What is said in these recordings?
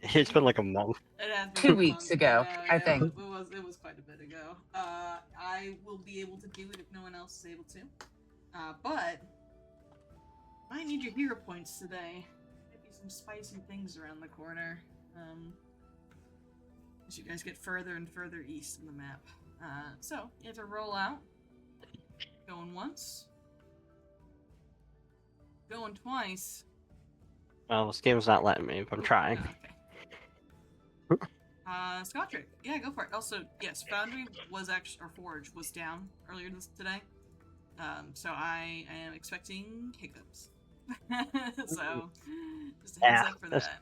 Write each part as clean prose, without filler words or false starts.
It's been like a month. It has been 2 like a weeks month. ago, Yeah, I yeah, think. it was quite a bit ago. I will be able to do it if no one else is able to. But I need your hero points today. Maybe some spicy things around the corner. As you guys get further and further east in the map. So you have to roll out. Going once. Going twice. Well, this game's not letting me, but I'm trying. Okay. Scottrick. Yeah, go for it. Also, yes, Foundry was actually, or Forge was down earlier today. So I am expecting hiccups. So, just a heads Yeah, up for that.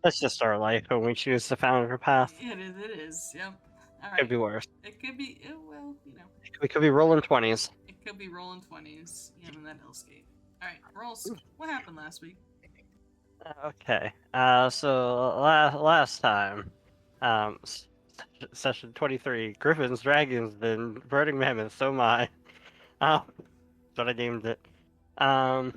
that's just our life when we choose the founder path. It is, yep. Could Alright. be worse. It could be, well, you know. We could be rolling 20s. It could be rolling 20s, and that Hellscape. Alright, rolls. What happened last week? Okay. So last time, session 23, Griffins, Dragons, then Burning Mammoth. So my, that's what I named it. All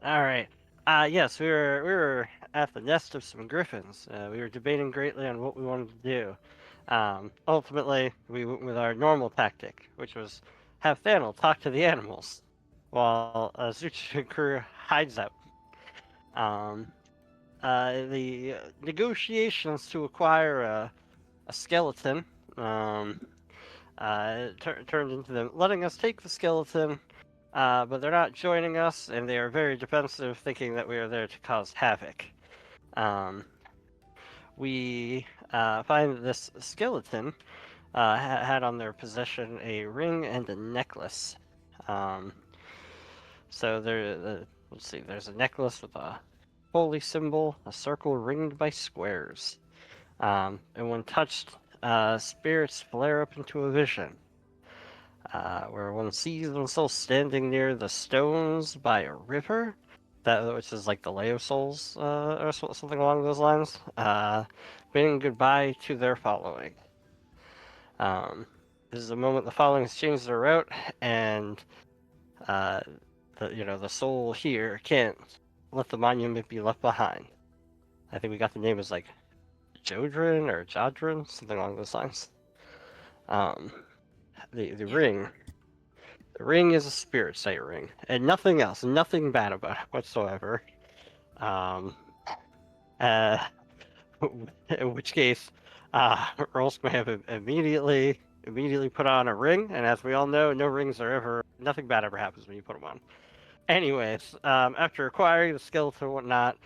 right. Yes, we were at the nest of some griffins. We were debating greatly on what we wanted to do. Ultimately, we went with our normal tactic, which was have Thanel talk to the animals, while Zuchi crew hides out. Um, the negotiations to acquire a skeleton turned into them letting us take the skeleton, but they're not joining us, and they are very defensive, thinking that we are there to cause havoc. We find that this skeleton had on their possession a ring and a necklace. Um, so let's see, there's a necklace with a holy symbol, a circle ringed by squares. And when touched, spirits flare up into a vision, where one sees themselves standing near the stones by a river, which is like the Lay of Souls, or something along those lines, bidding goodbye to their following. This is a moment the following has changed their route, and the soul here can't let the monument be left behind. I think we got the name as like Jodrin or Jodrin, something along those lines. The ring. The ring is a spirit sight ring, and nothing else, nothing bad about it whatsoever. Um, uh, in which case, Earls may have immediately put on a ring, and as we all know, no rings are ever, nothing bad ever happens when you put them on. Anyways, after acquiring the skeleton and whatnot,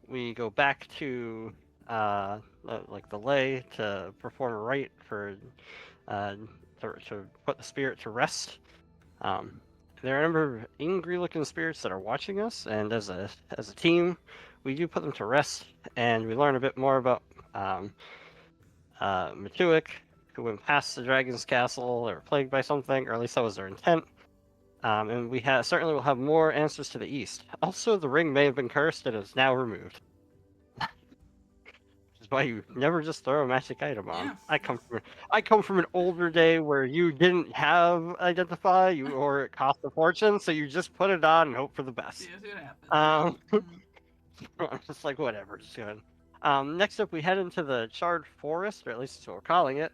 we go back to like the lay to perform a rite for to put the spirit to rest. There are a number of angry-looking spirits that are watching us, and as a team, we do put them to rest, and we learn a bit more about Matuik, who went past the dragon's castle or plagued by something, or at least that was their intent. And we certainly will have more answers to the east. Also, the ring may have been cursed and is now removed. Which is why you never just throw a magic item on. Yeah. I come from an older day where you didn't have identify, or it cost a fortune, so you just put it on and hope for the best. See what happens. I'm just like whatever, just good. Next up, we head into the charred forest, or at least that's what we're calling it.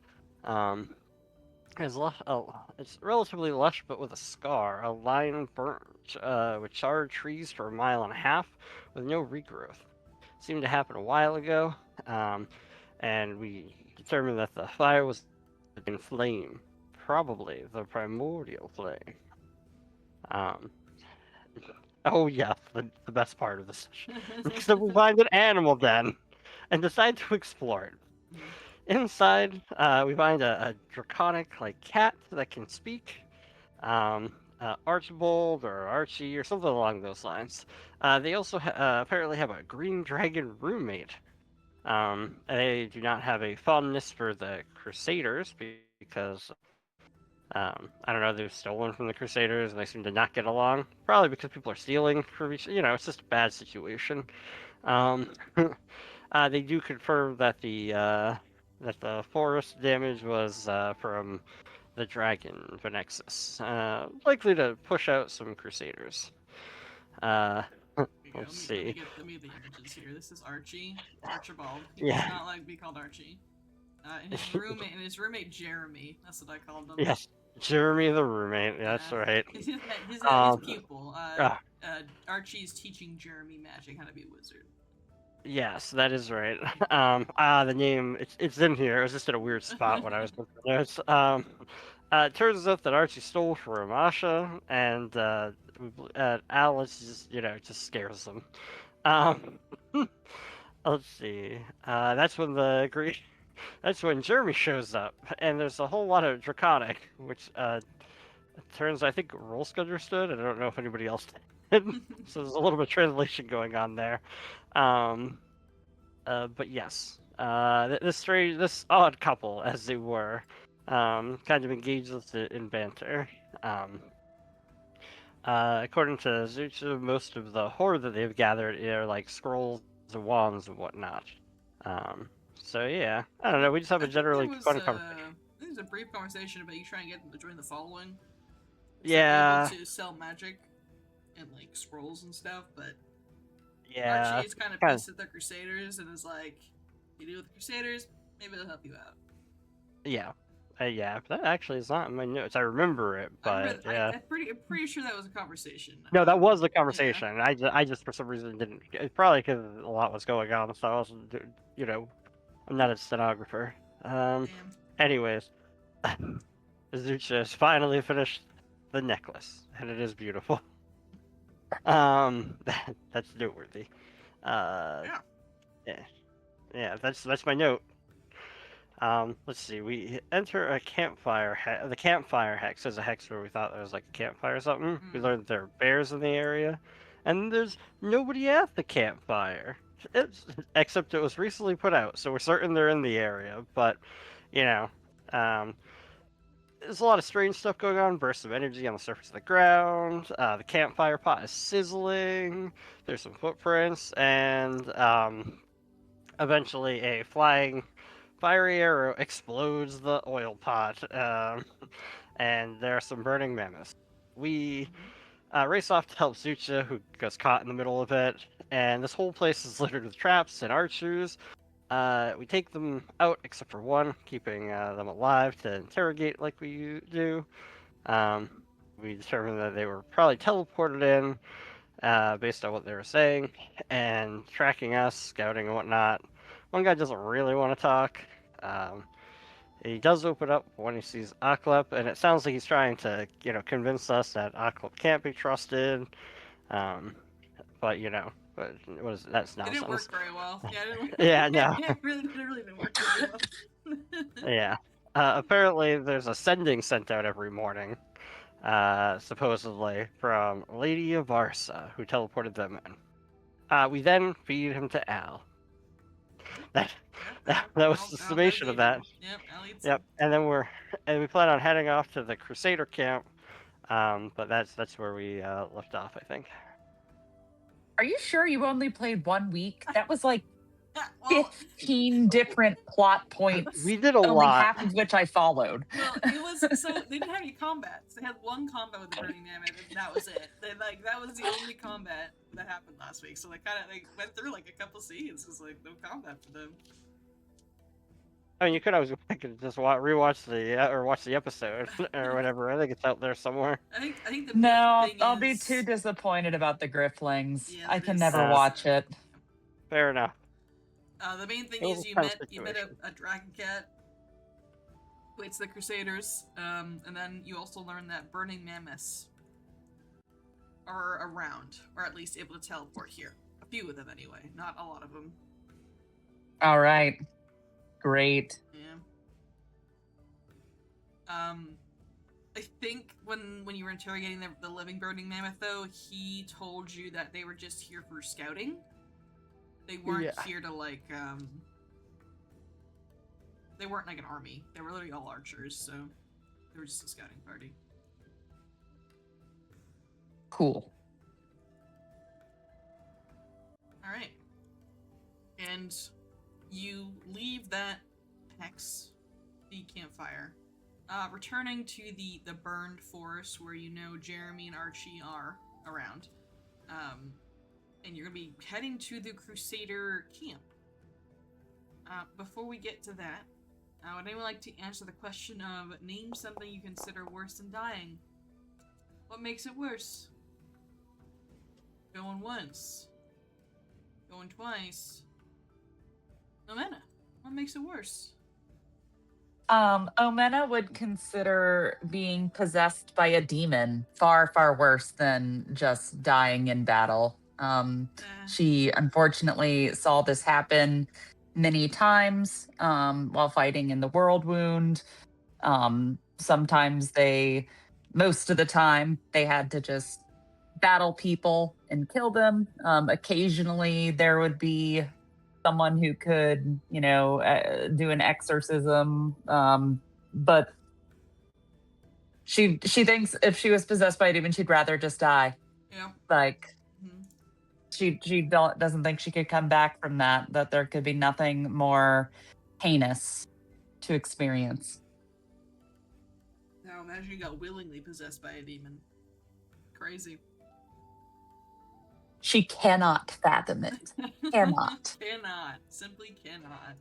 It's relatively lush, but with a scar. A line burnt with charred trees for a mile and a half, with no regrowth. Seemed to happen a while ago, and we determined that the fire was in flame, probably the primordial flame. Oh yeah, the best part of the session. Next up, we find an animal den, and decide to explore it. Inside, we find a draconic like cat that can speak, Archibald or Archie or something along those lines. They also apparently have a green dragon roommate. They do not have a fondness for the Crusaders because I don't know, they've stolen from the Crusaders and they seem to not get along. Probably because people are stealing from each. It's just a bad situation. They do confirm that the forest damage was from the dragon Venexus, likely to push out some Crusaders. go. Let's Let me see. get the images here. This is Archie. Archibald. He Yeah. does not like to be called Archie. And his roommate Jeremy. That's what I called him. Yes, Jeremy the roommate. That's right. His Um, pupil. ah, Archie's teaching Jeremy magic, how to be a wizard. yes, that is right. The name it's in here. It was just in a weird spot when I was looking at the notes. It turns out that Archie stole from Asha, and Alice just scares them. Um, let's see. That's when Jeremy shows up, and there's a whole lot of draconic, which turns I think Rolsk understood. I don't know if anybody else did. So there's a little bit of translation going on there. Um, but yes, this odd couple, as they were, kind of engages in banter. Um, According to Zuchu, most of the horror that they've gathered are like scrolls and wands and whatnot. So yeah, I don't know. We just have a generally fun conversation. I think there was a brief conversation about you trying to get them to join the following. So they're able Yeah, to sell magic and like scrolls and stuff, but yeah, Archie is kind of kind of, pissed at the Crusaders and is like, you deal with the Crusaders, maybe they'll help you out. yeah, yeah. That actually is not in my notes. I remember it, but yeah. I'm pretty sure that was a conversation. No, that was the Yeah. conversation. I just for some reason didn't. It's probably because a lot was going on, so I wasn't. I'm not a stenographer. Damn. Anyways, Zucha has finally finished the necklace, and it is beautiful. That's noteworthy. Yeah. Yeah, yeah. That's my note. Let's see. We enter a campfire. The campfire hex is a hex where we thought there was like a campfire or something. We learned that there are bears in the area, and there's nobody at the campfire. Except it was recently put out, so we're certain they're in the area. But, you know, um, there's a lot of strange stuff going on. Bursts of energy on the surface of the ground. The campfire pot is sizzling. There's some footprints, and eventually a flying fiery arrow explodes the oil pot, and there are some burning mammoths. We race off to help Zucha, who gets caught in the middle of it, and this whole place is littered with traps and archers. We take them out, except for one, keeping them alive to interrogate like we do. Um, we determined that they were probably teleported in, based on what they were saying, and tracking us, scouting and whatnot. One guy doesn't really want to talk. Um, he does open up when he sees Aklep, and it sounds like he's trying to, convince us that Aklep can't be trusted. Um, but what is that's It didn't nonsense. work very well. Yeah, Yeah, no, it really didn't work very well. yeah. Apparently, there's a sending sent out every morning, supposedly from Lady Avarsa, who teleported them in. We then feed him to Al. That that was the Al does summation of eat that. him. Yep, Al eats Yep. him. And we plan on heading off to the Crusader camp. But that's where we left off, I think. Are you sure you only played 1 week? That was like Well, 15 different plot points, We did a only lot. half of which I followed. well, it was so they didn't have any combats. They had one combat with the Burning Mammoth, and that was it. That was the only combat that happened last week. So they went through like a couple scenes. It was like no combat for them. I mean, you could always go back and just rewatch or watch the episode or whatever. I think it's out there somewhere. I think the No, thing I'll be is- too disappointed about the Grifflings. Yeah, I that can is- never watch it. Fair enough. The main thing It was is a you tough met situation. a dragon cat. It's the Crusaders, and then you also learn that burning mammoths are around, or at least able to teleport here. A few of them, anyway. Not a lot of them. All right. Great. Yeah. I think when you were interrogating the living burning mammoth, though, he told you that they were just here for scouting. They weren't here to they weren't like an army. They were literally all archers, so they were just a scouting party. Cool. Alright. And you leave that hex, the campfire, returning to the burned forest where you know Jeremy and Archie are around. and you're gonna be heading to the Crusader camp. Before we get to that, would anyone like to answer the question of name something you consider worse than dying? What makes it worse? Going once. Going twice. Omena, what makes it worse? Omena would consider being possessed by a demon far, far worse than just dying in battle. She unfortunately saw this happen many times while fighting in the World Wound. Sometimes most of the time, they had to just battle people and kill them. Occasionally, there would be someone who could, do an exorcism. But she thinks if she was possessed by a demon, she'd rather just die. Yeah. Like Mm-hmm. she doesn't think she could come back from that. That there could be nothing more heinous to experience. Now imagine you got willingly possessed by a demon. Crazy. She cannot fathom it. Cannot. Cannot. Simply cannot.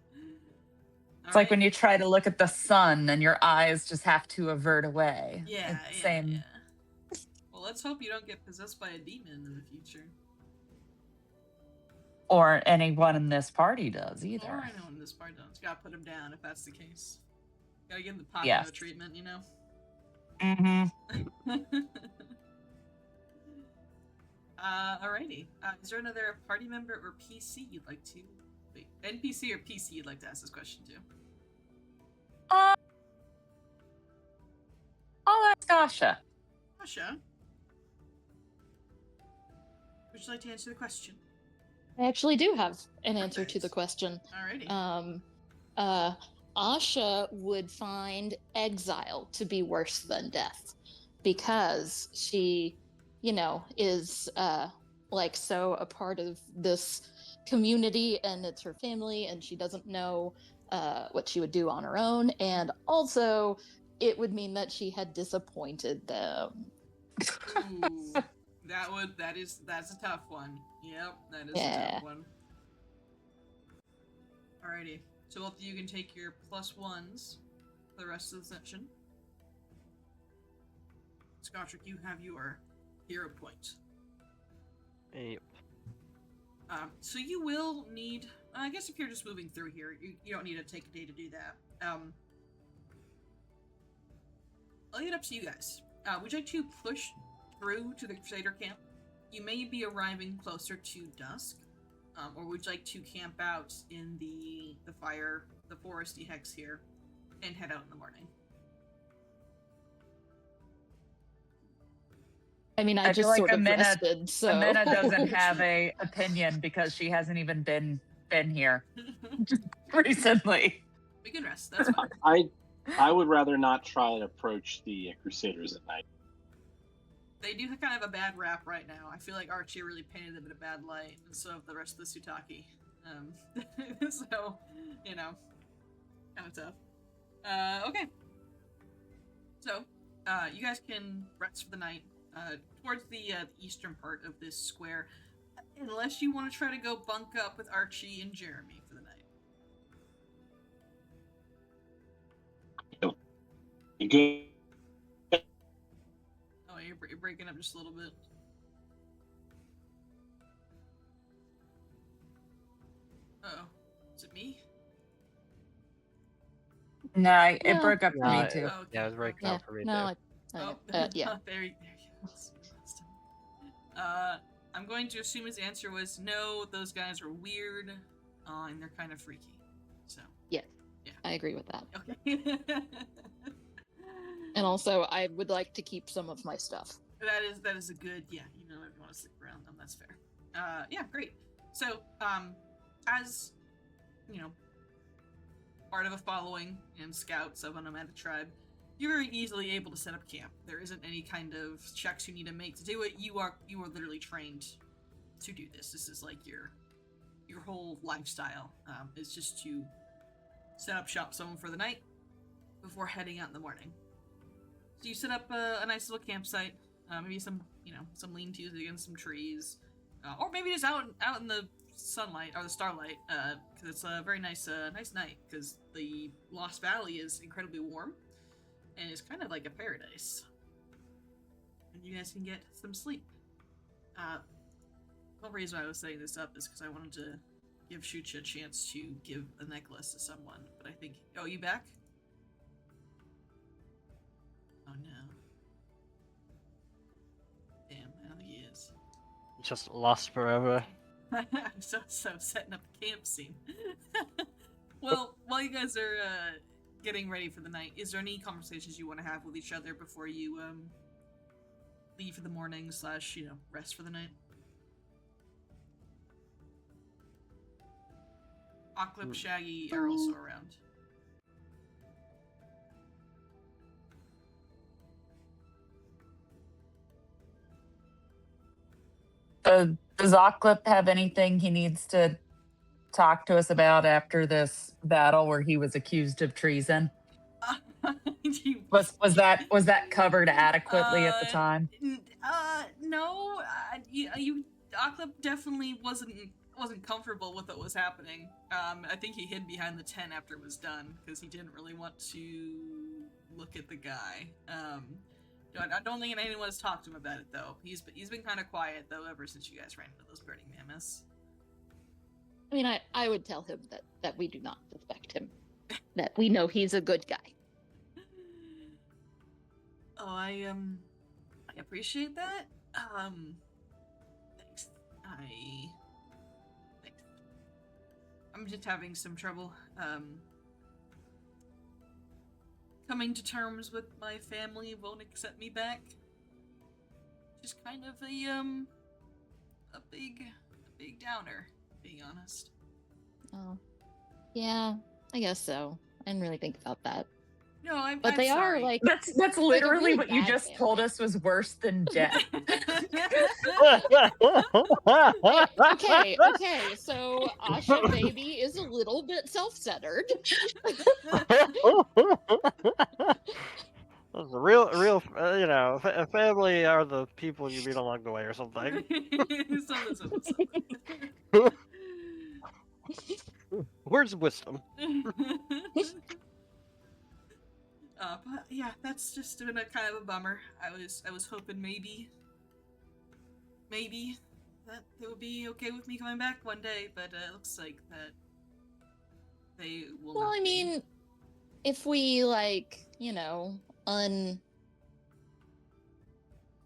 It's like when you try to look at the sun and your eyes just have to avert away. Yeah, It's same. Yeah. Well, let's hope you don't get possessed by a demon in the future. Or anyone in this party does either. Or anyone in this party does. Gotta put him down if that's the case. Gotta give him the Pathfinder treatment, you know? Mm-hmm. Alrighty. Is there another party member or PC you'd like to... Wait, NPC or PC you'd like to ask this question to? I'll ask Asha. Asha? Would you like to answer the question? I actually do have an answer to the question. Alrighty. Asha would find exile to be worse than death because she, is so a part of this community and it's her family and she doesn't know what she would do on her own, and also it would mean that she had disappointed them. Ooh, that's a tough one. Yep, that is a tough one. Alrighty. So both of you can take your +1s for the rest of the session. Scottrick, you have your hero point. Yep. So you will need, I guess if you're just moving through here, you don't need to take a day to do that. I'll leave it up to you guys. Would you like to push through to the Crusader camp? You may be arriving closer to dusk, or would you like to camp out in the foresty hex here, and head out in the morning? I mean, I just feel like sort of Amina- rested, so... Amina doesn't have a opinion because she hasn't even been here recently. We can rest, that's fine. I would rather not try to approach the Crusaders at night. They do kind of have a bad rap right now. I feel like Archie really painted them in a bad light, and so have the rest of the Sutaki. So, kind of tough. Okay. So, you guys can rest for the night towards the eastern part of this square, unless you want to try to go bunk up with Archie and Jeremy for the night. You good? Oh, you're breaking up just a little bit. Uh-oh. Is it me? No, it No. broke up for No, me too. Oh, okay. Yeah, it was breaking Yeah, up for me no, too. yeah. There you go. I'm going to assume his answer was no, those guys are weird, and they're kind of freaky. So. Yeah. Yeah. I agree with that. Okay. And also, I would like to keep some of my stuff. That is a good, yeah, if you want to stick around them, that's fair. Yeah, great. So, as, part of a following and scouts of a nomadic tribe, you're very easily able to set up camp. There isn't any kind of checks you need to make to do it. You are literally trained to do this. This is like your whole lifestyle. It's just to set up shop somewhere for the night before heading out in the morning. So you set up a nice little campsite, maybe some lean-tos against some trees. or maybe just out in the sunlight or the starlight, because it's a very nice night. Because the Lost Valley is incredibly warm, and it's kind of like a paradise. And you guys can get some sleep. The reason why I was setting this up is because I wanted to give Shucha a chance to give a necklace to someone. But I think, oh, you back? Oh no. Damn, I don't think he is. Just lost forever. I'm so setting up a camp scene. Well, while you guys are getting ready for the night, is there any conversations you want to have with each other before you leave for the morning / rest for the night? Oclip, Shaggy are also around. Does Oclip have anything he needs to talk to us about after this battle where he was accused of treason? Was that covered adequately at the time? No. Oclip definitely wasn't comfortable with what was happening. I think he hid behind the tent after it was done because he didn't really want to look at the guy. I don't think anyone has talked to him about it though. He's been kind of quiet though ever since you guys ran into those burning mammoths. I mean, I would tell him that we do not suspect him, that we know he's a good guy. Oh, I appreciate that. Thanks. Thanks. I'm just having some trouble coming to terms with my family won't accept me back. Just kind of a big downer, being honest. Oh, yeah, I guess so. I didn't really think about that. No, I'm they sorry. are like That's literally really what you bad just family. told us was worse than death. Okay. So Asha baby is a little bit self-centered. Real, family are the people you meet along the way or something. Something. Where's wisdom? But yeah, that's just been a kind of a bummer. I was hoping maybe that they would be okay with me coming back one day, but it looks like that they will. Well, not I mean, if we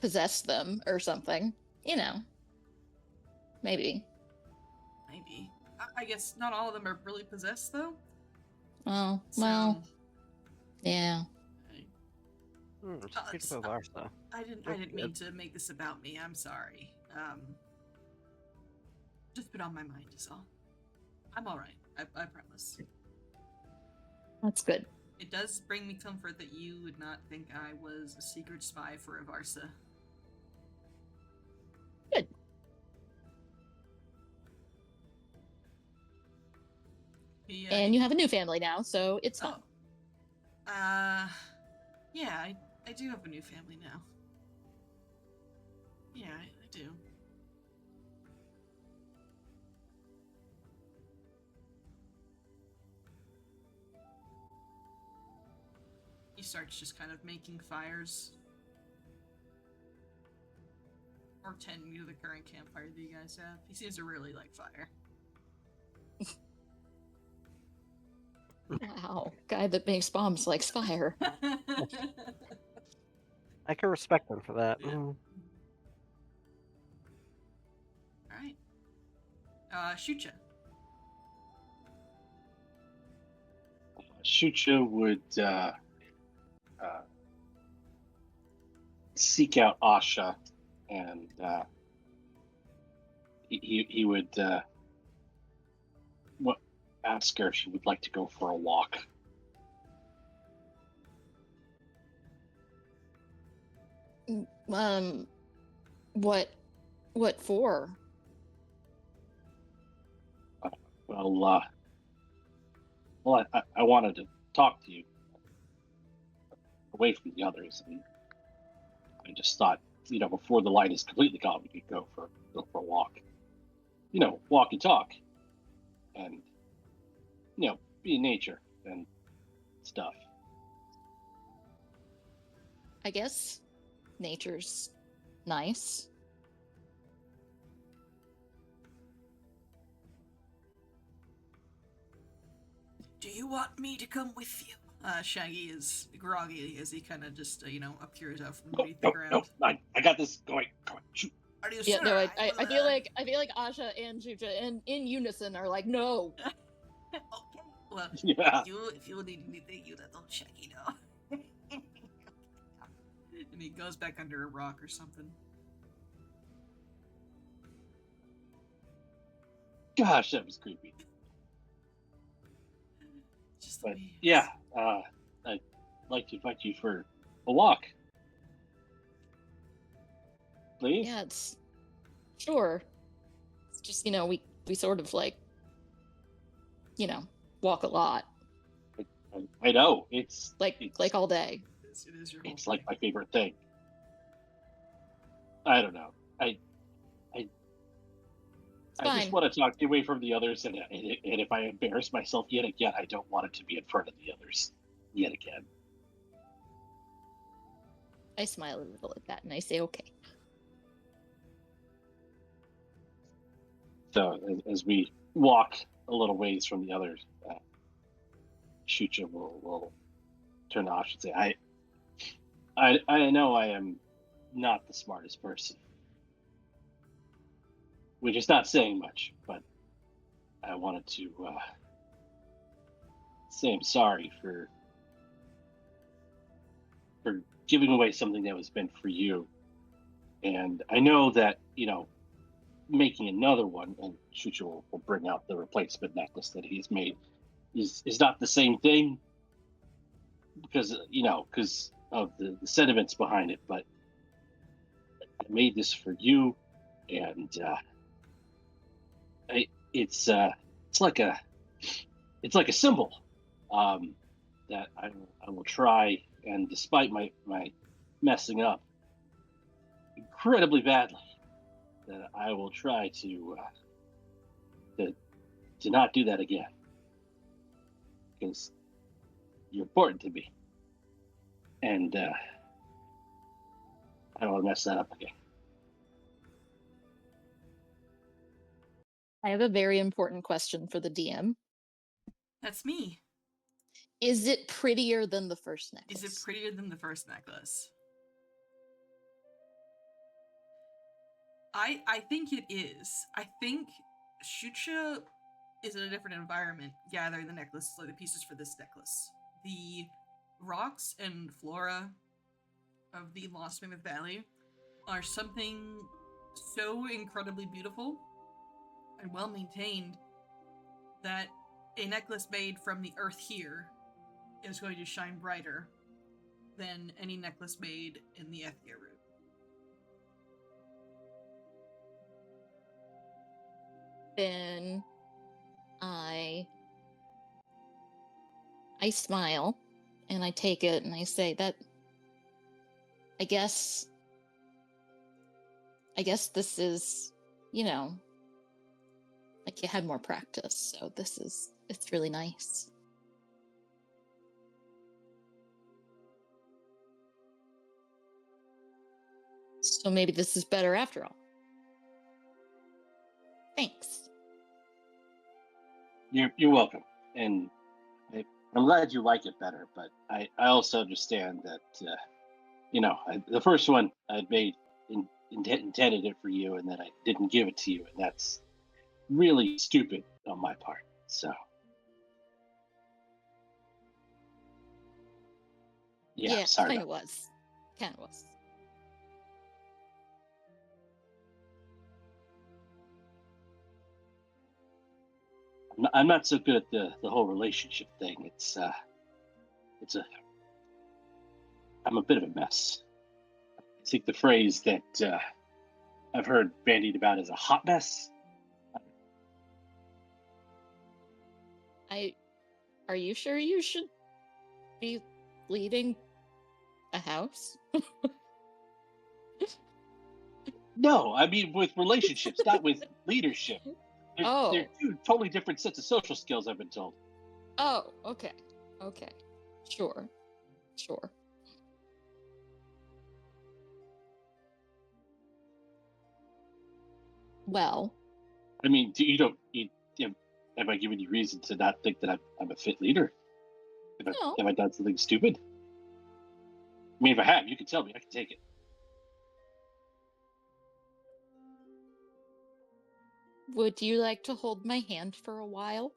possess them or something, maybe. Maybe. I guess not all of them are really possessed though. Oh, So, well, yeah. Speak of Arsa. I didn't mean to make this about me. I'm sorry. Just been on my mind is all. I'm all right. I promise. That's good. It does bring me comfort that you would not think I was a secret spy for Avarsa. Good. And you have a new family now, so it's fine. Yeah, I do have a new family now. Yeah, I do. He starts just kind of making fires. Or tending to the current campfire that you guys have. He seems to really like fire. Wow, guy that makes bombs likes fire. I can respect him for that. Yeah. Alright. Shucha. Shucha would seek out Asha, and he would ask her if she would like to go for a walk. What for? Well, I wanted to talk to you away from the others, and I just thought, before the light is completely gone, we could go for a walk. walk and talk, and be in nature and stuff. I guess nature's nice. Do you want me to come with you? Shaggy is groggy as he kind of just, appears out from beneath the ground. No, I got this. Go on, shoot. Are you Yeah, sure? no, I will, feel like Asha and Juja in unison are like, no. Okay. Well, Yeah. if you need anything, you let old Shaggy know. And he goes back under a rock or something. Gosh, that was creepy. Just But me. yeah, I'd like to invite you for a walk. Please? Yeah, it's sure. It's just, we sort of like, walk a lot. I know. It's Like all day. It is your whole it's like thing. my favorite thing. I don't know. I Fine. just want to talk away from the others, and if I embarrass myself yet again, I don't want it to be in front of the others yet again. I smile a little at that and I say, okay. So as we walk a little ways from the others, Shucha will turn to Ash and say, I know I am not the smartest person, which is not saying much, but I wanted to say I'm sorry for giving away something that was meant for you. And I know that, making another one, and Shucha will bring out the replacement necklace that he's made, is not the same thing because of the sentiments behind it. But I made this for you, and it's like a symbol that I will try, and despite my messing up incredibly badly, that I will try to not do that again, because you're important to me, and I don't want to mess that up again. I have a very important question for the DM. That's me. Is it prettier than the first necklace? Is it prettier than the first necklace? I think it is. I think Shucha is in a different environment gathering the necklace, like the pieces for this necklace. The rocks and flora of the Lost Mammoth Valley are something so incredibly beautiful and well maintained that a necklace made from the earth here is going to shine brighter than any necklace made in the Ethia route. Then I smile and I take it and I say that I guess this is, like you had more practice, so it's really nice. So maybe this is better after all. Thanks. You're welcome, and I'm glad you like it better. But I also understand that the first one I made intended it for you, and then I didn't give it to you, and that's really stupid on my part. So yeah, sorry. Kind of was. I'm not so good at the whole relationship thing. I'm a bit of a mess. I think the phrase that I've heard bandied about is a hot mess. Are you sure you should be leading a house? No, I mean with relationships, not with leadership. They're two totally different sets of social skills, I've been told. Oh, okay. Okay. Sure. Sure. Well, I mean, have I given you reason to not think that I'm a fit leader? no. Have I done something stupid? I mean, if I have, you can tell me. I can take it. Would you like to hold my hand for a while?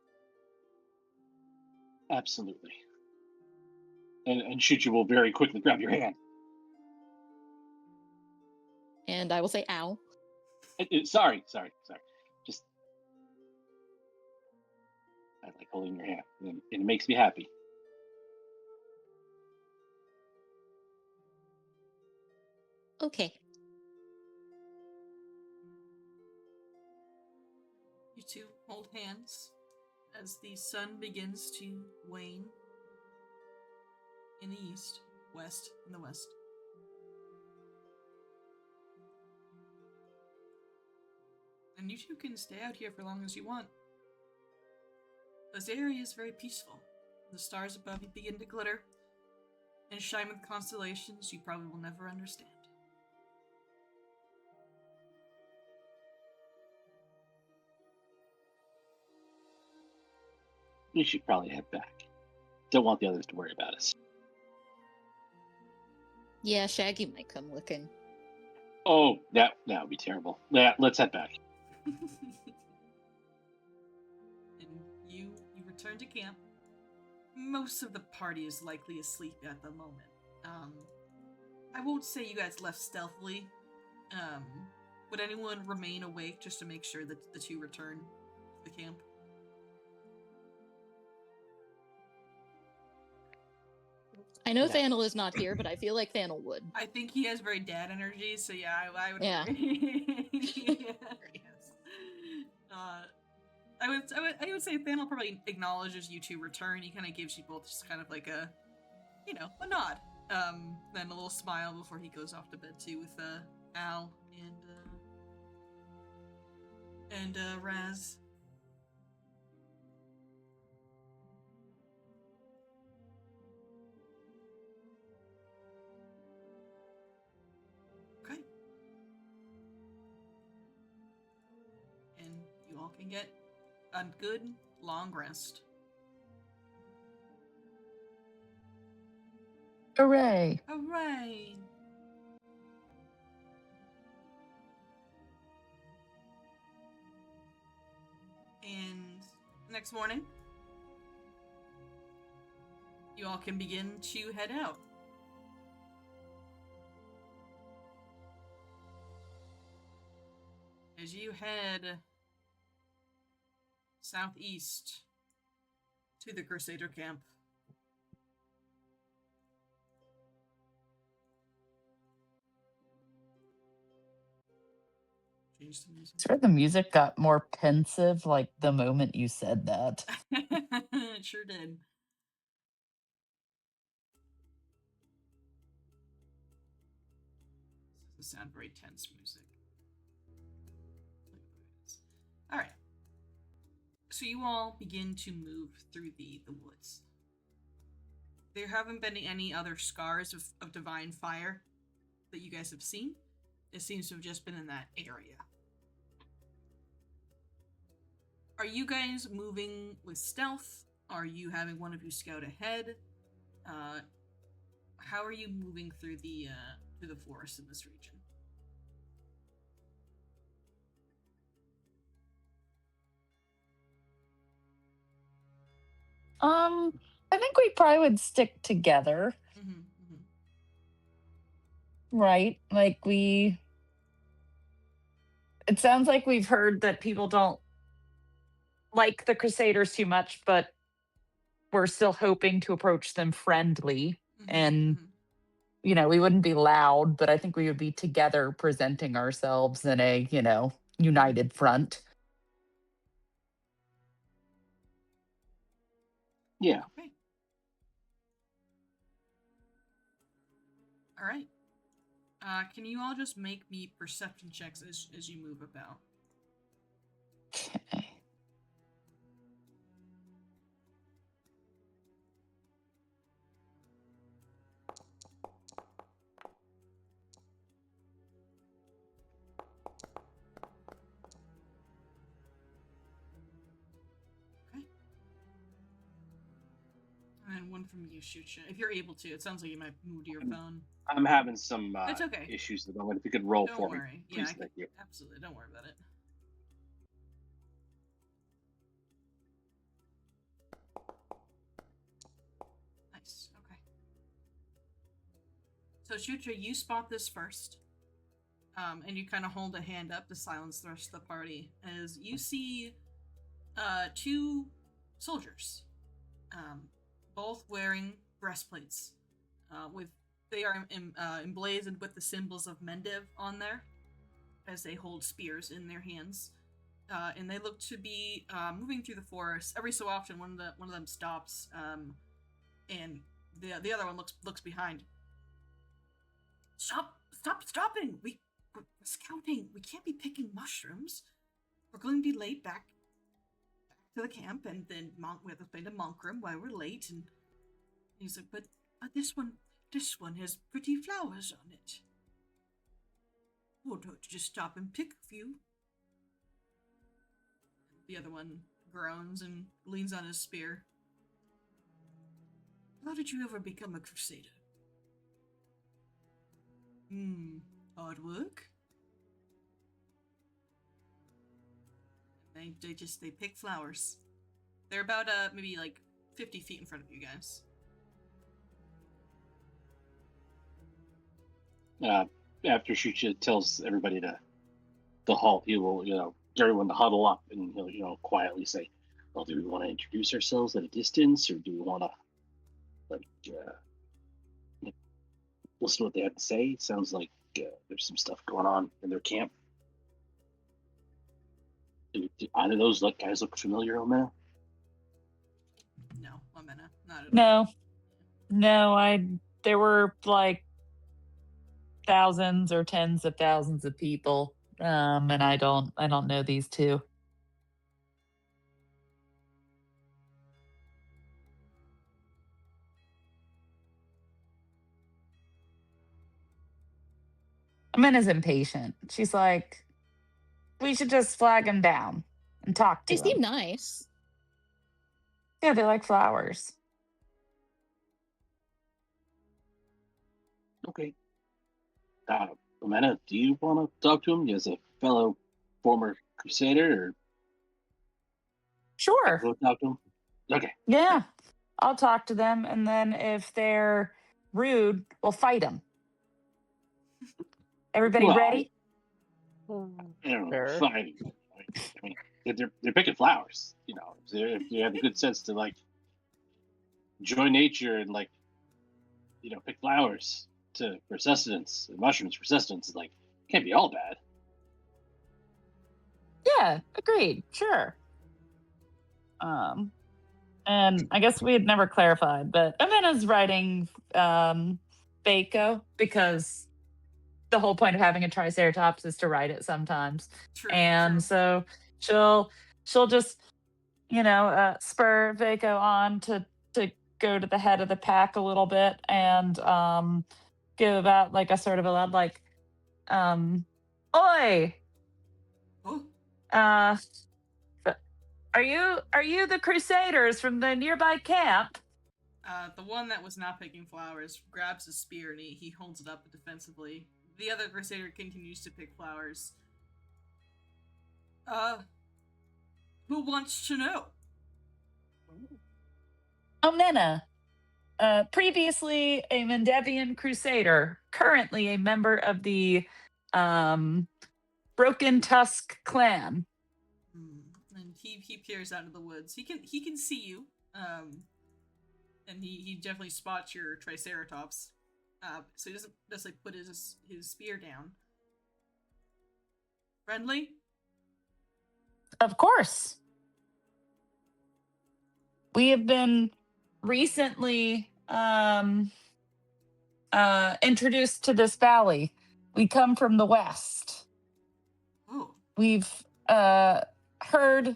Absolutely. And Shuchi will very quickly grab your hand. And I will say, ow. Sorry. Just, I like holding your hand, and it makes me happy. Okay. You two hold hands as the sun begins to wane in the east, west, and the west. And you two can stay out here for as long as you want. This area is very peaceful. The stars above you begin to glitter and shine with constellations you probably will never understand. We should probably head back. Don't want the others to worry about us. Yeah, Shaggy might come looking. Oh, that would be terrible. Yeah, let's head back. And you return to camp. Most of the party is likely asleep at the moment. I won't say you guys left stealthily. Would anyone remain awake just to make sure that the two return to the camp? I know No. Thanel is not here, but I feel like Thanel would. I think he has very dad energy, so yeah, I would. Yeah. Yes. I would say Thanel probably acknowledges you two return. He kind of gives you both just kind of like a nod. Then a little smile before he goes off to bed too with Al and Raz. Okay. And you all can get a good long rest. Hooray. Hooray! And the next morning, you all can begin to head out. As you head southeast to the Crusader camp. Change the music. Sure, the music got more pensive like the moment you said that. It sure did. This doesn't sound very tense music. Alright. So you all begin to move through the woods. There haven't been any other scars of divine fire that you guys have seen. It seems to have just been in that area. Are you guys moving with stealth? Are you having one of you scout ahead? How are you moving through the forest in this region? I think we probably would stick together, right? Like it sounds like we've heard that people don't like the Crusaders too much, but we're still hoping to approach them friendly. And, we wouldn't be loud, but I think we would be together presenting ourselves in a, united front. Yeah. Okay. All right. Can you all just make me perception checks as you move about? Okay. And one from you, Shucha. If you're able to. It sounds like you might move to your phone. I'm having some It's okay. issues at the moment. If you could roll Don't for worry. me, Yeah, please, thank you. absolutely. Don't worry about it. Nice. Okay. So, Shucha, you spot this first. And you kind of hold a hand up to silence the rest of the party as you see two soldiers, both wearing breastplates. They are emblazoned with the symbols of Mendev on there, as they hold spears in their hands, and they look to be moving through the forest. Every so often, one of them stops, and the other one looks behind. Stop stopping! We're scouting. We can't be picking mushrooms. We're going to be late back to the camp, and then we have to play the monk room while we're late. And he's like, but this one has pretty flowers on it. Won't hurt to just stop and pick a few. The other one groans and leans on his spear. How did you ever become a crusader? Hard work? They pick flowers. They're about maybe like 50 feet in front of you guys. After Shucha tells everybody to halt, he will, get everyone to huddle up, and he'll, quietly say, "Well, do we want to introduce ourselves at a distance, or do we want to, listen to what they have to say? It sounds like there's some stuff going on in their camp." Do either of those guys look familiar, Omena? No, Omena, not at all. No, there were like thousands or tens of thousands of people, and I don't know these two. Amina's impatient. She's like, we should just flag him down and talk to They seem him. nice. Yeah, they like flowers. Okay. Omena, do you want to talk to him as a fellow former Crusader, or Sure. go talk to him? Okay. Yeah. I'll talk to them, and then if they're rude, we'll fight them. Everybody Well, ready? I don't know, Sure. fine. I mean, they're picking flowers. If they have the good sense to join nature and pick flowers for sustenance, and mushrooms for sustenance, can't be all bad. Yeah, agreed. Sure. And I guess we had never clarified, but Amina's writing Baco because the whole point of having a triceratops is to ride it sometimes. True. And so she'll just spur Vaco on to go to the head of the pack a little bit and give out like a sort of a loud oi, Oh, are you the Crusaders from the nearby camp? the one that was not picking flowers grabs his spear and he holds it up defensively. The other Crusader continues to pick flowers. Who wants to know? Omena, previously a Mendevian Crusader, currently a member of the Broken Tusk clan. And he peers out of the woods. He can see you. And he definitely spots your Triceratops. So he doesn't necessarily put his spear down. Friendly? Of course. We have been recently introduced to this valley We come from the west. Oh, We've heard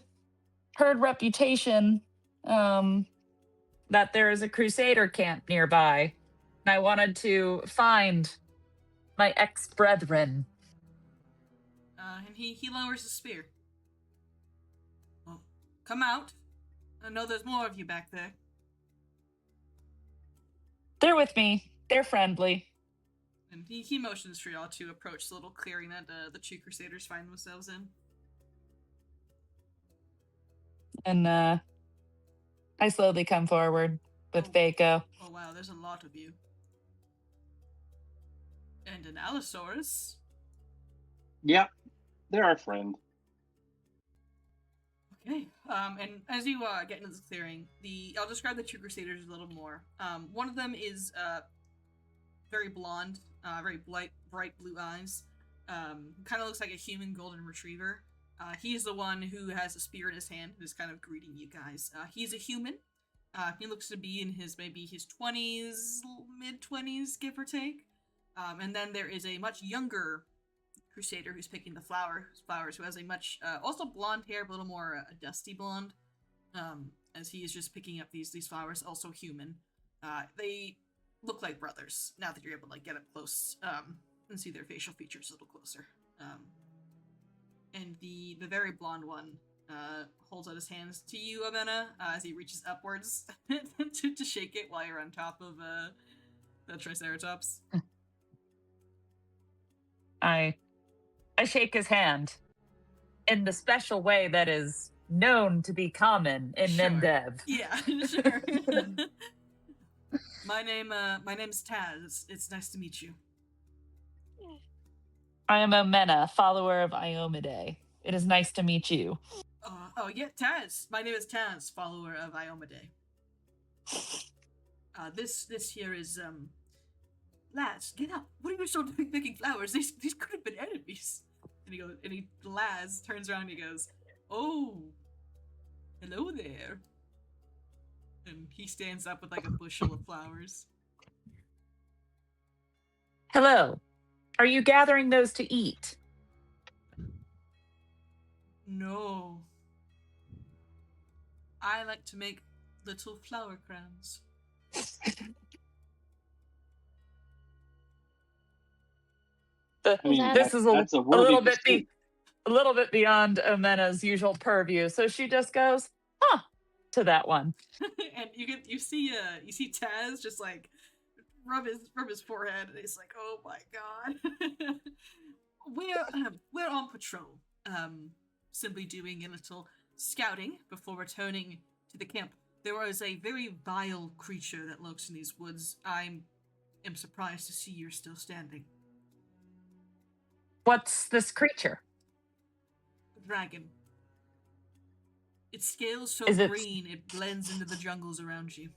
reputation that there is a Crusader camp nearby. And I wanted to find my ex-brethren. and he lowers his spear. Well, come out. I know there's more of you back there. They're with me. They're friendly. And he motions for y'all to approach the little clearing that the two Crusaders find themselves in. And I slowly come forward with Vaco. Oh wow, there's a lot of you. And an Allosaurus. Yep, they're our friend. Okay. And as you get into this clearing, I'll describe the two Crusaders a little more. One of them is very blonde, very bright blue eyes. Kind of looks like a human golden retriever. He's the one who has a spear in his hand, who's kind of greeting you guys. He's a human. He looks to be in his 20s, mid-20s, give or take. And then there is a much younger Crusader who's picking the flowers, who has a much also blonde hair, but a little more dusty blonde. As he is just picking up these flowers, also human. They look like brothers now that you're able to get up close and see their facial features a little closer. And the very blonde one holds out his hands to you, Amena, as he reaches upwards to shake it while you're on top of the Triceratops. I shake his hand in the special way that is known to be common in Sure. Mendev. Yeah, sure. My name's Taz. It's nice to meet you. I am Omena, follower of Iomade. It is nice to meet you. Oh yeah, Taz. My name is Taz, follower of Iomade. This here is Laz, get up! What are you so picking flowers? These could have been enemies. And Laz turns around and he goes, "Oh, hello there." And he stands up with like a bushel of flowers. Hello. Are you gathering those to eat? No. I like to make little flower crowns. This is a worthy little bit beyond Omena's usual purview. So she just goes, "Huh," to that one. And you see Taz just like rub his forehead, and he's like, "Oh my god." We're on patrol. Simply doing a little scouting before returning to the camp. There was a very vile creature that lurks in these woods. I am surprised to see you're still standing. What's this creature? Dragon. Its scales so Is it- green it blends into the jungles around you.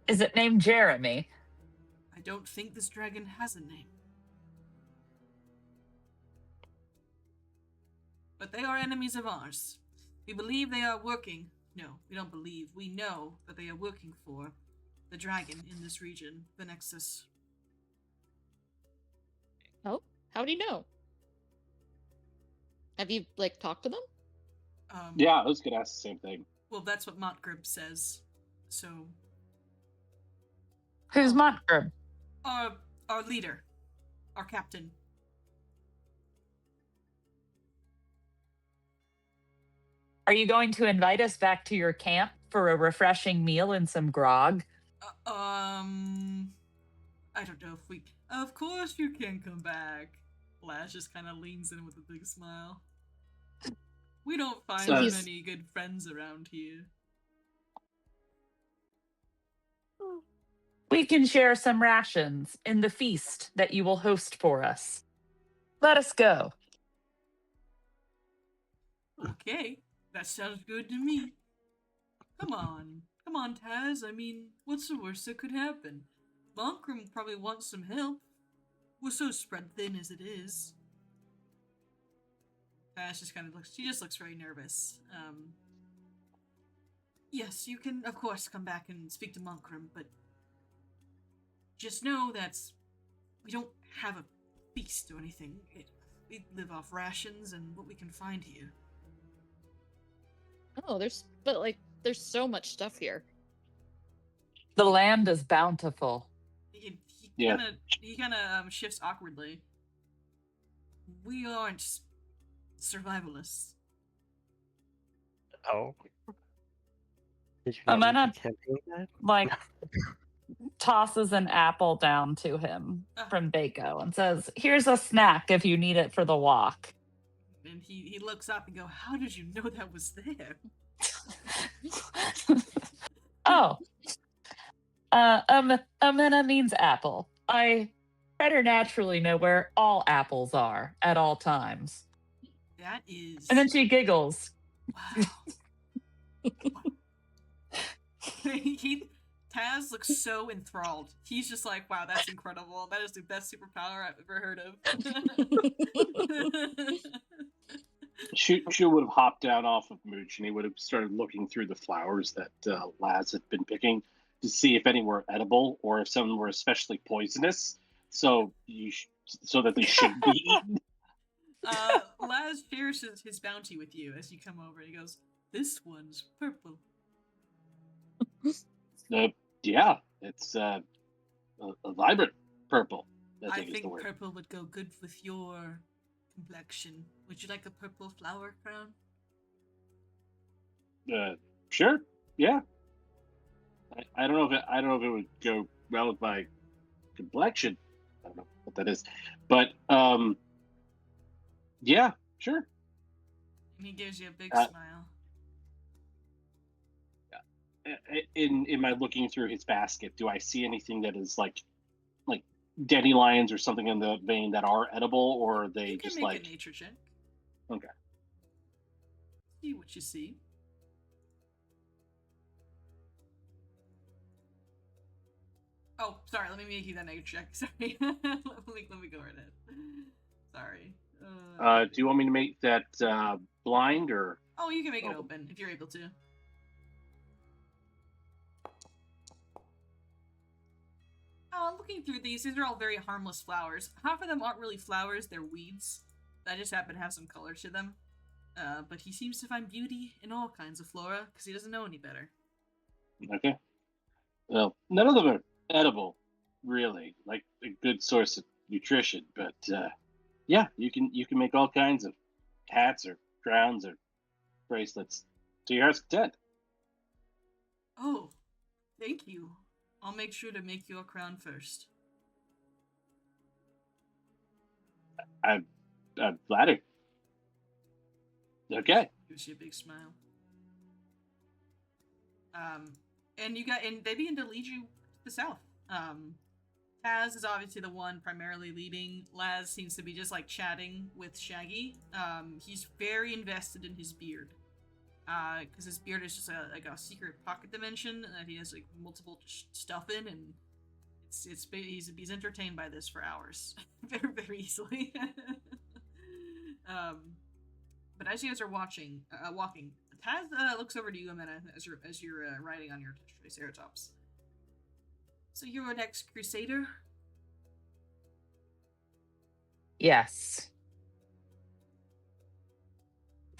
Is it named Jeremy? I don't think this dragon has a name. But they are enemies of ours. We believe they are working. No, we don't believe. We know that they are working for the dragon in this region, the Nexus. Oh, how do you know? Have you talked to them? Yeah, I was gonna ask the same thing. Well, that's what Montgrib says. So, Who's Montgrib? our leader, our captain. Are you going to invite us back to your camp for a refreshing meal and some grog? I don't know if we. Of course you can come back. Lash just kind of leans in with a big smile. We don't find So he's- many good friends around here. We can share some rations in the feast that you will host for us. Let us go. Okay, that sounds good to me. Come on, Taz. I mean, what's the worst that could happen? Monkram probably wants some help. We're so spread thin as it is. Taz just kind of looks. She just looks very nervous. Yes, you can, of course, come back and speak to Monkram, but just know that we don't have a feast or anything. We live off rations and what we can find here. Oh, there's so much stuff here. The land is bountiful. He Yeah. kind of shifts awkwardly. We aren't survivalists. Oh. Did you I'm not gonna- read the campaign guide? Like, tosses an apple down to him from Bako and says, "Here's a snack if you need it for the walk." And he looks up and go, "How did you know that was there?" Oh. Amina means apple. I preternaturally know where all apples are at all times. That is. And then she giggles. Wow. Taz looks so enthralled. He's just like, wow, that's incredible. That is the best superpower I've ever heard of. Shu would have hopped down off of Mooch and he would have started looking through the flowers that Laz had been picking to see if any were edible or if some were especially poisonous, so that they shouldn't be eaten. Laz shares his bounty with you as you come over. He goes, "This one's purple." Yeah, it's a vibrant purple. I is the think word. purple would go good with your complexion. Would you like a purple flower crown? Sure. Yeah. I don't know if it would go well with my complexion. I don't know what that is, but yeah, sure. And he gives you a big smile. In my looking through his basket, do I see anything that is like dandelions or something in the vein that are edible, or are they You can just make like a nature check. Okay. See what you see. Oh, sorry. Let me make you that nature check. Sorry. let me go right ahead. Sorry. do you want me to make that blind or? Oh, you can make it open if you're able to. Looking through these are all very harmless flowers. Half of them aren't really flowers, they're weeds that just happen to have some color to them. But he seems to find beauty in all kinds of flora because he doesn't know any better. Okay. Well, none of them are edible, really. Like a good source of nutrition, but yeah, you can make all kinds of hats or crowns or bracelets to your heart's content. Oh, thank you. I'll make sure to make you a crown first. I'm flattered. Okay. Gives you a big smile. And they begin to lead you to the south. Taz is obviously the one primarily leading. Laz seems to be just like chatting with Shaggy. He's very invested in his beard. Because his beard is just a secret pocket dimension that he has like multiple stuff in, and he's entertained by this for hours, very very easily. But as you guys are walking, Taz looks over to you, Amena, as you're riding on your Triceratops. So you're an ex-Crusader? Yes.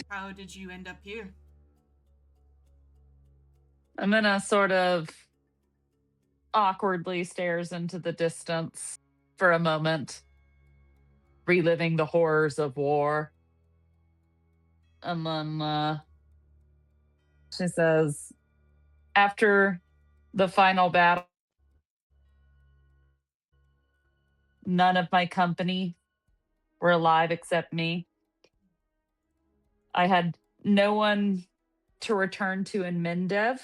How did you end up here? Amina sort of awkwardly stares into the distance for a moment, reliving the horrors of war. And then she says, after the final battle, none of my company were alive except me. I had no one to return to in Mendev,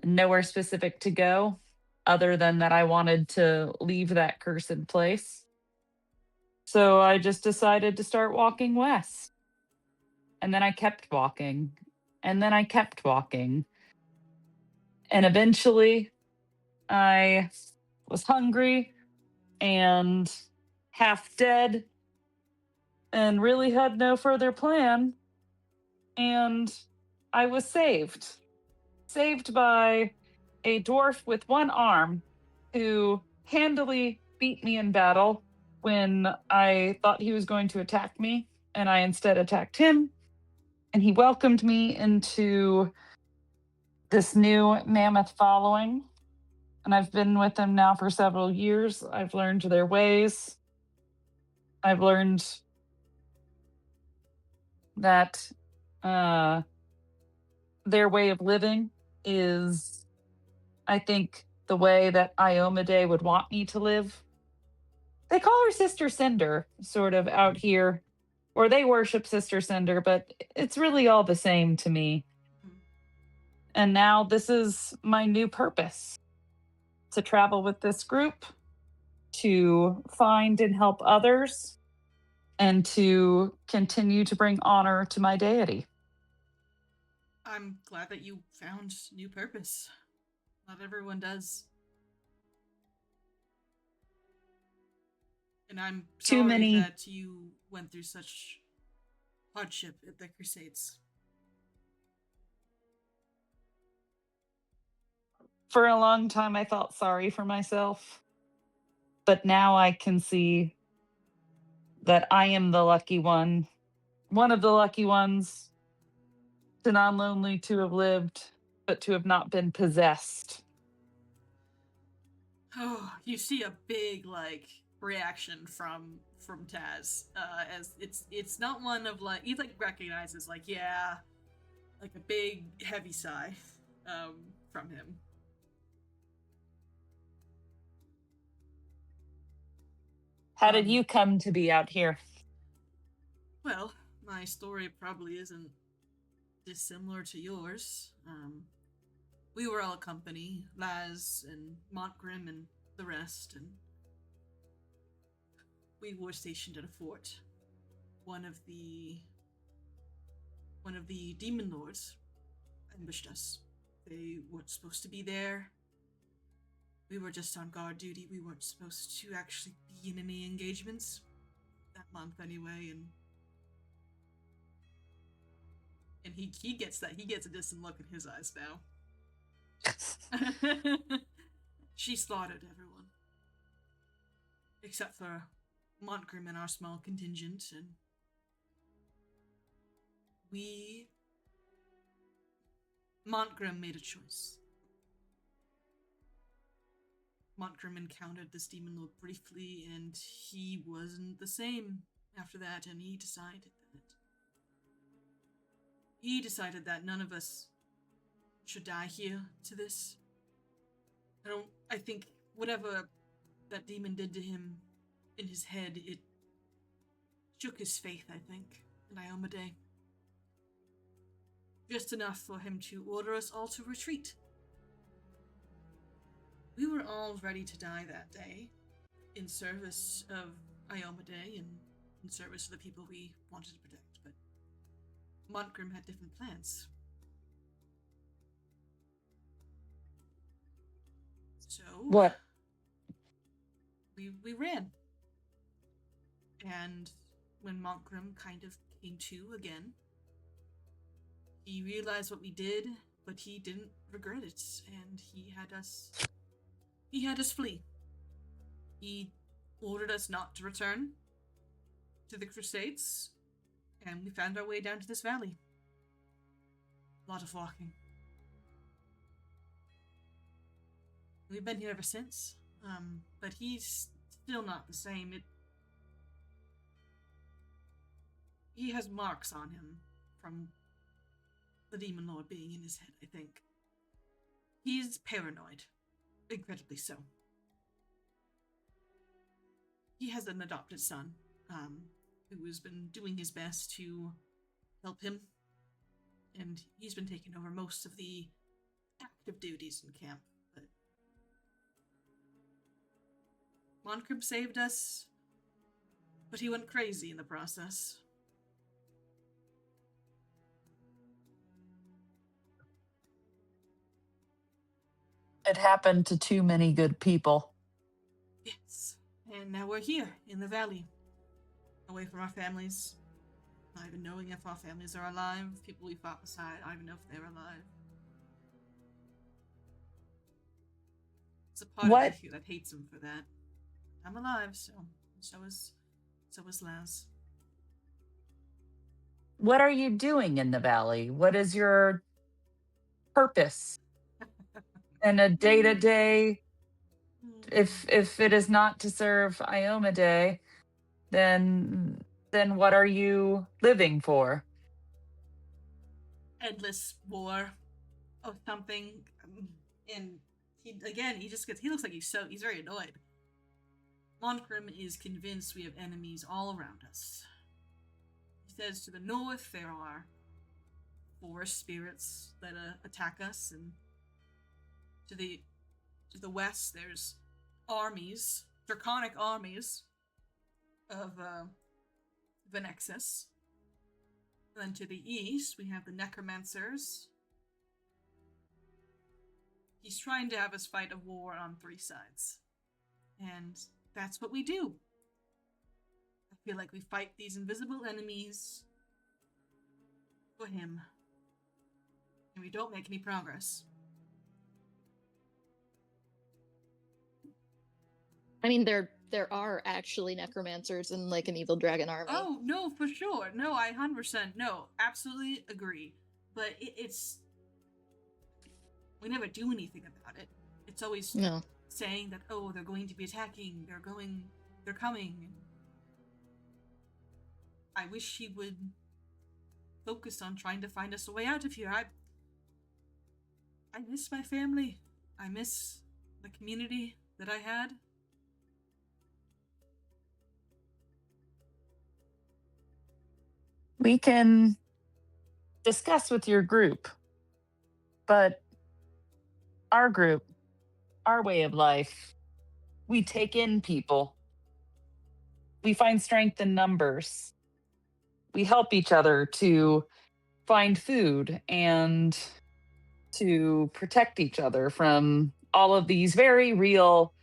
nowhere specific to go, other than that I wanted to leave that cursed place. So I just decided to start walking west. And then I kept walking. And then I kept walking. And eventually I was hungry and half dead and really had no further plan. And I was saved. Saved by a dwarf with one arm who handily beat me in battle when I thought he was going to attack me, and I instead attacked him. And he welcomed me into this new mammoth following. And I've been with them now for several years. I've learned their ways. I've learned that their way of living is, I think, the way that Iomade would want me to live. They call her Sister Cinder, sort of out here, or they worship Sister Cinder, but it's really all the same to me. And now this is my new purpose, to travel with this group, to find and help others, and to continue to bring honor to my deity. I'm glad that you found new purpose. Not everyone does. And I'm sorry that you went through such hardship at the Crusades. For a long time, I felt sorry for myself. But now I can see that I am the lucky one of the lucky ones, to not only to have lived, but to have not been possessed. Oh, you see a big, reaction from Taz, as it's not one of, he, recognizes, yeah, a big, heavy sigh, from him. How did you come to be out here? Well, my story probably isn't dissimilar to yours. We were all company, Laz and Montgrim and the rest, and we were stationed at a fort. One of the demon lords ambushed us. They weren't supposed to be there. We were just on guard duty. We weren't supposed to actually be in any engagements that month anyway, and he gets that. He gets a distant look in his eyes now. She slaughtered everyone. Except for Montgrim and our small contingent, and Montgrim made a choice. Montgrim encountered this demon lord briefly, and he wasn't the same after that, and he decided that none of us should die here to this. I think whatever that demon did to him in his head, it shook his faith, I think, in Iomade. Just enough for him to order us all to retreat. We were all ready to die that day, in service of Iomade and in service of the people we wanted to protect, but Montgrim had different plans. So What? We ran. And when Montgrim kind of came to again, he realized what we did, but he didn't regret it, and he had us flee. He ordered us not to return to the Crusades, and we found our way down to this valley. A lot of walking. We've been here ever since, but he's still not the same. He has marks on him from the Demon Lord being in his head, I think. He's paranoid. Incredibly so. He has an adopted son, who has been doing his best to help him, and he's been taking over most of the active duties in camp, but Montgrim saved us, but he went crazy in the process. It happened to too many good people. Yes, and now we're here in the valley, away from our families, not even knowing if our families are alive. People we fought beside, I don't even know if they're alive. It's a part of me that hates him for that. I'm alive, so is Laz. What are you doing in the valley? What is your purpose in a day-to-day? If it is not to serve Ioma Day, then what are you living for? Endless war or something. And he looks like he's very annoyed. Montgrim is convinced we have enemies all around us. He says to the north there are forest spirits that attack us, and to the west there's armies, draconic armies of Venexus. And then to the east we have the necromancers. He's trying to have us fight a war on 3 sides. And that's what we do. I feel like we fight these invisible enemies for him. And we don't make any progress. I mean, there are actually necromancers in like an evil dragon army. Oh, no, for sure. No, I 100%. No, absolutely agree. But it's... We never do anything about it. It's always saying that, oh, they're going to be attacking, they're coming. I wish he would focus on trying to find us a way out of here. I miss my family. I miss the community that I had. We can discuss with your group, but our group, our way of life, we take in people. We find strength in numbers. We help each other to find food and to protect each other from all of these very real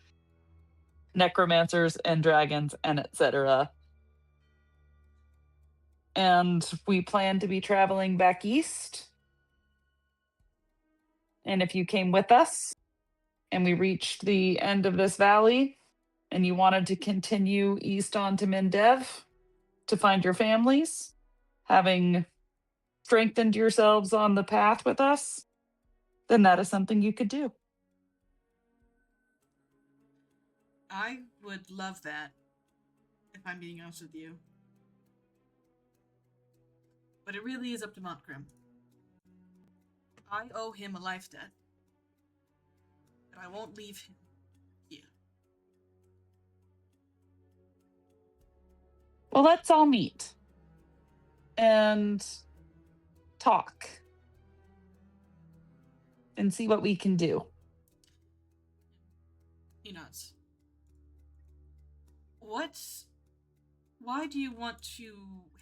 necromancers and dragons and etc. And we plan to be traveling back east. And if you came with us and we reached the end of this valley and you wanted to continue east onto Mendev to find your families, having strengthened yourselves on the path with us, then that is something you could do. I would love that, if I'm being honest with you. But it really is up to Montgrim. I owe him a life debt. But I won't leave him here. Well, let's all meet and talk and see what we can do. He nods. Why do you want to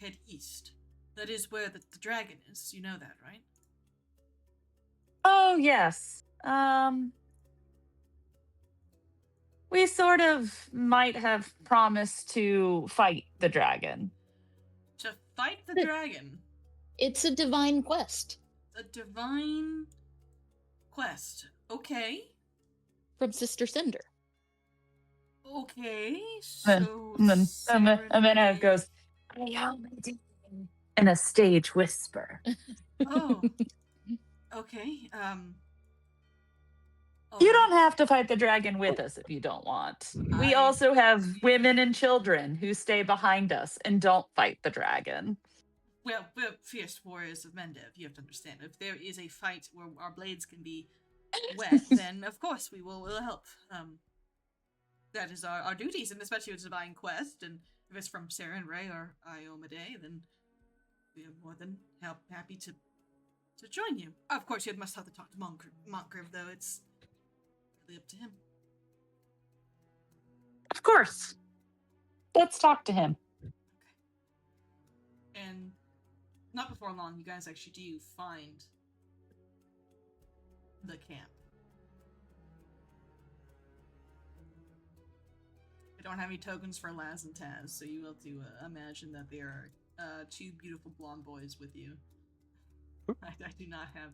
head east? That is where the dragon is. You know that, right? Oh, yes. We sort of might have promised to fight the dragon. To fight the dragon? It's a divine quest. A divine quest. Okay. From Sister Cinder. Okay, And so... then Sarah it goes, in a stage whisper. Oh. Okay, You alright. don't have to fight the dragon with us if you don't want. We I- also have women and children who stay behind us and don't fight the dragon. Well, we're fierce warriors of Mendev, you have to understand. If there is a fight where our blades can be wet, then of course we'll help. That is our duties, and especially with Divine Quest, and if it's from Sarah and Ray or Ioma Day, then we are more than happy to join you. Of course, you must have to talk to Montgrim, though. It's really up to him. Of course. Let's talk to him. And not before long, you guys actually do find the camp. I don't have any tokens for Laz and Taz, so you will have to imagine that they are 2 beautiful blonde boys with you. I do not have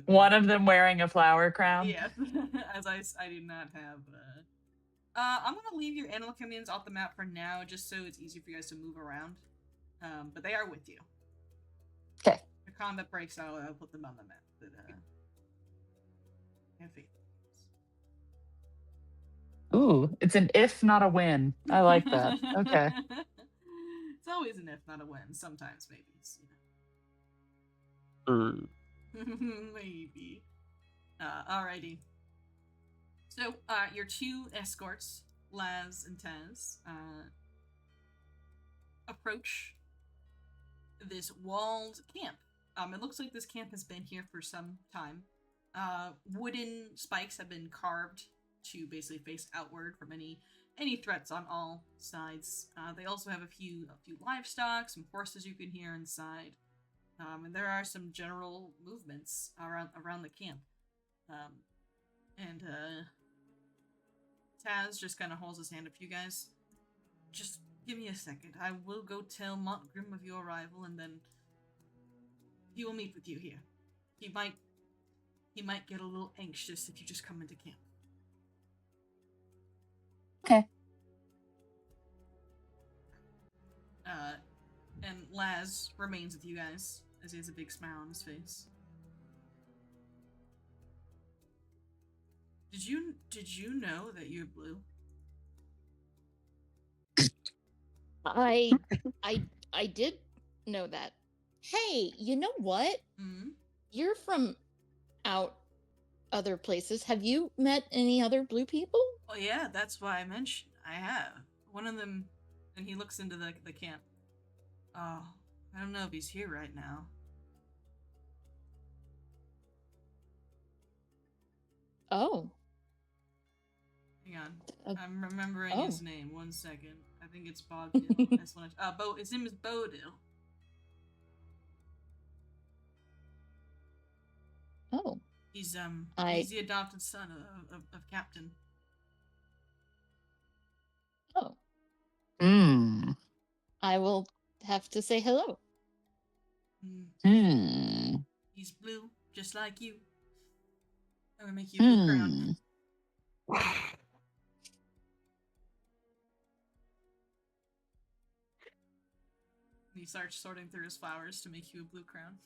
One of them wearing a flower crown. Yes, as I do not have I'm gonna leave your animal companions off the map for now, just so it's easy for you guys to move around. But they are with you. Okay. If combat breaks, I'll put them on the map. But have faith. Ooh, it's an if, not a win. I like that. Okay. It's always an if, not a win. Sometimes, maybe. It's, Hmm. maybe. Alrighty. So, your two escorts, Laz and Taz, approach this walled camp. It looks like this camp has been here for some time. Wooden spikes have been carved to basically face outward from any threats on all sides. They also have a few livestock, some horses you can hear inside, and there are some general movements around the camp. And Taz just kind of holds his hand up. You guys, just give me a second. I will go tell Montgrim of your arrival, and then he will meet with you here. He might get a little anxious if you just come into camp. Okay. And Laz remains with you guys as he has a big smile on his face. Did you know that you're blue? I did know that. Hey, you know what? Mm-hmm. You're from out other places. Have you met any other blue people? Well, yeah, that's why I mentioned I have. One of them, and he looks into the camp. Oh, I don't know if he's here right now. Oh. Hang on. Uh, I'm remembering oh. his name. 1 second. I think it's Bogdil. His name is Bodil. Oh. He's the adopted son of Captain. Oh. Hmm. I will have to say hello. Hmm. He's blue, just like you. I'm gonna make you a blue crown. He starts sorting through his flowers to make you a blue crown.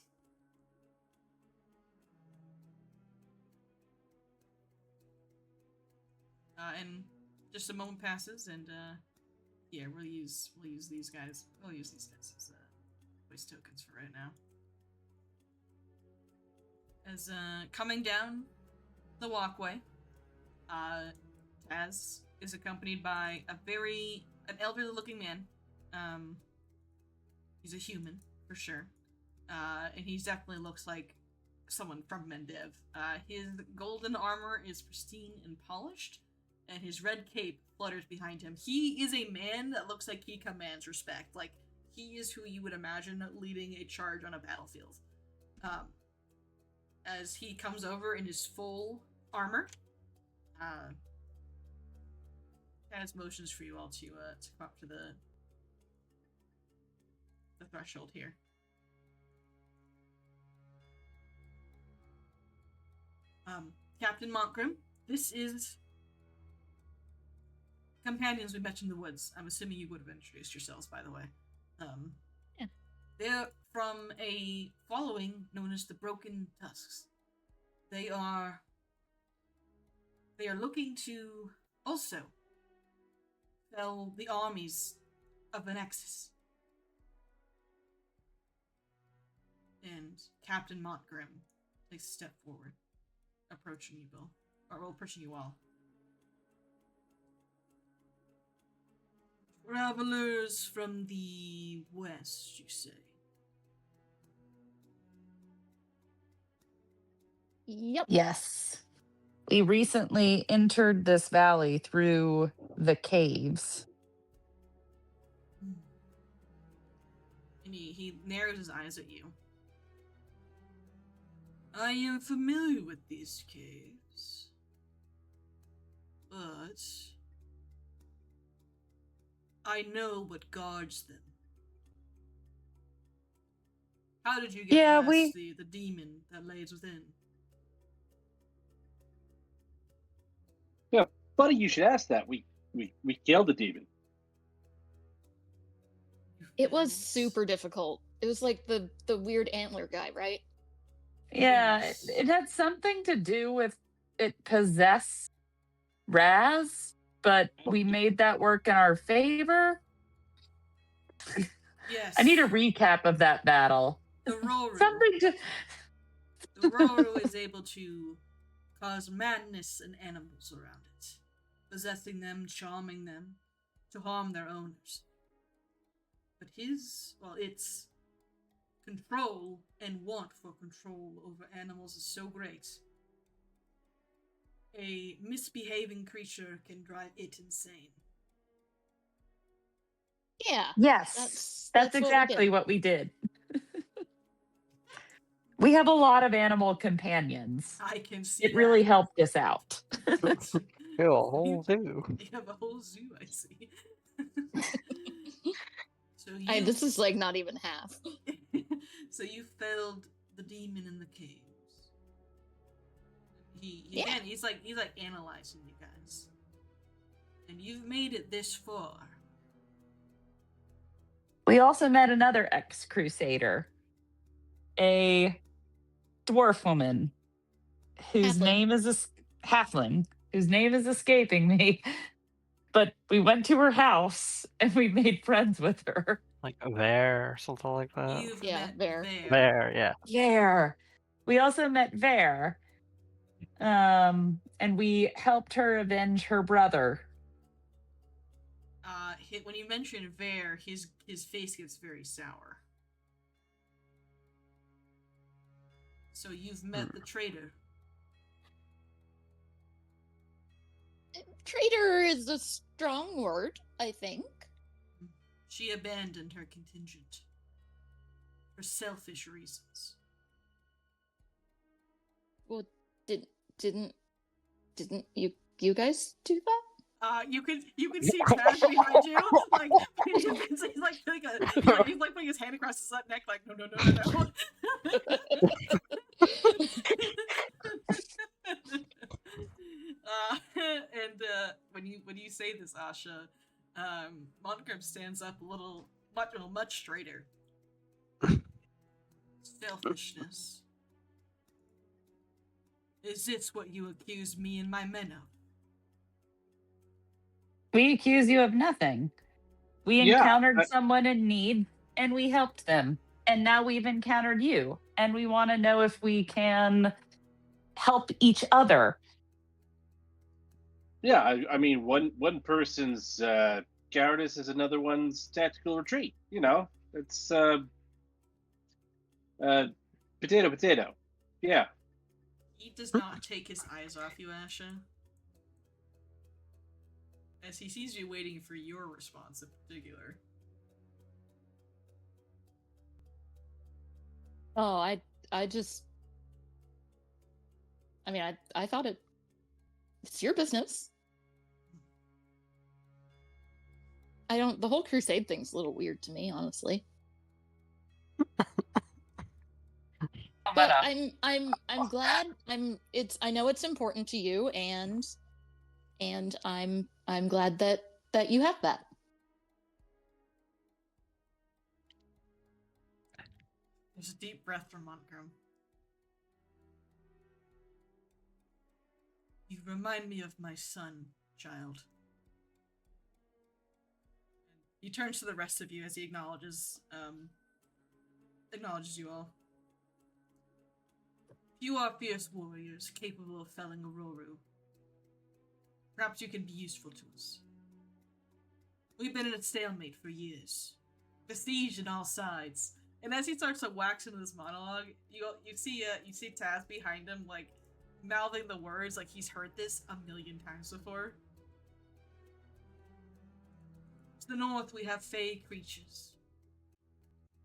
And just a moment passes, and yeah, we'll use these guys. We'll use these guys as voice tokens for right now. As coming down the walkway, Taz is accompanied by an elderly-looking man. He's a human for sure, and he definitely looks like someone from Mendev. His golden armor is pristine and polished, and his red cape flutters behind him. He is a man that looks like he commands respect. Like, he is who you would imagine leading a charge on a battlefield. As he comes over in his full armor, has motions for you all to come up to the threshold here. Captain Montgrim, this is companions we met in the woods. I'm assuming you would have introduced yourselves, by the way. Yeah. They're from a following known as the Broken Tusks. They are looking to also fell the armies of Venexis. And Captain Montgrim takes a step forward, approaching you all. Travelers from the west, you say? Yep. Yes. We recently entered this valley through the caves. And he narrows his eyes at you. I am familiar with these caves, but I know what guards them. How did you get past the demon that lays within? Yeah, buddy, you should ask that. We We killed the demon. It was super difficult. It was like the weird antler guy, right? Yeah, Yes. it had something to do with it possessed Raz, but we made that work in our favor. Yes. I need a recap of that battle. The Roru. Something to. The Roru is able to cause madness in animals around it, possessing them, charming them, to harm their owners. But its control and want for control over animals is so great. A misbehaving creature can drive it insane. Yeah. Yes, that's what we exactly did. what we did. We have a lot of animal companions. I can see It really helped us out. that. Ew, a whole zoo. You have a whole zoo, I see. So This is like not even half. So you felled the demon in the caves. Yeah. Again, he's like analyzing you guys. And you've made it this far. We also met another ex-crusader, a dwarf woman whose Halfling. name is halfling, whose name is escaping me. But we went to her house and we made friends with her. Like a bear or something like that. You've Yeah, met there. Bear, yeah. Vare. We also met Vare. And we helped her avenge her brother. When you mention Vare, his face gets very sour. So you've met the traitor. Traitor is a strong word, I think. She abandoned her contingent for selfish reasons. Well, didn't you guys do that? You can see Taz behind you, like he's like putting his hand across his neck, like no. When you say this, Asha, Montcalm stands up much straighter. Selfishness. Is this what you accuse me and my men of? We accuse you of nothing. We encountered someone in need and we helped them. And now we've encountered you. And we want to know if we can help each other. Yeah, I mean, one person's cowardice is another one's tactical retreat. You know, it's potato. Yeah. He does not take his eyes off you, Asha. As he sees you waiting for your response in particular. Oh, I thought it's your business. The whole crusade thing's a little weird to me, honestly. But I'm glad I know it's important to you, and I'm glad that you have that. There's a deep breath from Montcalm. You remind me of my son, child. He turns to the rest of you as he acknowledges you all. You are fierce warriors capable of felling a Roru. Perhaps you can be useful to us. We've been in a stalemate for years, besieged on all sides. And as he starts to wax into this monologue, you see Taz behind him, like mouthing the words like he's heard this a million times before. To the north, we have fey creatures,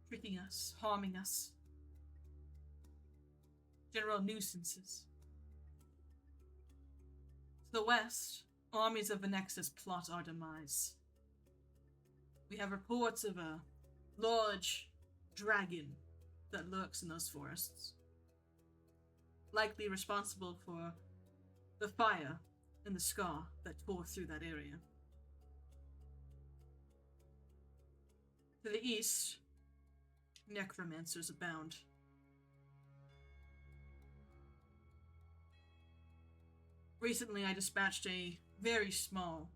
tricking us, harming us. General nuisances. To the west, armies of the Nexus plot our demise. We have reports of a large dragon that lurks in those forests, likely responsible for the fire and the scar that tore through that area. To the east, necromancers abound. Recently, I dispatched a very small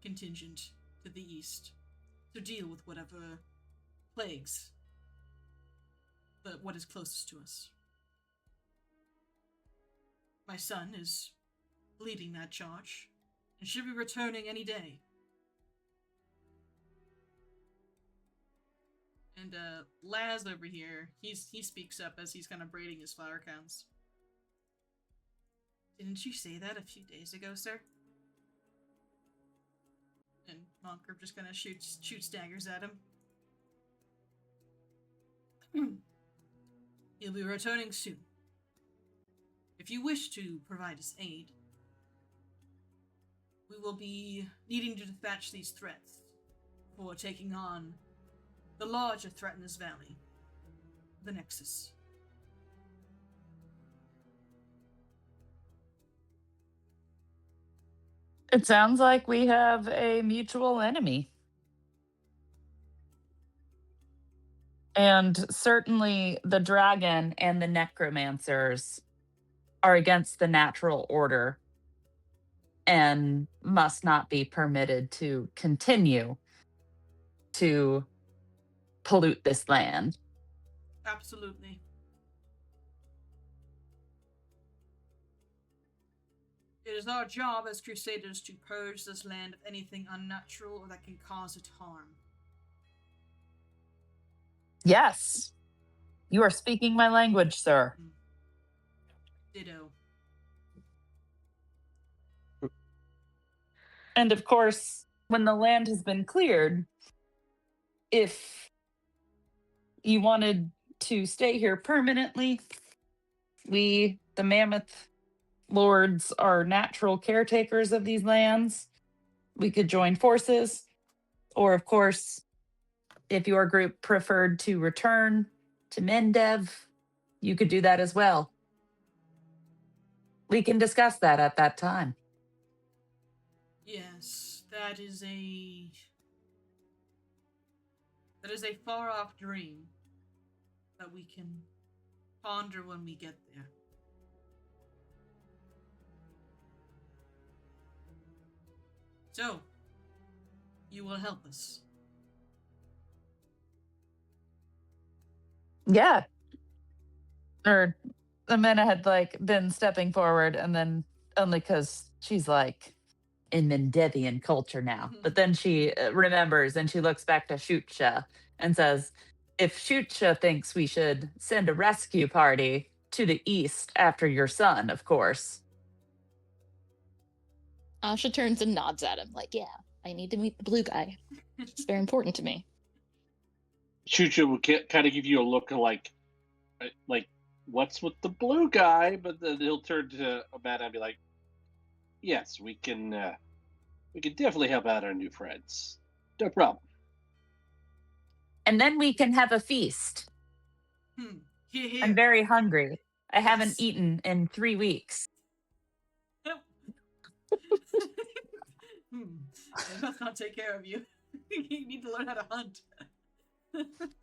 contingent to the east to deal with whatever plagues what is closest to us. My son is leading that charge and should be returning any day. And Laz over here, he speaks up as he's kind of braiding his flower crowns. Didn't you say that a few days ago, sir? And Monker just kind of shoots daggers at him. He'll be returning soon. If you wish to provide us aid, we will be needing to dispatch these threats for taking on the larger threat in this valley, the Nexus. It sounds like we have a mutual enemy. And certainly the dragon and the necromancers are against the natural order and must not be permitted to continue to pollute this land. Absolutely. It is our job as Crusaders to purge this land of anything unnatural or that can cause it harm. Yes, you are speaking my language, sir. Ditto. And of course, when the land has been cleared, if you wanted to stay here permanently, we, the Mammoth Lords, are natural caretakers of these lands. We could join forces. Or, of course, if your group preferred to return to Mendev, you could do that as well. We can discuss that at that time. Yes, that is a far-off dream that we can ponder when we get there. So, you will help us. Yeah. Or Amena had been stepping forward, and then only because she's in Mendevian culture now. But then she remembers and she looks back to Shutsha and says, if Shutsha thinks we should send a rescue party to the east after your son, of course. Asha turns and nods at him, yeah, I need to meet the blue guy. It's very important to me. Chucha will kind of give you a look of like, what's with the blue guy? But then he'll turn to Amanda and be like, yes, we can definitely help out our new friends. No problem. And then we can have a feast. Here. I'm very hungry. I haven't Yes. eaten in 3 weeks. They must not take care of you. You need to learn how to hunt.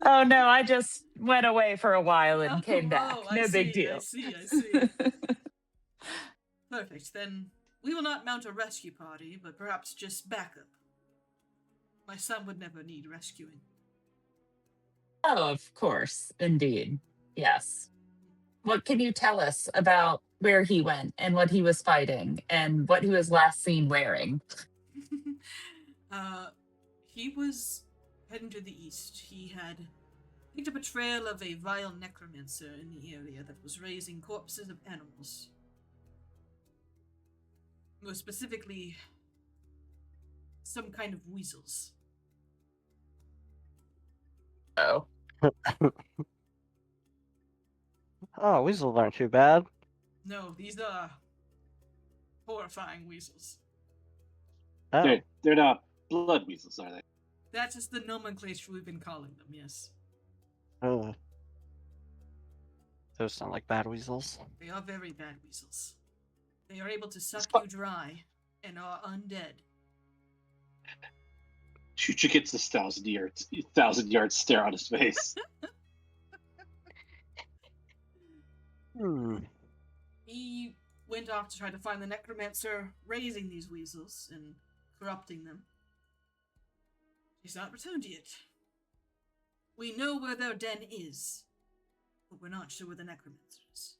Oh no, I just went away for a while and came back. I No big see, deal. I see. Perfect. Then we will not mount a rescue party, but perhaps just backup. My son would never need rescuing. Oh, of course. Indeed. Yes. What can you tell us about where he went and what he was fighting and what he was last seen wearing? He was heading to the east. He had picked up a trail of a vile necromancer in the area that was raising corpses of animals. More specifically, some kind of weasels. Oh. Oh, weasels aren't too bad. No, these are horrifying weasels. Oh, They're not blood weasels, are they? That is the nomenclature we've been calling them, yes. oh. Those sound like bad weasels. They are very bad weasels. They are able to suck you dry and are undead. Chucha gets this 1,000-yard stare on his face. He went off to try to find the necromancer raising these weasels and corrupting them. He's not returned yet. We know where their den is, but we're not sure where the necromancer is.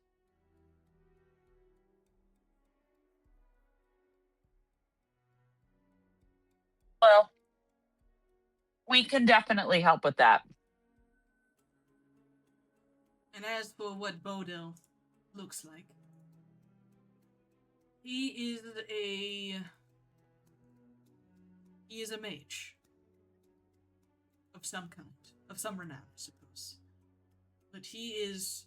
Well, we can definitely help with that. And as for what Bodil looks like, he is a mage of some kind, of some renown, I suppose. But he is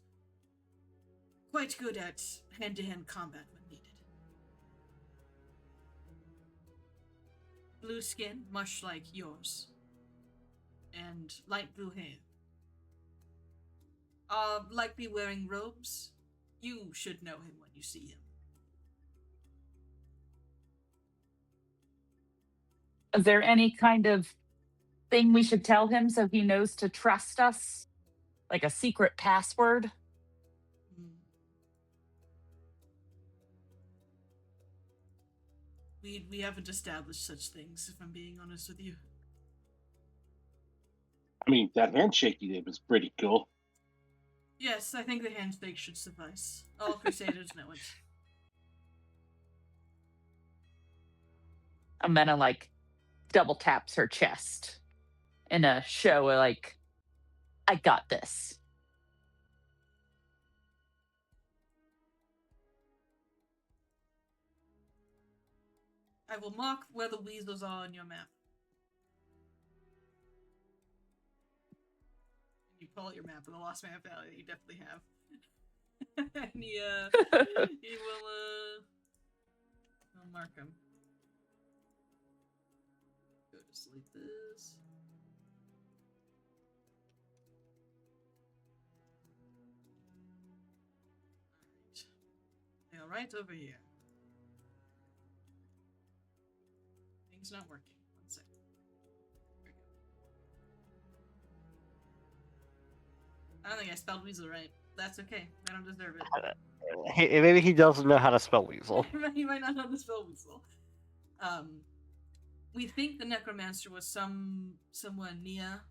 quite good at hand-to-hand combat when needed. Blue skin, much like yours, and light blue hair. Likely wearing robes. You should know him when you see him. Is there any kind of thing we should tell him so he knows to trust us? Like a secret password? We haven't established such things, if I'm being honest with you. I mean, that handshake you did was pretty cool. Yes, I think the handshake should suffice. All Crusaders know it. Amena like double taps her chest in a show like, I got this. I will mark where the weasels are on your map. You pull out your map of the Lost Mammoth Valley that you definitely have. And he will, I'll mark him. Go to sleep this. Alright. Right over here. Thing's not working. One second. There we go. I don't think I spelled weasel right. That's okay. I don't deserve it. Maybe he doesn't know how to spell weasel. He might not know how to spell weasel. We think the necromancer was somewhere near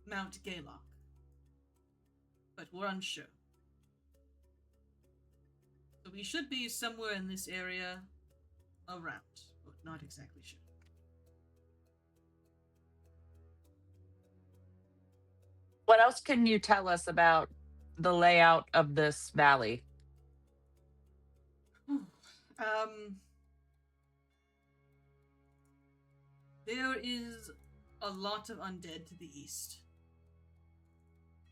Mount Gaylock, but we're unsure. So we should be somewhere in this area around, but not exactly sure. What else can you tell us about the layout of this valley? There is a lot of undead to the east.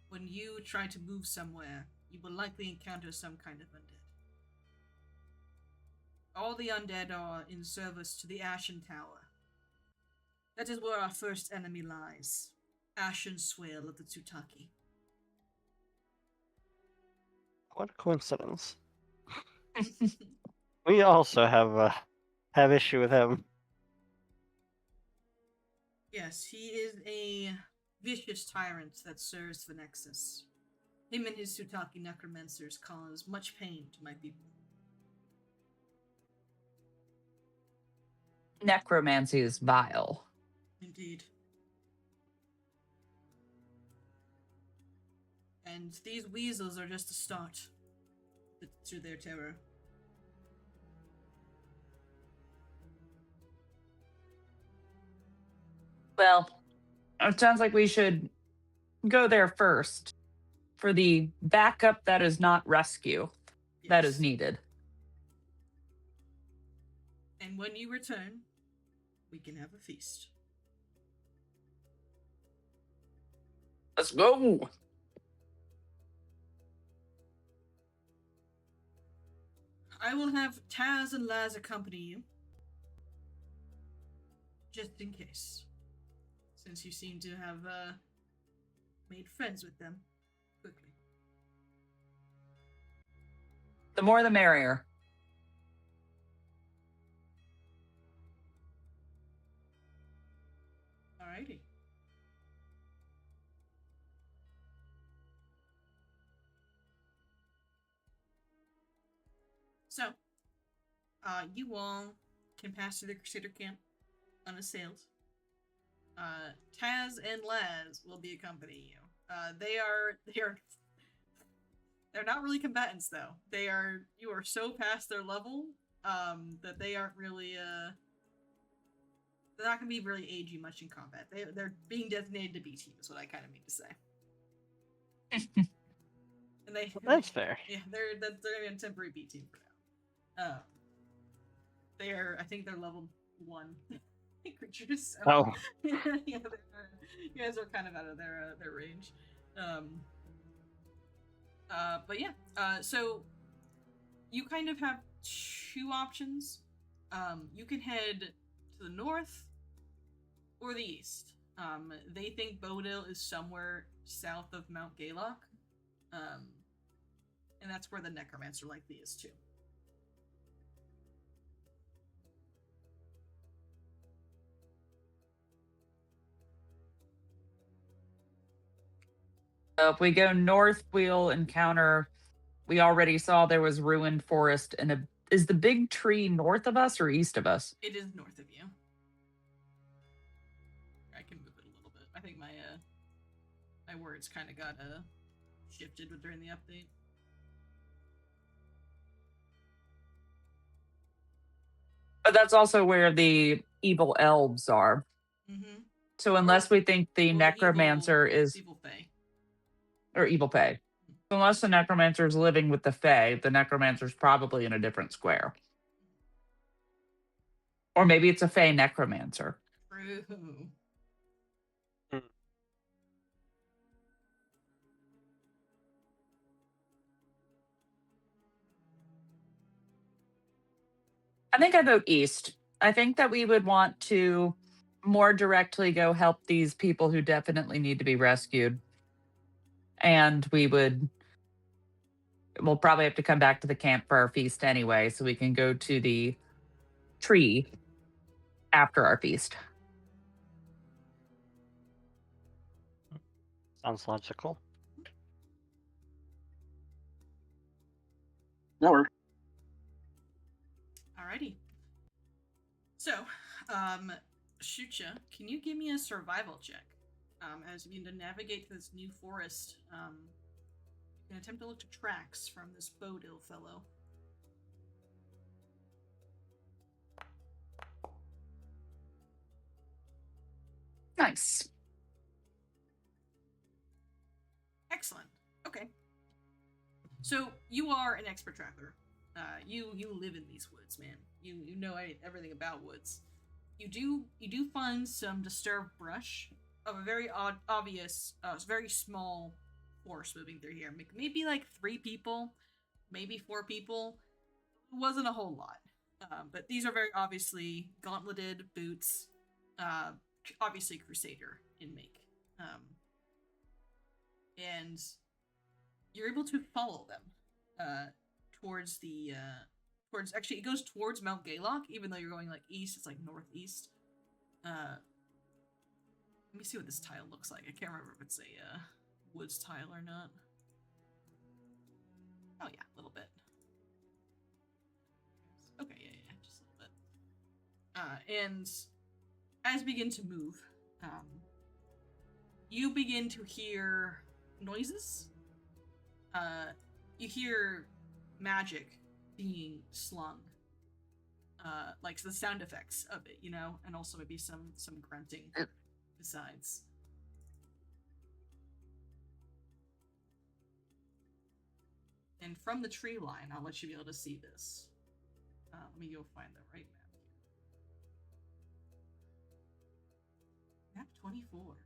When you try to move somewhere, you will likely encounter some kind of undead. All the undead are in service to the Ashen Tower. That is where our first enemy lies. Ashen Swale of the Tsutaki. What a coincidence. We also have issue with him. Yes, he is a vicious tyrant that serves the Nexus. Him and his Tsutaki necromancers cause much pain to my people. Necromancy is vile. Indeed. And these weasels are just a start to their terror. Well, it sounds like we should go there first for the backup that is not rescue that is Yes. needed. And when you return, we can have a feast. Let's go. I will have Taz and Laz accompany you. Just in case. Since you seem to have made friends with them quickly. The more the merrier. So, you all can pass through the Crusader camp unassailed. Taz and Laz will be accompanying you. They're not really combatants though. You are so past their level, that they aren't really, they're not gonna be really aid you much in combat. They're being designated to B team is what I kind of mean to say. And That's fair. Yeah, they're in temporary B team for now. I think they're level 1 creatures. So, Oh. yeah, you guys are kind of out of their range. But yeah, so you kind of have 2 options. You can head to the north or the east. They think Bodil is somewhere south of Mount Gaylock. And that's where the necromancer likely is too. So if we go north, we'll encounter. We already saw there was ruined forest, and is the big tree north of us or east of us? It is north of you. I can move it a little bit. I think my words kind of got shifted during the update. But that's also where the evil elves are. Mm-hmm. So unless we think the necromancer is evil fae. or evil fae. So unless the necromancer is living with the fae, the necromancer's probably in a different square. Or maybe it's a fae necromancer. True. I think I vote east. I think that we would want to more directly go help these people who definitely need to be rescued. And we'll probably have to come back to the camp for our feast anyway, so we can go to the tree after our feast. Sounds logical. That works. Alrighty. So, Shucha, can you give me a survival check? As you need to navigate through this new forest, you can attempt to look to tracks from this Bodil fellow. Nice. Excellent. Okay. So you are an expert traveler. You live in these woods, man. You know everything about woods. You do find some disturbed brush of a very obvious, very small force moving through here. Maybe like 3 people, maybe 4 people. It wasn't a whole lot. But these are very obviously gauntleted boots. Obviously Crusader in make. And you're able to follow them towards actually it goes towards Mount Gaylock, even though you're going like east, it's like northeast. Let me see what this tile looks like. I can't remember if it's a woods tile or not. Oh yeah, a little bit. Okay, yeah, just a little bit. And as you begin to move, you begin to hear noises. You hear magic being slung. Like the sound effects of it, and also maybe some grunting besides. And from the tree line, I'll let you be able to see this. Let me go find the right map. Map 24.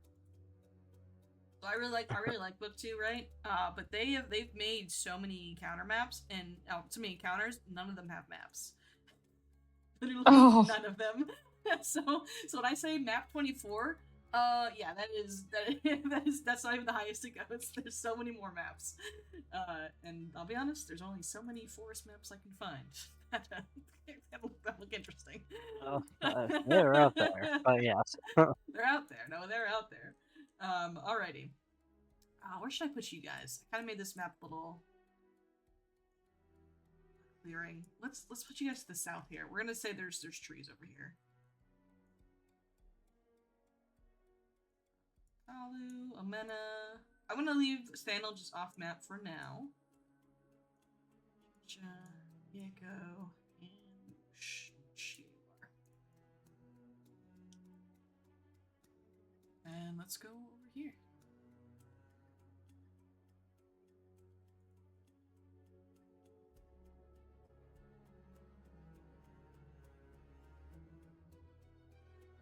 So I really like book 2, right? But they've made so many encounter maps and so many encounters. None of them have maps. Literally none of them. So when I say map 24, yeah, that's not even the highest it goes. There's so many more maps. And I'll be honest, there's only so many forest maps I can find that look interesting. Oh, they're out there, but yes. They're out there. No, they're out there. Alrighty. Where should I put you guys? I kind of made this map a little clearing. Let's put you guys to the south here. We're gonna say there's trees over here. Alu, Amena. I'm gonna leave Stanel just off map for now. Yeko, and Shilar. And let's go over here.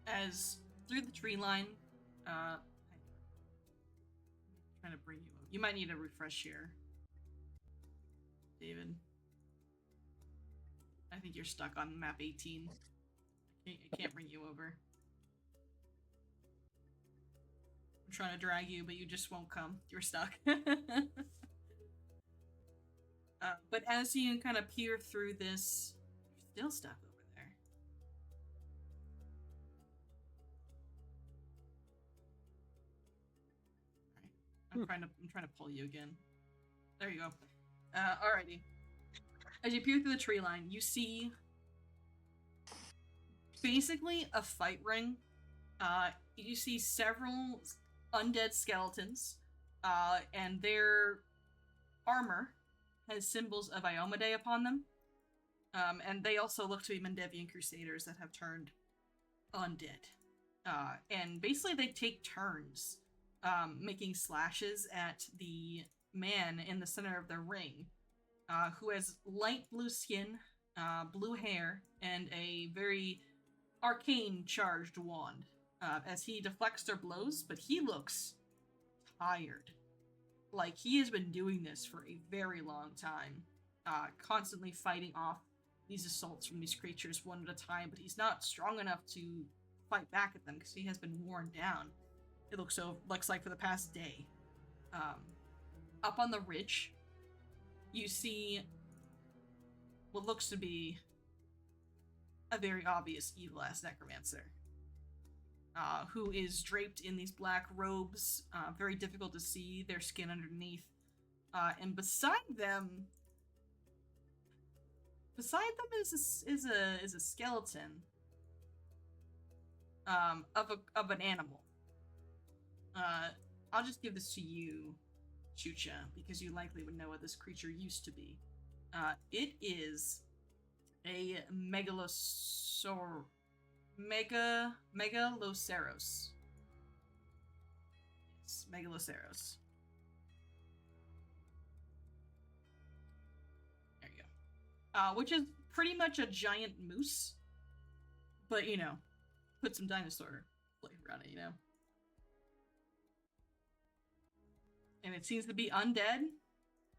As through the tree line, trying to bring you up. You might need a refresh here, David. I think you're stuck on map 18. I can't bring you over. I'm trying to drag you, but you just won't come. You're stuck. But as you kind of peer through this, you're still stuck over there. Alright. I'm trying to pull you again. There you go. Alrighty. As you peer through the tree line, you see basically a fight ring. You see several undead skeletons, and their armor has symbols of Iomade upon them. And they also look to be Mendevian Crusaders that have turned undead. And basically they take turns making slashes at the man in the center of the ring, who has light blue skin, blue hair, and a very arcane charged wand, as he deflects their blows, but he looks tired. Like he has been doing this for a very long time, constantly fighting off these assaults from these creatures one at a time, but he's not strong enough to fight back at them because he has been worn down. It looks like for the past day. Up on the ridge, you see what looks to be a very obvious evil-ass necromancer, who is draped in these black robes, very difficult to see their skin underneath, and beside them is a skeleton of an animal. I'll just give this to you, Chucha, because you likely would know what this creature used to be. It is a megaloceros. Yes, megaloceros. There you go. Which is pretty much a giant moose, but put some dinosaur flavor on it, And it seems to be undead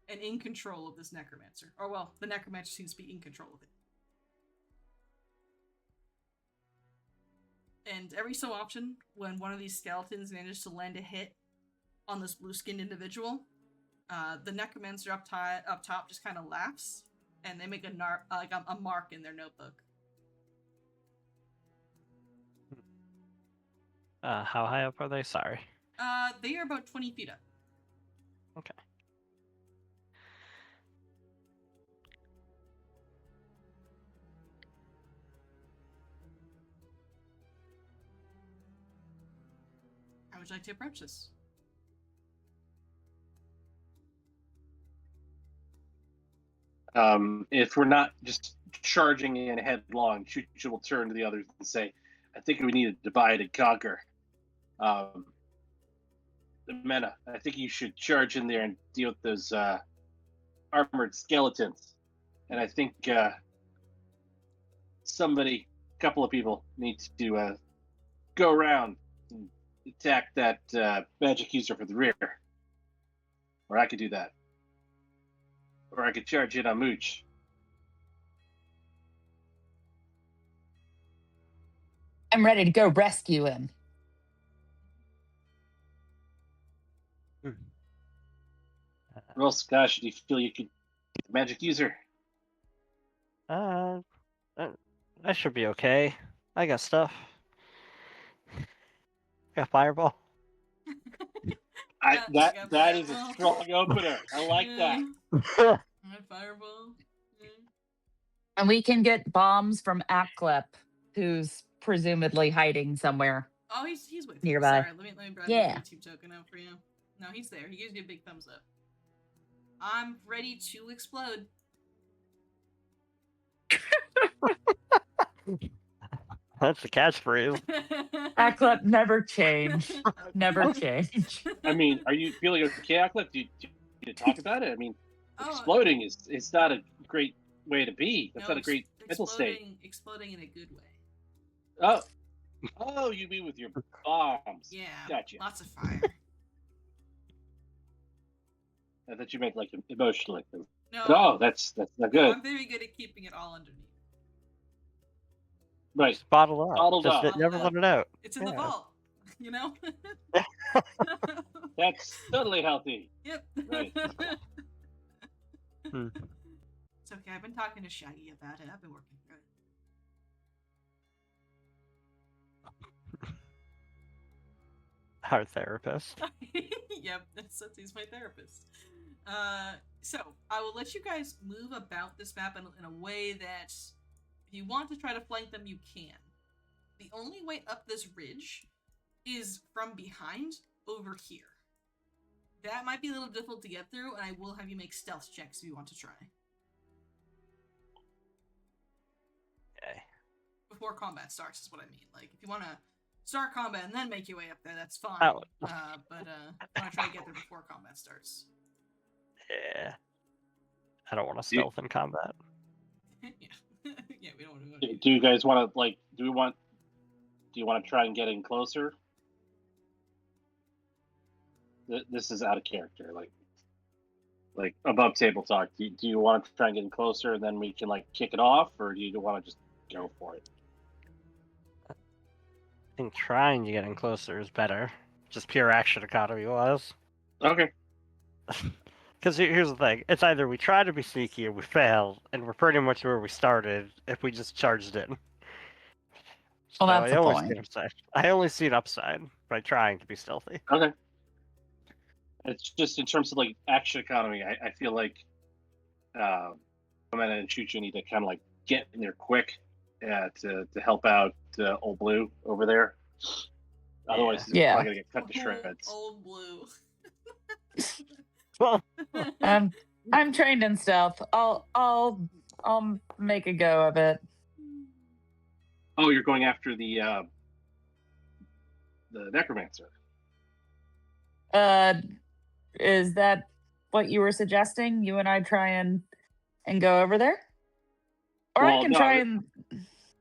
and in control of this necromancer. Or, well, the necromancer seems to be in control of it. And every so often, when one of these skeletons manages to land a hit on this blue-skinned individual, the necromancer up top just kind of laughs, and they make a mark in their notebook. How high up are they? Sorry. They are about 20 feet up. Okay. How would you like to approach this? If we're not just charging in headlong, Chucha will turn to the others and say, I think we need to divide and conquer. Mena, I think you should charge in there and deal with those armored skeletons. And I think a couple of people need to go around and attack that magic user from the rear. Or I could do that. Or I could charge in on Mooch. I'm ready to go rescue him. Roll Scotch, do you feel you could magic user? I should be okay. I got stuff. Got fireball. That is a strong opener. I like that. Fireball. And we can get bombs from Aklep, who's presumably hiding somewhere Oh, he's with nearby. You. Sorry, let me grab Yeah. the YouTube token out for you. No, he's there. He gives you a big thumbs up. I'm ready to explode. That's the catchphrase. Aklep never change. Never change. I mean, are you feeling okay, Ackliff? Do you talk about it? I mean, Oh, exploding is not a great way to be. That's no, not a great mental state. Exploding in a good way. Oh, you mean with your bombs? Yeah, Gotcha. lots of fire. I thought you meant like emotionally. No, No, that's not no, good. I'm very good at keeping it all underneath. Right. Just bottle up. Bottled Just up. never let it out. It's in the vault, you know? That's totally healthy. Yep. Right. It's okay. I've been talking to Shaggy about it. I've been working good. Our therapist. Yep, he's my therapist. So I will let you guys move about this map in a way that if you want to try to flank them, you can. The only way up this ridge is from behind over here. That might be a little difficult to get through, and I will have you make stealth checks if you want to try. Okay. Before combat starts is what I mean. Like, if you want to start combat and then make your way up there, that's fine. Oh. But I want to try to get there before combat starts. Yeah. I don't want to stealth in combat. Yeah. Yeah, we don't want to. Do you guys want to do you want to try and get in closer? This is out of character, like above table talk. Do you want to try and get in closer, and then we can kick it off, or do you want to just go for it? I think trying to get in closer is better. Just pure action economy wise. Okay. Because here's the thing: it's either we try to be sneaky or we fail, and we're pretty much where we started if we just charged in. Well, that's I the only point. see an upside. I only see an upside by trying to be stealthy. Okay. It's just in terms of action economy. I feel like Amanda and Chuchu need to kind of get in there quick to help out Old Blue over there. Otherwise, he's probably gonna get cut to shreds. Old Blue. Well, I'm trained in stealth. I'll make a go of it. Oh, you're going after the necromancer. Is that what you were suggesting? You and I try and go over there? Or I can try and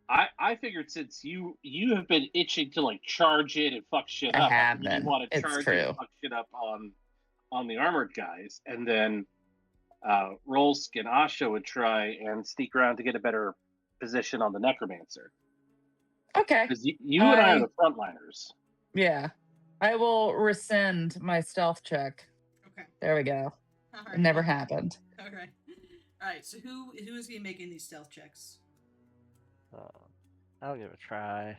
I figured since you have been itching to charge in and fuck shit up, I have you been. want to It's charge true. in and fuck shit up on the armored guys, and then Rolsk and Asha would try and sneak around to get a better position on the necromancer. Okay. Because you and I are the frontliners. Yeah. I will rescind my stealth check. Okay. There we go. All right. It never happened. Okay. All right. So who is going to be making these stealth checks? I'll give it a try.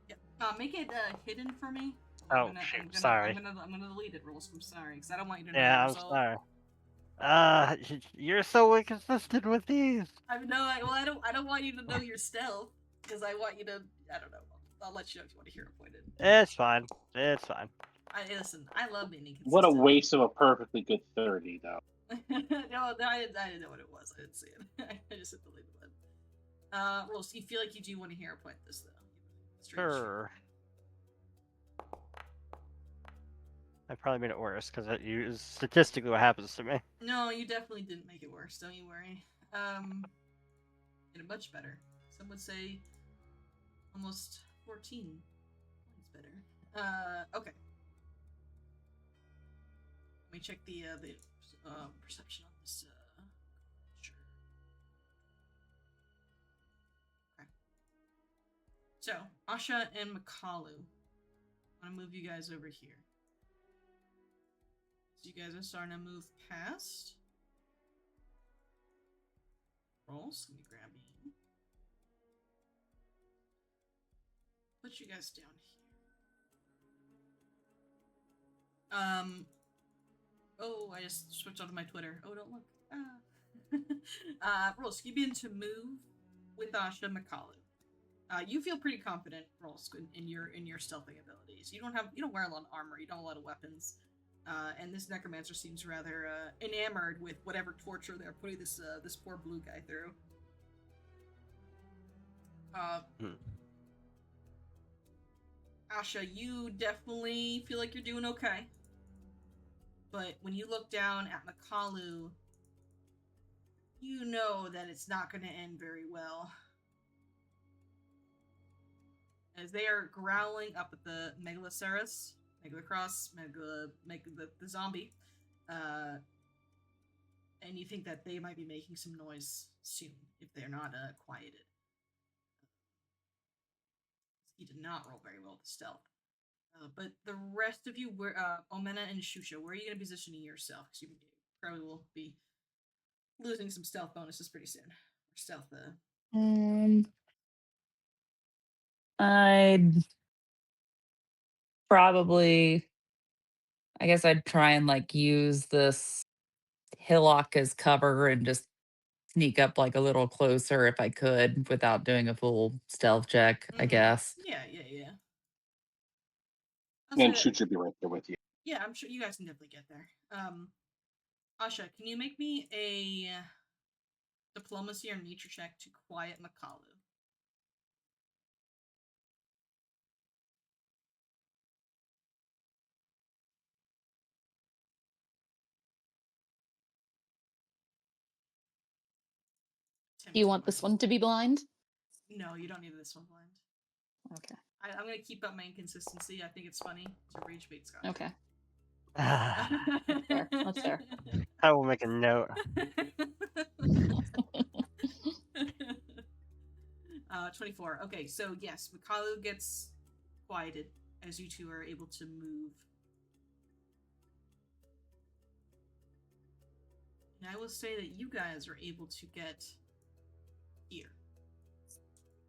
Yeah. Make it hidden for me. Oh, shoot, sorry. I'm gonna delete it, Rules. I'm sorry, because I don't want you to know Yeah, the I'm result. sorry. You're so inconsistent with these. I don't want you to know your stealth, because I want you to. I don't know. I'll let you know if you want to hear it pointed. It's fine. It's fine. Listen, I love being inconsistent. What a waste of a perfectly good 30, though. No, I didn't know what it was. I didn't see it. I just hit the leave button. Well, so you feel like you do want to hear it point this, though? Sure. I probably made it worse because that is statistically what happens to me. No, you definitely didn't make it worse. Don't you worry. Made it much better. Some would say almost 14 points better. Okay. Let me check the perception on this. Sure. Okay. So, Asha and Makalu. I'm gonna move you guys over here. So you guys are starting to move past. Rolls. Let me grab you. Put you guys down here. Oh, I just switched onto my Twitter. Oh, don't look. Rolsk, you begin to move with Asha Makalu. You feel pretty confident, Rolsk, in your stealthing abilities. You don't wear a lot of armor. You don't have a lot of weapons. And this necromancer seems rather enamored with whatever torture they're putting this poor blue guy through. Asha, you definitely feel like you're doing okay. But when you look down at Makalu, you know that it's not going to end very well. As they are growling up at the Megaloceros, Megalocross, the zombie, and you think that they might be making some noise soon if they're not quieted. He did not roll very well with stealth. But the rest of you, Omena and Shusha, where are you going to position yourself? Because you probably will be losing some stealth bonuses pretty soon. Or stealth. I'd probably, I guess I'd try and like use this hillock as cover and just sneak up like a little closer if I could without doing a full stealth check, I guess. Yeah. And Shoot should be right there with you. Yeah, I'm sure you guys can definitely get there. Asha, can you make me a diplomacy or nature check to quiet Makalu? Do you want this one to be blind? No, you don't need this one blind. Okay. I'm gonna keep up my inconsistency. I think it's funny to rage bait Scott. Okay. That's fair. That's fair. I will make a note. 24. Okay, so yes, Makalu gets quieted as you two are able to move. And I will say that you guys are able to get here.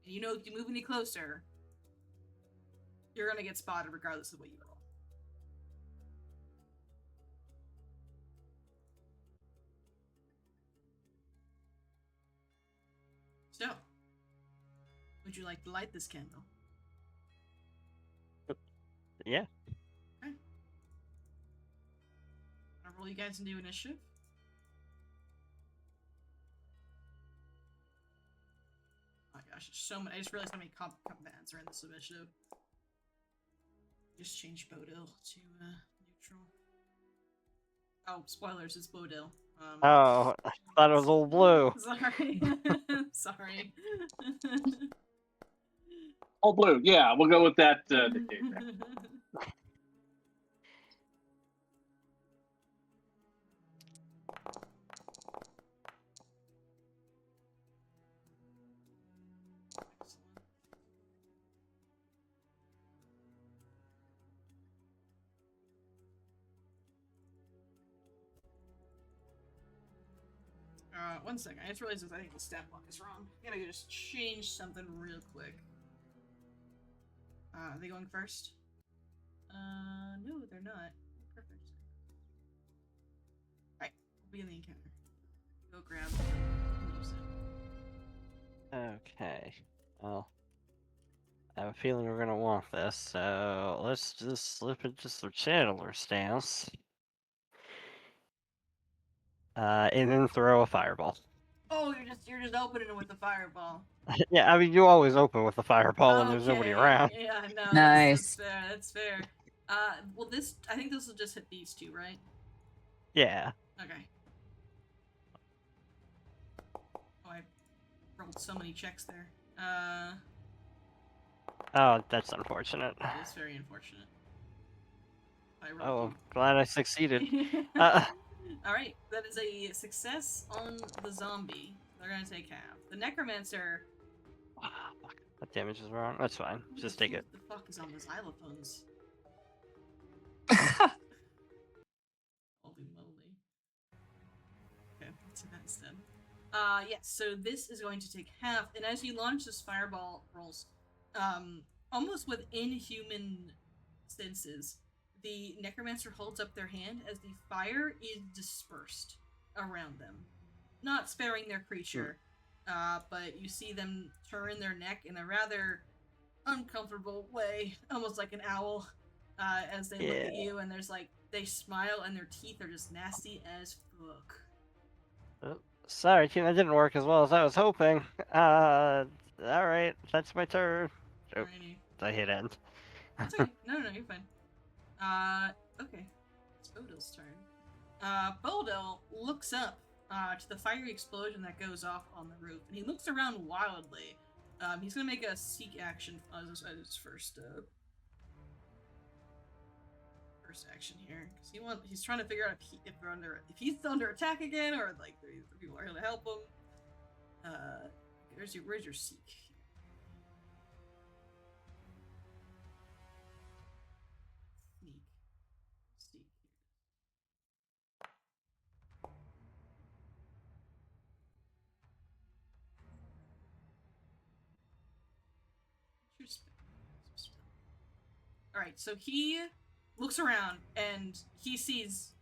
And you know, if you move any closer, you're gonna get spotted regardless of what you roll. So, would you like to light this candle? Yeah. Okay. I'll roll you guys into initiative. Oh my gosh, there's so many. I just realized how many combatants are in this initiative. Just change Bodil to neutral. Oh, spoilers, it's Bodil. Oh, I thought it was old blue. Sorry. Sorry. Oh, blue. Yeah, we'll go with that. Nickname. One second. I just realized I think the stat block is wrong. I gotta just change something real quick. Are they going first? No, they're not. Perfect. Alright, we'll begin the encounter. Go grab and use it. Okay. Well, I have a feeling we're gonna want this, so let's just slip into some channeler stance. And then throw a fireball. Oh, you're just opening it with the fireball. Yeah, I mean, you always open with the fireball when there's nobody around. Yeah, no, Nice. That's fair. Well, I think this will just hit these two, right? Yeah. Okay. Oh, I rolled so many checks there. Oh, that's unfortunate. It's very unfortunate. Oh, glad I succeeded. Alright, that is a success on the zombie. They're gonna take half. The necromancer. Fuck, that damage is wrong. That's fine. Just take it. What the fuck is on those xylophones? Holy moly. Okay, let's do that instead. Yes, so this is going to take half, and as you launch this fireball rolls, almost with inhuman senses, the necromancer holds up their hand as the fire is dispersed around them, not sparing their creature, but you see them turn their neck in a rather uncomfortable way, almost like an owl, as they look at you, and there's like, they smile and their teeth are just nasty as fuck. Sorry, team, that didn't work as well as I was hoping. Alright, that's my turn. Oh, Alrighty. I hit end. It's okay. No, you're fine. Okay. It's Bodil's turn. Bodil looks up to the fiery explosion that goes off on the roof, and he looks around wildly. He's gonna make a seek action as his first action here, because he's trying to figure out if he's under attack again, or like people are gonna help him. Where's your seek? Seek. Alright, so he looks around and he sees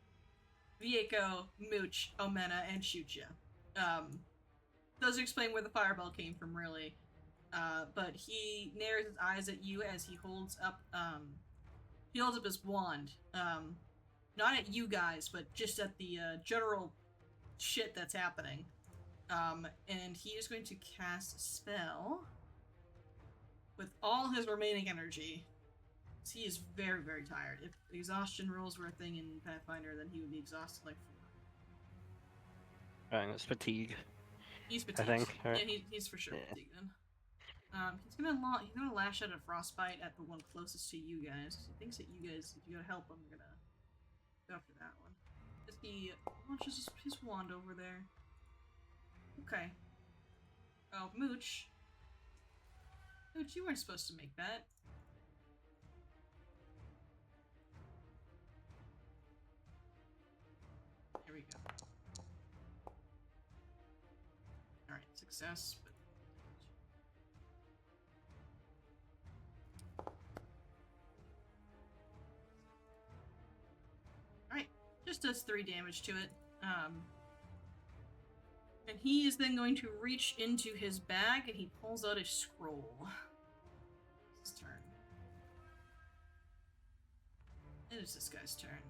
Vieko, Mooch, Omena, and Shucha. Doesn't explain where the fireball came from, really. But he narrows his eyes at you as he holds up his wand. Not at you guys, but just at the general shit that's happening. And he is going to cast a spell with all his remaining energy. He is very, very tired. If exhaustion rolls were a thing in Pathfinder, then he would be exhausted like 4. It's fatigue. He's fatigued. I think. Right? Yeah, he's for sure fatigued then. He's gonna lash out a frostbite at the one closest to you guys. He thinks that you guys, if you gotta help him, you're gonna go after that one. As he launches his wand over there. Okay. Oh, Mooch. Mooch, you weren't supposed to make that. Here we go. Alright, success, but... Alright, just does 3 damage to it. And he is then going to reach into his bag and he pulls out a scroll. It's his turn. It is this guy's turn.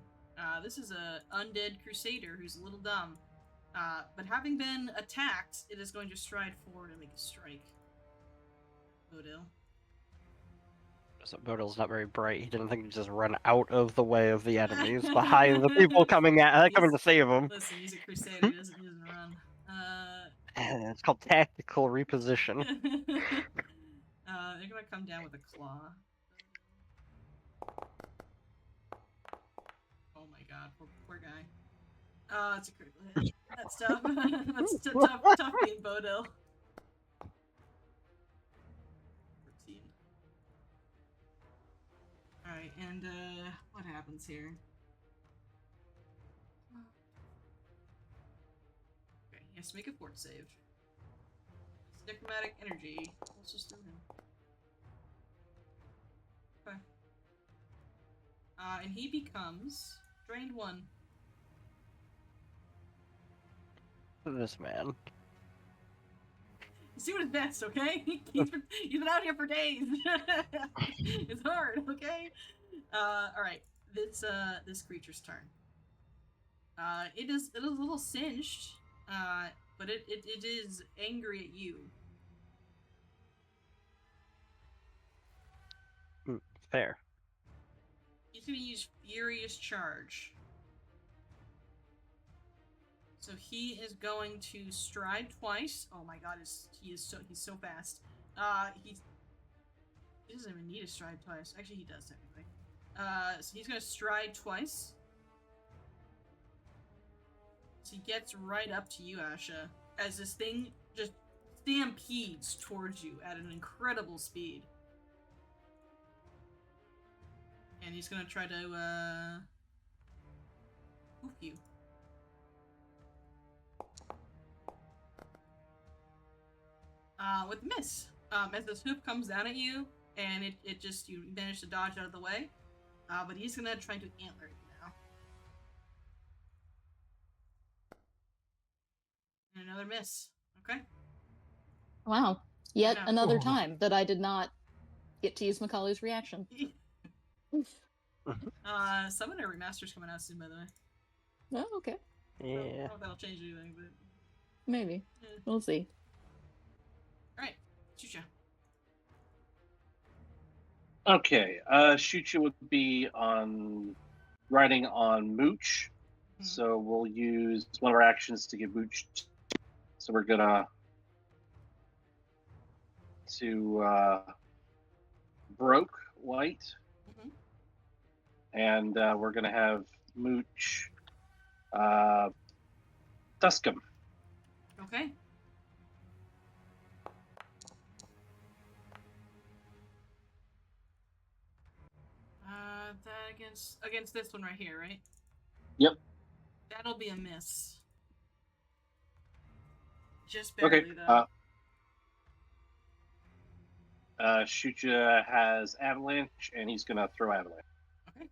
This is a undead crusader who's a little dumb. But having been attacked, it is going to stride forward and make a strike. Bodil. So Bodil's not very bright. He didn't think he'd just run out of the way of the enemies behind the people coming to save him. Listen, he's a crusader. He doesn't run. It's called tactical reposition. They're gonna come down with a claw. Oh my god, poor guy. It's a critical hit. That's tough. That's tough being Bodil. 14. Alright, and what happens here? Okay, he has to make a fort save. His necromantic energy pulses through him. Okay. And he becomes drained 1. This man. He's doing his best, okay? He's been out here for days. It's hard, okay? Alright. This creature's turn. It is a little singed, but it is angry at you. Fair. He's gonna use Furious Charge. So he is going to stride twice. Oh my god, he's so fast. He doesn't even need to stride twice. Actually, he does technically. So he's gonna stride twice. So he gets right up to you, Asha, as this thing just stampedes towards you at an incredible speed. And he's gonna try to hoof you. With miss. As this hoof comes down at you, and it just, you manage to dodge out of the way, But he's gonna try to antler you now. And another miss. Okay. Wow. Yet know. another Ooh. time that I did not get to use Macaulay's reaction. Summoner Remaster's coming out soon, by the way. Oh, okay. I don't Yeah. know if that'll change anything, but Maybe. yeah. We'll see. Alright, shoot ya. Okay, Shucha would be on riding on Mooch, so we'll use one of our actions to give Mooch. So we're gonna broke white, and we're gonna have Mooch tusk him. Okay. That against this one right here, right? Yep. That'll be a miss. Just barely, Okay. though. Shucha has avalanche, and he's gonna throw avalanche. Okay.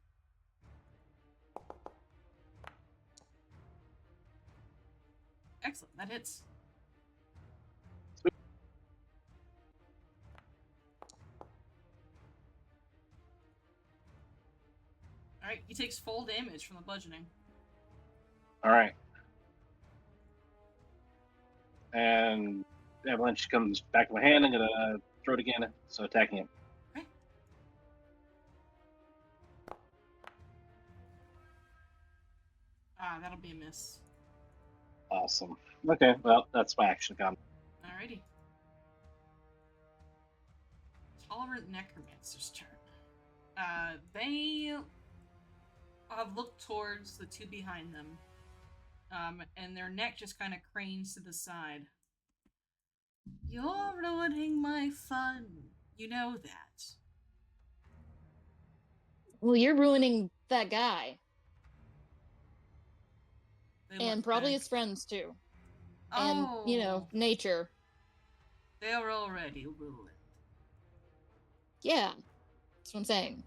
Excellent. That hits. Alright, he takes full damage from the bludgeoning. Alright. And avalanche comes back in my hand. I'm gonna throw it again, so attacking him. Okay. That'll be a miss. Awesome. Okay, well, that's my action gone. Alrighty. Tolerant Necromancer's turn. They have looked towards the two behind them. And their neck just kind of cranes to the side. You're ruining my fun. You know that. Well, you're ruining that guy. They And look probably back. his friends, too. Oh. And, nature. They're already ruined. Yeah. That's what I'm saying.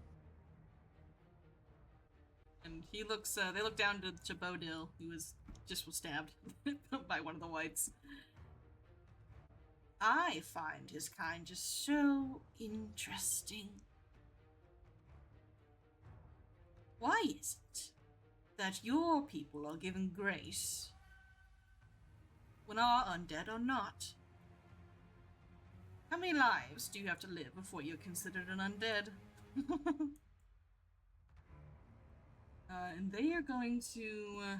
And he looks, they look down to Bodil, who was stabbed by one of the whites. I find his kind just so interesting. Why is it that your people are given grace when our undead are not? How many lives do you have to live before you're considered an undead? And they are going to...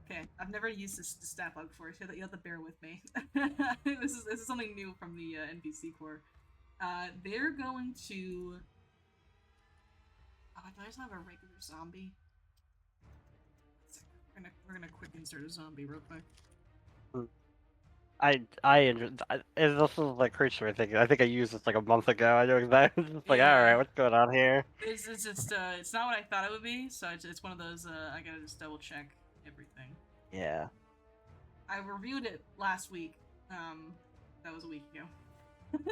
Okay, I've never used this stat bug before, so you have to bear with me. This is something new from the NPC core. They're going to... Oh, do I just have a regular zombie? We're gonna quick insert a zombie real quick. This is like creature I think I used this like a month ago. I know exactly. It's like, Yeah. alright, what's going on here? It's just it's not what I thought it would be, so it's one of those I gotta just double check everything. Yeah. I reviewed it last week. That was a week ago.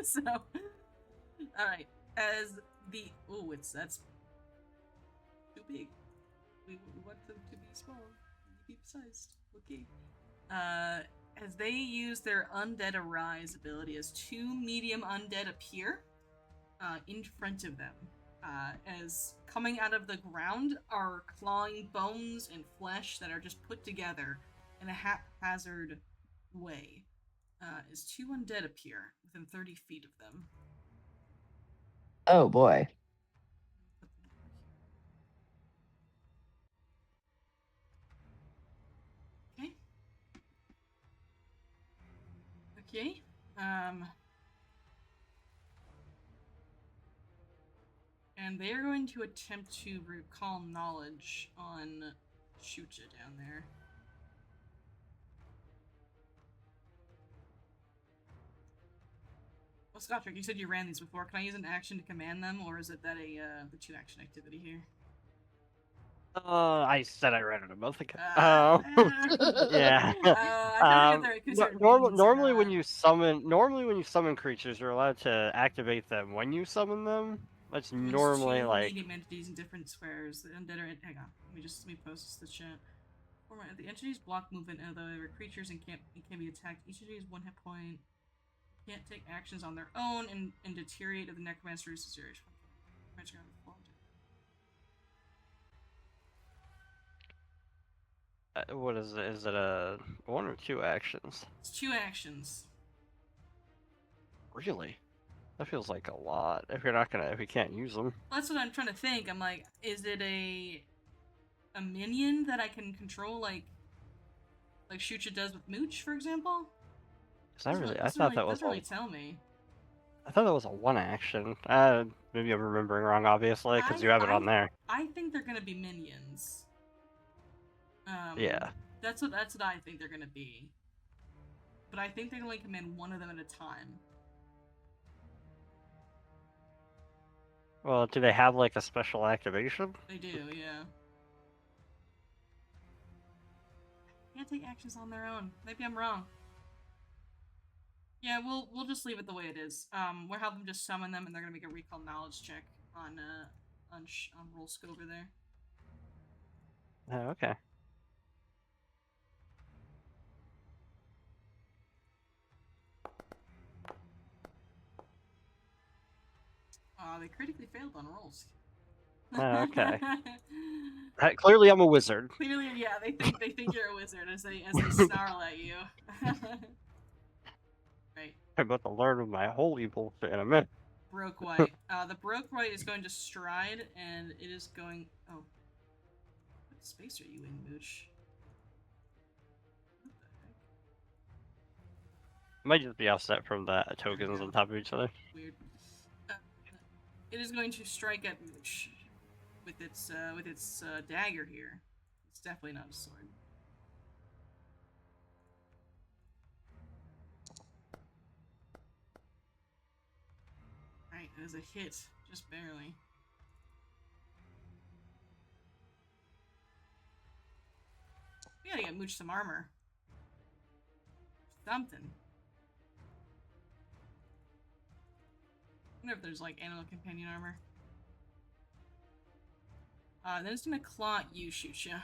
So, all right. As the that's too big. We want them to be small, medium sized. Okay. As they use their Undead Arise ability, as two medium undead appear in front of them. As coming out of the ground are clawing bones and flesh that are just put together in a haphazard way. As two undead appear within 30 feet of them. Oh boy. Okay. Okay. And they're going to attempt to recall knowledge on Shucha down there. Well, Scottrick, you said you ran these before. Can I use an action to command them, or is it that the 2-action activity here? I said I ran it a month ago. Yeah. Normally when you summon creatures, you're allowed to activate them when you summon them. That's There's normally two like. medium entities in different squares. The undead are hang on. Let me post this to chat. Format the entities block movement, although they were creatures and can be attacked. Each entity is 1 hit point. Can't take actions on their own and deteriorate if the necromancer is serious. What is it? Is it a 1 or 2 actions? It's 2 actions. Really? That feels like a lot. If you can't use them. That's what I'm trying to think. I'm like, is it a minion that I can control, like Shucha does with Mooch, for example? I thought that was doesn't really tell me. I thought that was a 1 action. Maybe I'm remembering wrong, obviously, because you have it on there. I think they're gonna be minions. Yeah. That's what I think they're gonna be. But I think they can only command one of them at a time. Well, do they have like a special activation? They do, yeah. Can't take actions on their own. Maybe I'm wrong. Yeah, we'll just leave it the way it is. We'll have them just summon them, and they're gonna make a recall knowledge check on Rolsk over there. Oh, okay. They critically failed on Rolsk. Oh, okay. Clearly, I'm a wizard. Clearly, yeah, they think you're a wizard as they snarl at you. Right. I'm about to learn my holy bullshit in a minute. Broke White. The Broke White is going to stride, and it is going. Oh, what space are you in, Mooch? What the heck? Might just be offset from the tokens on top of each other. Weird. It is going to strike at Mooch with its dagger here. It's definitely not a sword. Right, it is a hit, just barely. We gotta get Mooch some armor. Something. I wonder if there's like animal companion armor. Then it's gonna claw at you, Shucha.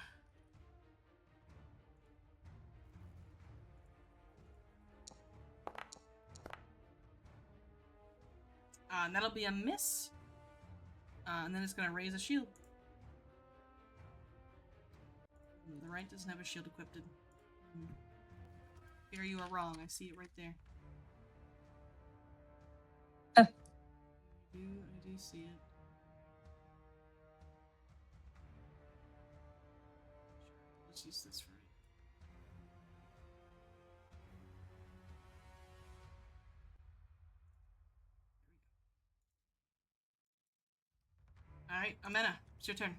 And that'll be a miss. And then it's gonna raise a shield. The right doesn't have a shield equipped. Here you are wrong. I see it right there. I do see it. Let's use this for it. Alright, Amena, it's your turn.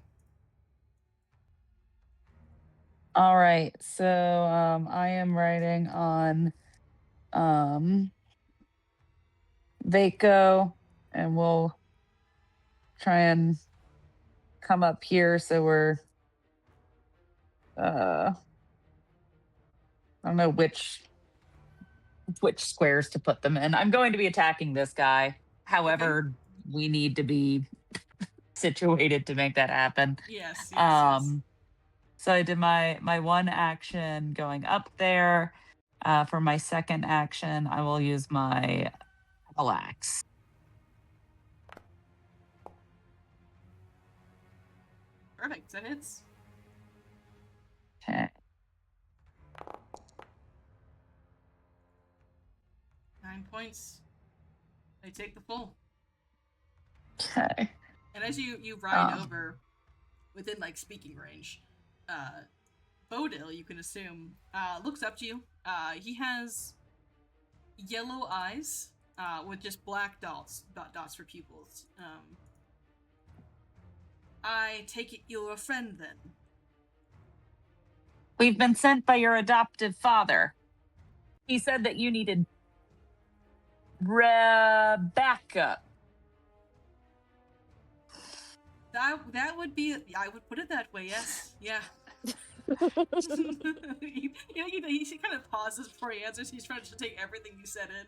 All right, so I am writing on Vaco, and we'll try and come up here so we're I don't know which squares to put them in. I'm going to be attacking this guy. However, we need to be situated to make that happen. Yes. So I did my 1 action going up there. For my 2nd action, I will use my axe. Perfect, that hits. Okay. 9 points. They take the full. Okay. And as you ride over, within like speaking range, Bodil, you can assume, looks up to you. He has yellow eyes with just black dots for pupils. I take it you're a friend then. We've been sent by your adoptive father. He said that you needed backup. That would be. I would put it that way. Yes. Yeah. he kind of pauses before he answers. He's trying to take everything you said in.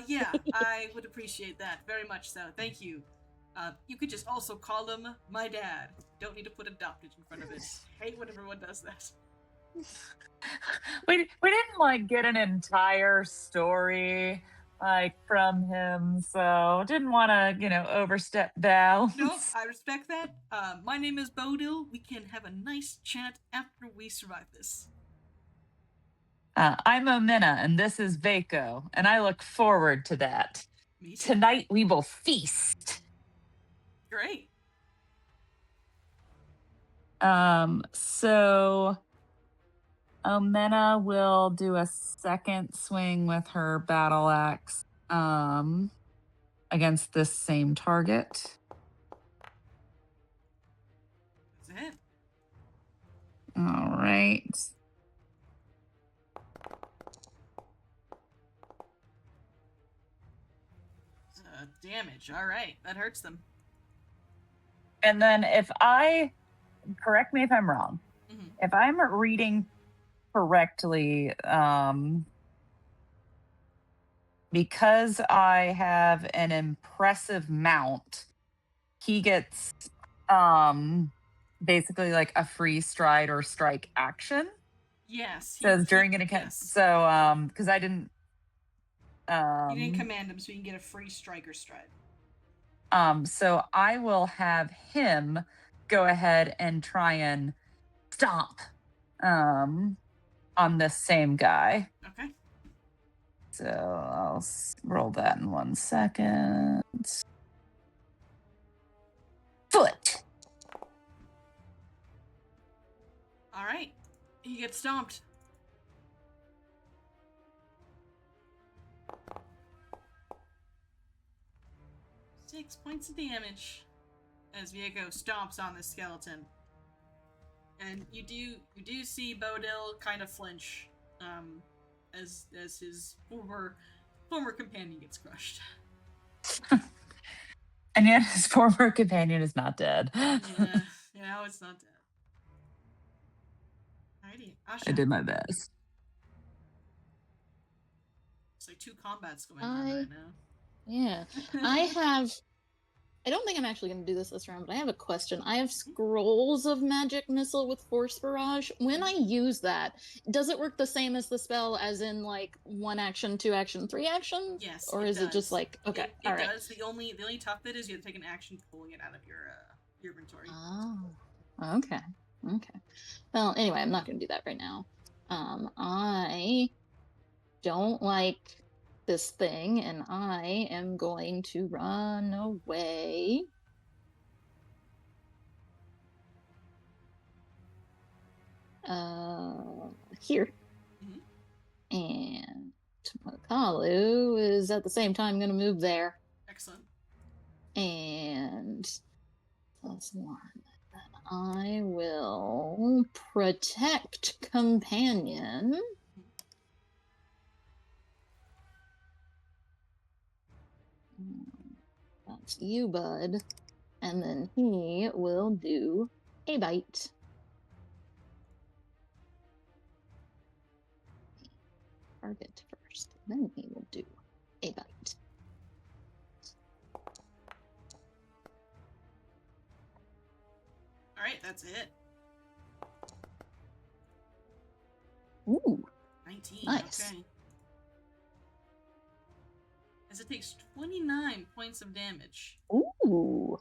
Yeah, I would appreciate that very much. So, thank you. You could just also call him my dad. Don't need to put adopted in front of it. Hate when everyone does that. We didn't like get an entire story like from him, so didn't want to overstep bounds. Nope, I respect that. My name is Bodil. We can have a nice chat after we survive this. I'm Omena, and this is Vako, and I look forward to that. Me too. Tonight we will feast. Great. So Omena will do a second swing with her battle axe against this same target. That's it. All right. Damage. All right. That hurts them. And then correct me if I'm wrong, if I'm reading correctly, because I have an impressive mount, he gets basically like a free stride or strike action. Yes. Says during an account. Yes. So because I didn't you didn't command him, so you can get a free strike or stride. So I will have him go ahead and try and stomp on this same guy. Okay. So I'll roll that in 1 second. Foot. All right. He gets stomped. Six points of damage as Viego stomps on the skeleton. And you do see Bodil kind of flinch as his former companion gets crushed. And yet his former companion is not dead. Yeah, it's not dead. Alrighty, Asha. I did my best. It's like 2 combats going on right now. Yeah. I don't think I'm actually going to do this round, but I have a question. I have scrolls of magic missile with force barrage. When I use that, does it work the same as the spell, as in like 1 action, 2 action, 3 action? Yes. Or is it just like okay? It does. The only tough bit is you have to take an action pulling it out of your inventory. Oh. Okay. Well, anyway, I'm not going to do that right now. I don't like this thing, and I am going to run away. Here. And Makalu is at the same time going to move there. Excellent. And +1. I will protect companion. That's you, bud. And then he will do a bite. Target first. Then he will do a bite. Alright, that's it. Ooh. 19. Nice. Okay. As it takes 29 points of damage. Ooh.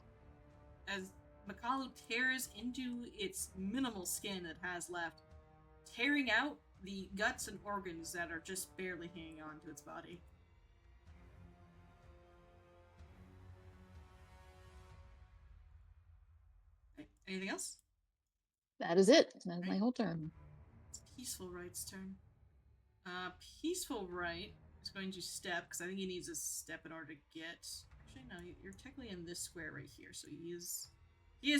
As Makalu tears into its minimal skin it has left, tearing out the guts and organs that are just barely hanging on to its body. Okay. Anything else? That is it. That is my whole turn. It's Peaceful Right's turn. Peaceful Right is going to step, because I think he needs a step in order to get... Actually, no, you're technically in this square right here, so he is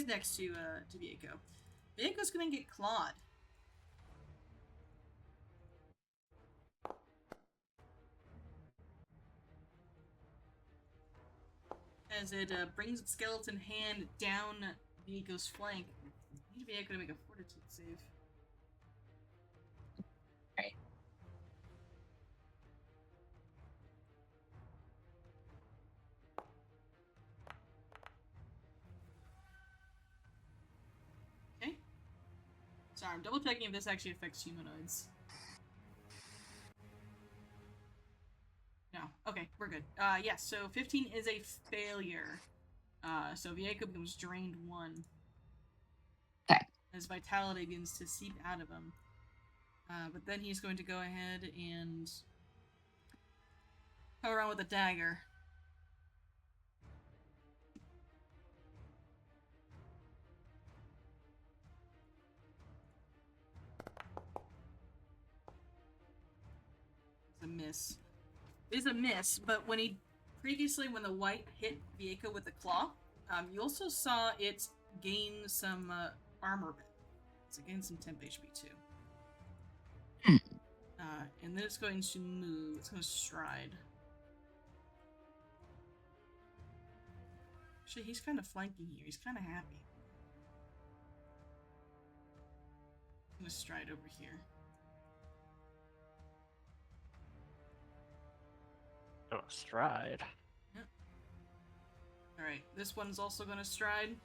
next to Viego. Viego's going to get clawed. As it brings its skeleton hand down Viego's flank. I need Viego to make a fortitude save. Right. Sorry, I'm double checking if this actually affects humanoids. No. Okay, we're good. Yes, so 15 is a failure. So Vieko becomes drained 1. Okay. His vitality begins to seep out of him. But then he's going to go ahead and go around with a dagger. It's a miss. It is a miss, but when the white hit Vieko with the claw, you also saw it gain some armor bit. So it gained some temp HP too. And then it's going to move. It's going to stride. Actually, he's kind of flanking here. He's kind of happy. I'm going to stride over here. Oh, stride. Yep. Alright, this one's also going to stride.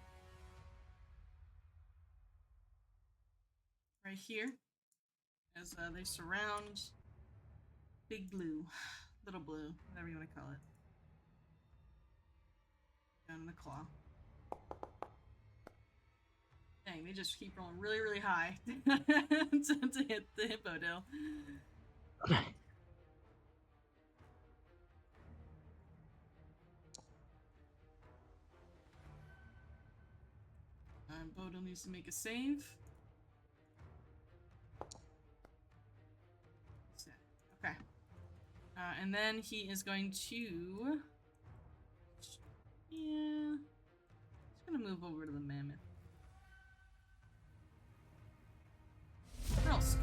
Right here. As they surround Big Blue. Little Blue. Whatever you want to call it. Down in the claw. Dang, they just keep rolling really, really high to hit the Hippodil. Bodil needs to make a save. Okay. And then he is going to... Yeah... He's gonna move over to the mammoth. What else?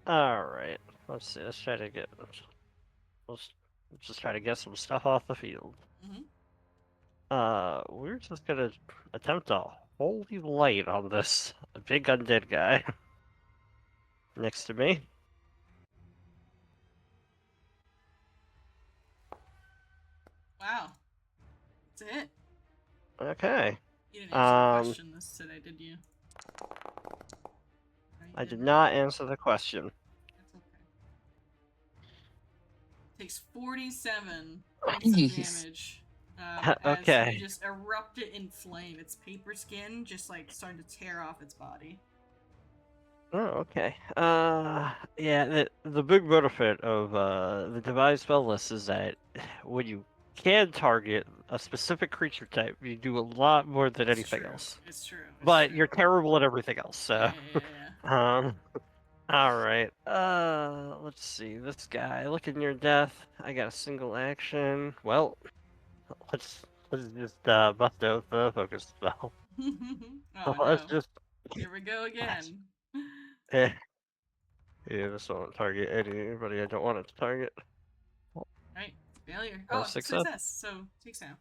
Alright. Let's see. Let's try to get... Let's just try to get some stuff off the field. Mm-hmm. We're just gonna attempt a holy light on this big undead guy next to me. Wow. That's it. Okay. You didn't answer the question this today, did you? No, you I did didn't. not answer the question. That's okay. Takes 47 points of Jeez. damage. Okay. As you just erupted in flame. Its paper skin just like starting to tear off its body. Oh, okay. Yeah, the big benefit of the devised spell list is that when you can target a specific creature type, you do a lot more than It's anything true. else. It's true. It's But true. you're terrible at everything else, so. Yeah. Alright. Let's see. This guy, look in your death. I got a single action. Well, let's just bust out the focus spell. Oh Let's no. just Here we go again. yeah, this won't target anybody I don't want it to target. Right. Failure. Or Oh, success. success. So takes down.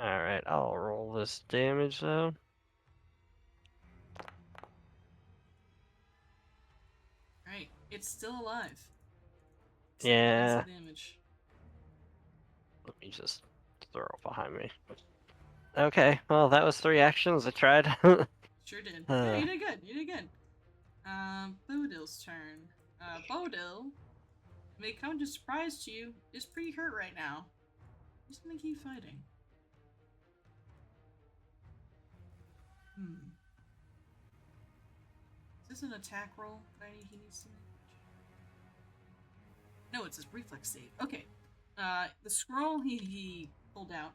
Alright, I'll roll this damage though. Right. It's still alive. Yeah. Still damage. Let me just throw it behind me. Okay, well that was 3 actions. I tried. Sure did. Yeah, you did good. You did good. Bodil's turn. Bodil, may come to surprise to you, is pretty hurt right now. He's gonna keep fighting. Is this an attack roll that he needs to make? No, it's his reflex save. Okay. The scroll he pulled out,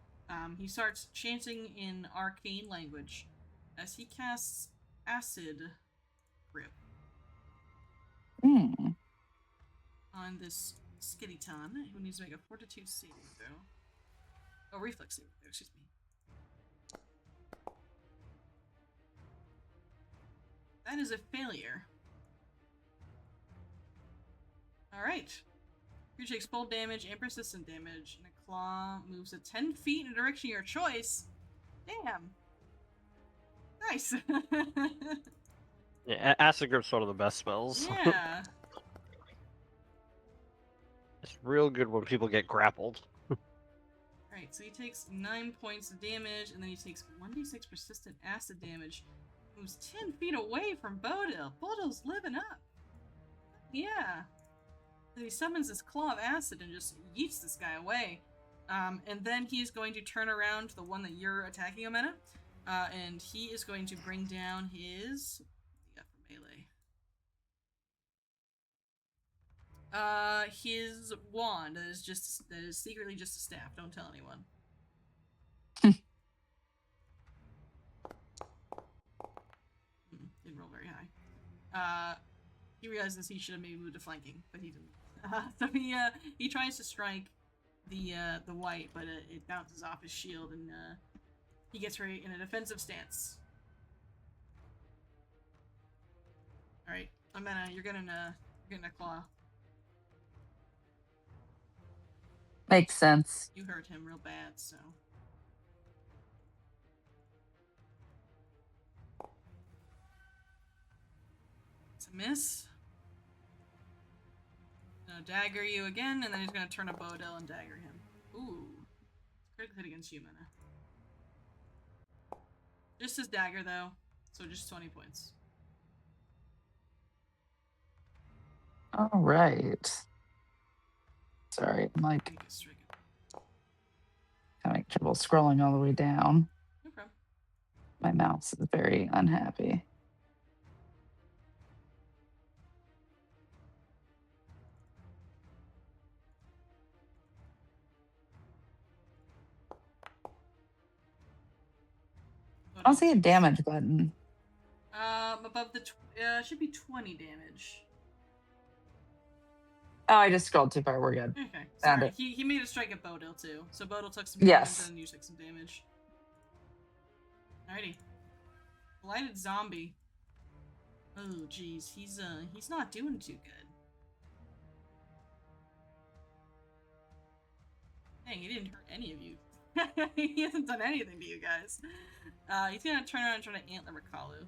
he starts chanting in arcane language as he casts Acid Grip on this Skittyton, who needs to make a Fortitude saving throw. Oh, reflex saving throw, excuse me. That is a failure. Alright. Creature takes full damage and persistent damage, and a claw moves at 10 feet in a direction of your choice. Damn. Nice. Yeah, Acid Grip's one of the best spells. Yeah. It's real good when people get grappled. Alright, so he takes 9 points of damage, and then he takes 1d6 persistent acid damage. Moves 10 feet away from Bodil. Bodil's living up. Yeah. He summons his claw of acid and just yeets this guy away. And then he's going to turn around to the one that you're attacking, Omena. And he is going to bring down his... What do you got for melee? His wand that is secretly just a staff. Don't tell anyone. Didn't roll very high. He realizes he should have maybe moved to flanking, but he didn't. So he tries to strike the white, but it bounces off his shield, and he gets right in a defensive stance. All right, Amena, you're gonna claw. Makes sense. You hurt him real bad, so. It's a miss. Gonna dagger you again, and then he's gonna turn a Bodil and dagger him. Ooh. Critical hit against you, Mena. Just his dagger, though, so just 20 points. All right. Sorry, I'm like Take a strike. having trouble scrolling all the way down. No problem. My mouse is very unhappy. I don't see a damage button. Above the should be 20 damage. Oh, I just scrolled too far. We're good. Okay, Found sorry. it. He made a strike at Bodil too, so Bodil took some Yes. damage and you took some damage. Alrighty. Blighted zombie. Oh jeez, he's not doing too good. Dang, he didn't hurt any of you. He hasn't done anything to you guys. He's gonna turn around and try to antler Makalu.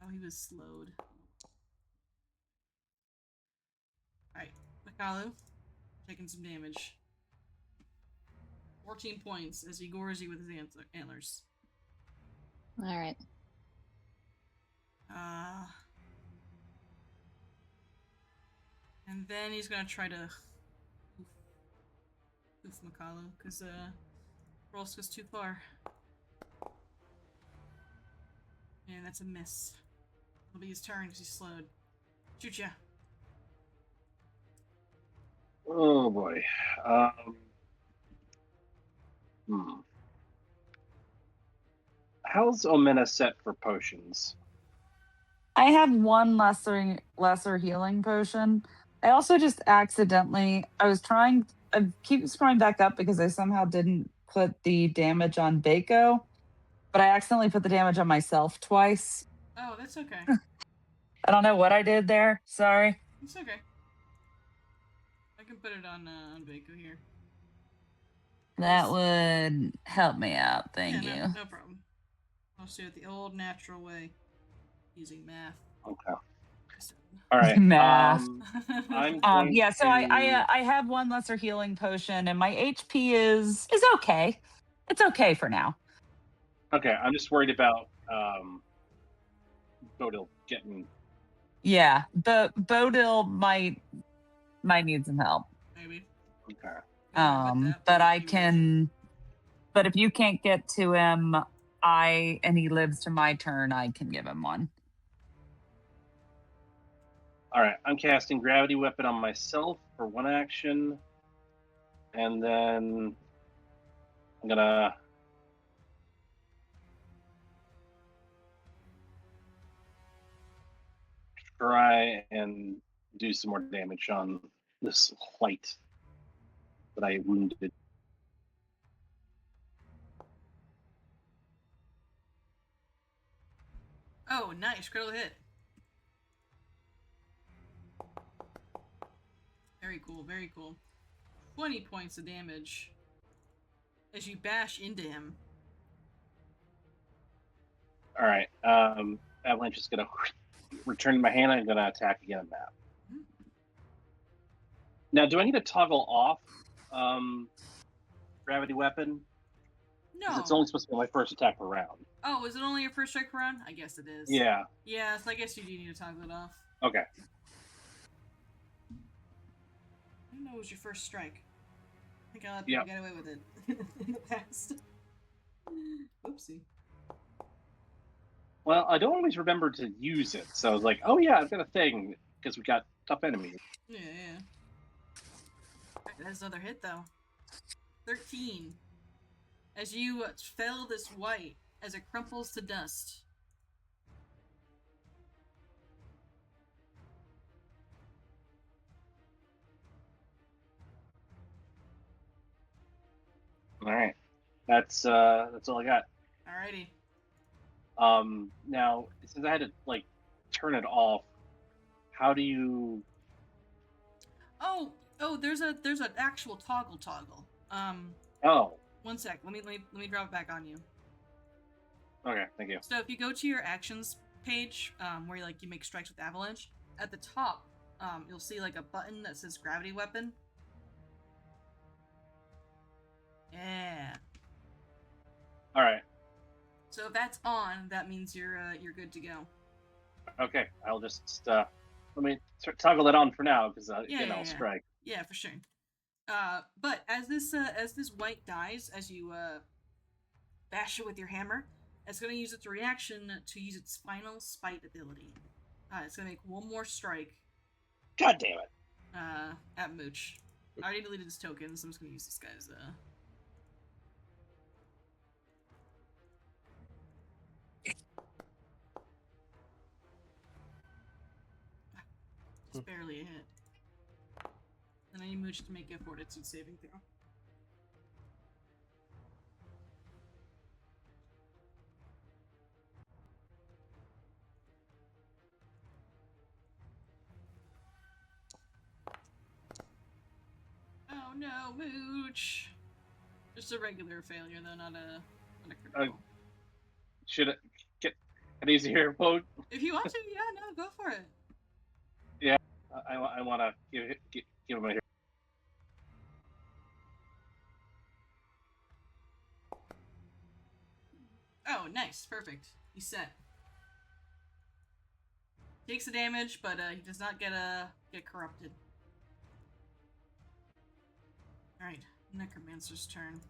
Oh, he was slowed. Alright, Makalu, taking some damage. 14 points as he gores you with his antlers. All right. And then he's gonna try to oof Makalu, because Rolls goes too far. And that's a miss. It'll be his turn because he's slowed. Shoot ya. Oh boy. How's Omena set for potions? I have one lesser healing potion. I also just accidentally, I keep scrolling back up because I somehow didn't put the damage on Bako, but I accidentally put the damage on myself twice. Oh, that's okay. I don't know what I did there. Sorry. It's okay. I can put it on Bako here. That would help me out. Thank you. No problem. I'll just do it the old natural way, using math. Okay. All right. Math. I'm going yeah. So to... I have one lesser healing potion, and my HP is okay. It's okay for now. Okay, I'm just worried about Bodil getting... Yeah, Bodil might need some help. Maybe. Okay. But I can. But if you can't get to him, and he lives to my turn, I can give him one. All right, I'm casting Gravity Weapon on myself for one action, and then I'm gonna try and do some more damage on this white that I wounded. Oh, nice. Critical hit. Very cool, very cool. 20 points of damage as you bash into him. All right, Avalanche is gonna return my hand. I'm gonna attack again on that. Now, do I need to toggle off Gravity Weapon? No. Because it's only supposed to be my first attack per round. Oh, is it only your first strike per round? I guess it is. Yeah. Yeah, so I guess you do need to toggle it off. Okay. I didn't know it was your first strike. I think I let Yep. people get away with it in the past. Oopsie. Well, I don't always remember to use it, so I was like, oh yeah, I've got a thing, because we got tough enemies. Yeah. Alright, that's another hit, though. 13. As you fell this white, as it crumples to dust. Alright. That's all I got. Alrighty. Now, since I had to, like, turn it off, how do you... Oh, there's an actual toggle. Oh, One sec. Let me drop it back on you. okay, thank you. So if you go to your actions page, where you make strikes with avalanche, at the top, you'll see like a button that says gravity weapon. Yeah. Alright, So if that's on, that means you're good to go. okay, I'll just, let me toggle it on for now, because Yeah. I'll strike. Yeah, for sure. But as this white dies, as you bash it with your hammer, it's gonna use its reaction to use its final spite ability. It's gonna make one more strike. God damn it. At Mooch. I already deleted his token, so I'm just gonna use this guy's Just barely a hit. And I need Mooch to make a fortitude saving throw. Oh no, Mooch! Just a regular failure though, not a critical. Should it get an easier vote? If you want to, yeah, no, go for it. I want to give him a hero. Oh, nice, perfect. He's set. Takes the damage, but he does not get corrupted. All right, Necromancer's turn.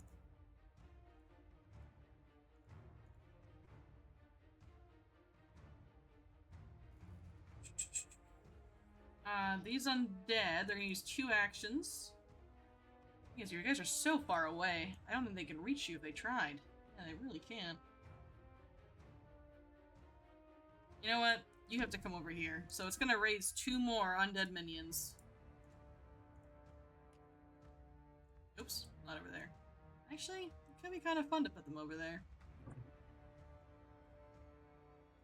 These undead, they're gonna use 2 actions. Because you guys are so far away. I don't think they can reach you if they tried. Yeah, they really can't. You know what? You have to come over here. So it's gonna raise 2 more undead minions. Oops, not over there. Actually, it could be kind of fun to put them over there.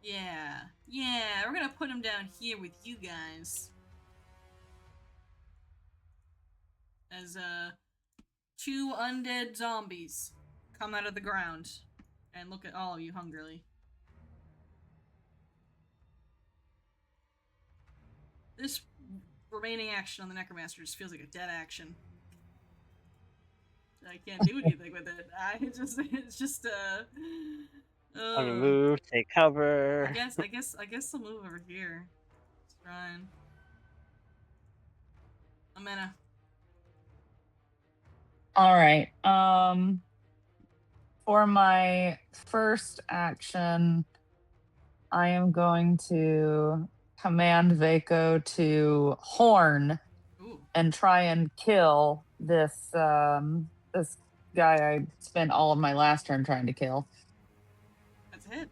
Yeah, we're gonna put them down here with you guys. As 2 undead zombies come out of the ground and look at all of you hungrily. This remaining action on the Necromancer just feels like a dead action. I can't do anything with it. It's just On the move, take cover. I guess I'll move over here. It's fine. Amena. All right. For my first action, I am going to command Vaco to horn Ooh. and try and kill this this guy I spent all of my last turn trying to kill. That's a hit.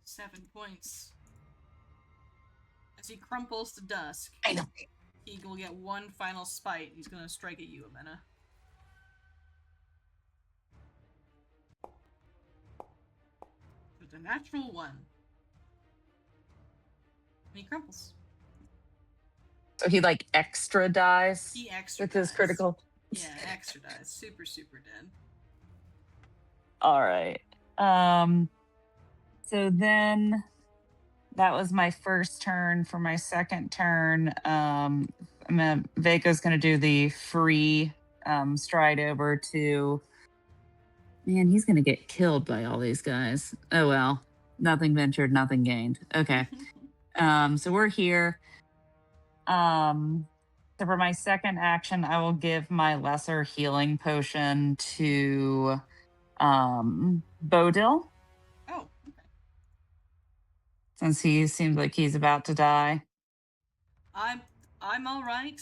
Seven points. As he crumples to dust, I know. he will get 1 final spite. He's gonna strike at you, Amena. With a natural 1. And he crumples. So he like extra dies He extra with his dies. critical. Yeah, extra dies. Super dead. All right. So then that was my first turn. For my second turn, I'm Vaco's gonna do the free stride over to. Man, he's gonna get killed by all these guys. Oh well. Nothing ventured, nothing gained. Okay. So we're here. So for my second action, I will give my lesser healing potion to Bodil, Oh, okay. since he seems like he's about to die. I'm all right.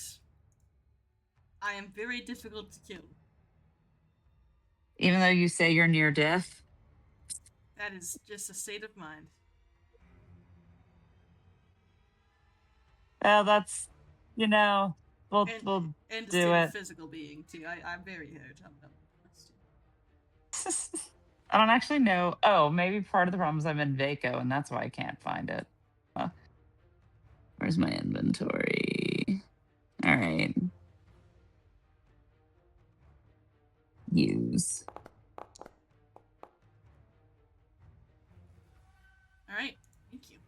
I am very difficult to kill. Even though you say you're near death. That is just a state of mind. Well, that's, we'll And a do state it. of physical being too. I'm very hurt. I don't actually know. Oh, maybe part of the problem is I'm in Vaco, and that's why I can't find it. Where's my inventory? All right. Use. All right. Thank you.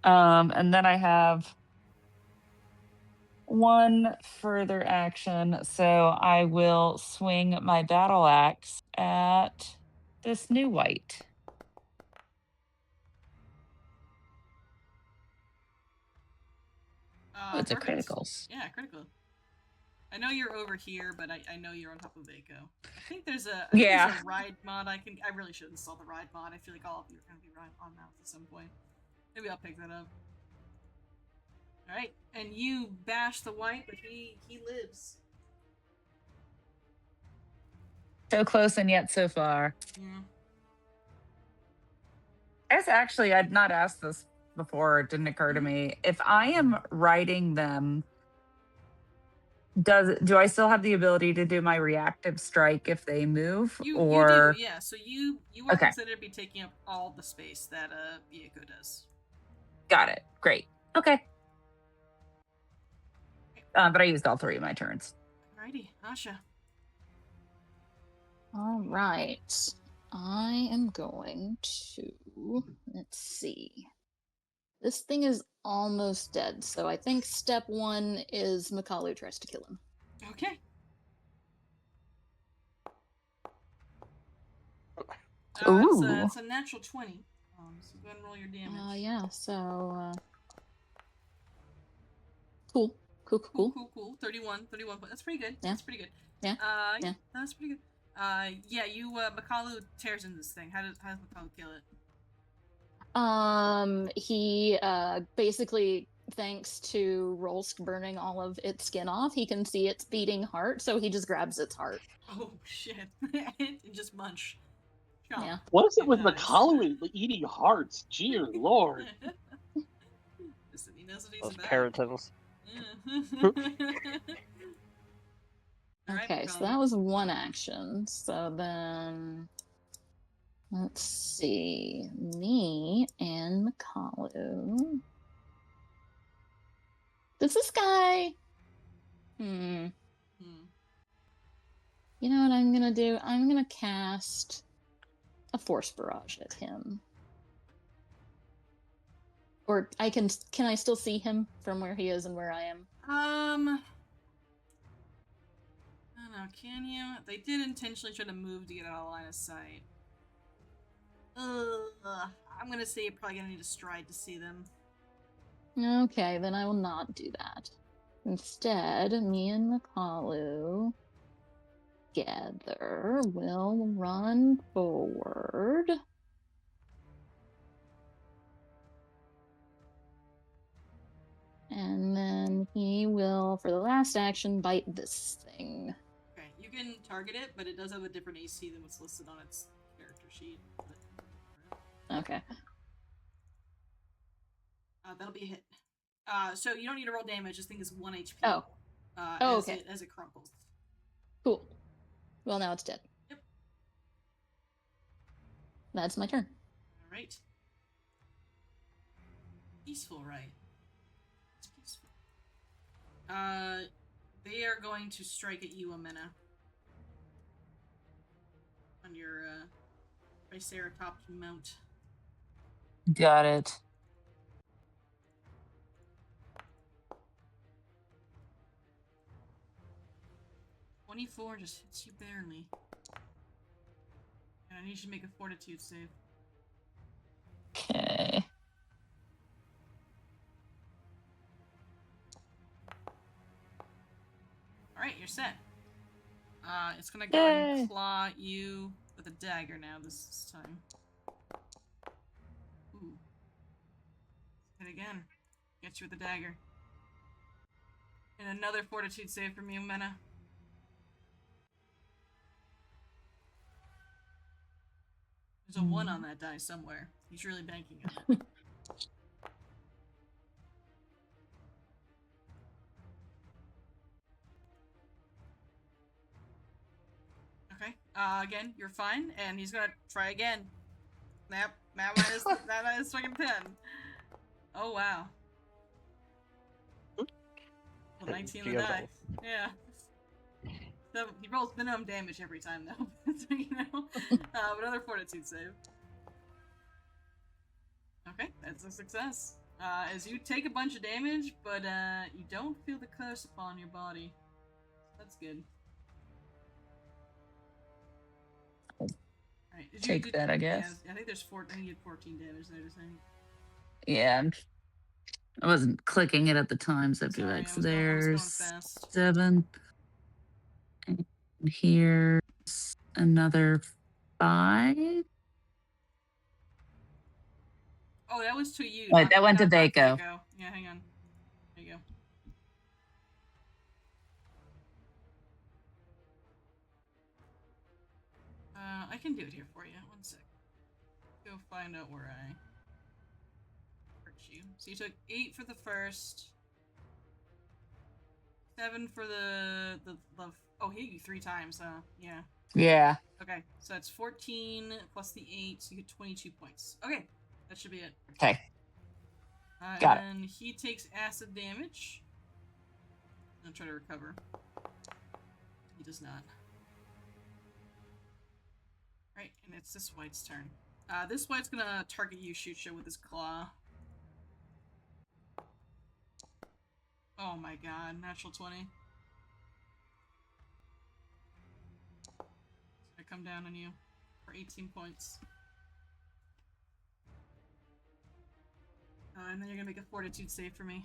And then I have one further action. So I will swing my battle axe at this new white. Oh, it's Perfect. a criticals. Yeah, critical. I know you're over here, but I know you're on top of Vaco. I think there's a ride mod. I really should install the ride mod. I feel like all of you are gonna be on Mouth at some point. Maybe I'll pick that up. All right, and you bash the white, but he lives. So close and yet so far. Yeah. As actually, I'd not asked this before. It didn't occur to me. If I am riding them, do I still have the ability to do my reactive strike if they move? You or do, yeah. So you are Okay. considered to be taking up all the space that Vieko does. Got it. Great. Okay. But I used all 3 of my turns. Alrighty, Asha. All right. I am going to, let's see. This thing is almost dead, so I think step 1 is Makalu tries to kill him. Okay. It's a natural 20. So go ahead and roll your damage. Yeah, so cool. 31. That's pretty good. Yeah. That's pretty good. Yeah. Yeah. That's pretty good. Makalu tears in this thing. How does Makalu kill it? He basically, thanks to Rolsk burning all of its skin off, he can see its beating heart, so he just grabs its heart. Oh shit! And just munch. Chomp. Yeah. What is it with Nice. Makalu eating hearts? Dear Lord. Listen, he knows what he's Those about. paratils. Okay, so that was one action. So then, let's see. Me and Makalu. Does this guy... You know what I'm gonna do? I'm gonna cast a Force Barrage at him. Or can I still see him from where he is and where I am? I don't know, can you? They did intentionally try to move to get out of line of sight. I'm gonna say you're probably gonna need a stride to see them. Okay, then I will not do that. Instead, me and Makalu together will run forward. And then he will, for the last action, bite this thing. Okay, you can target it, but it does have a different AC than what's listed on its character sheet. Okay. That'll be a hit. So you don't need to roll damage. This thing is 1 HP. Oh. Okay. As it crumples. Cool. Well, now it's dead. Yep. That's my turn. All right. Peaceful, right? It's peaceful. They are going to strike at you, Amena. On your Triceratops mount. Got it. 24 just hits you barely. And I need you to make a fortitude save. Okay. Alright, you're set. It's gonna go and Yay. claw you with a dagger now this time. Ooh. Hit again. Get you with a dagger. And another fortitude save from you, Mena. There's a 1 on that die somewhere. He's really banking on it. Okay. Again, you're fine, and he's gonna try again. That minus fucking 10. Oh wow. Well, 19 on the die. Yeah. So he rolls minimum damage every time though. So, you know. But another fortitude save. Okay, that's a success. As you take a bunch of damage, but you don't feel the curse upon your body. That's good. Alright, Take that, I guess. Yeah, I think there's I think you had 14 damage there, just saying. Yeah, I wasn't clicking it at the time, so I'd be Sorry, like, I so was going there's fast. 7. And here's another 5. Oh, that was to you. Wait, that went to not Vaco. Yeah, hang on. There you go. I can do it here for you. 1 sec. Go find out where I hurt you. So you took 8 for the first, 7 for the oh, he hit you 3 times. Yeah. Yeah. Okay, so that's 14 plus the 8, so you get 22 points. Okay, that should be it. Okay. Got it. And he takes acid damage. I'll try to recover. He does not. Right, and it's this white's turn. This white's gonna target you, Shucha, with his claw. Oh my god, natural 20. I come down on you for 18 points. And then you're gonna make a fortitude save for me.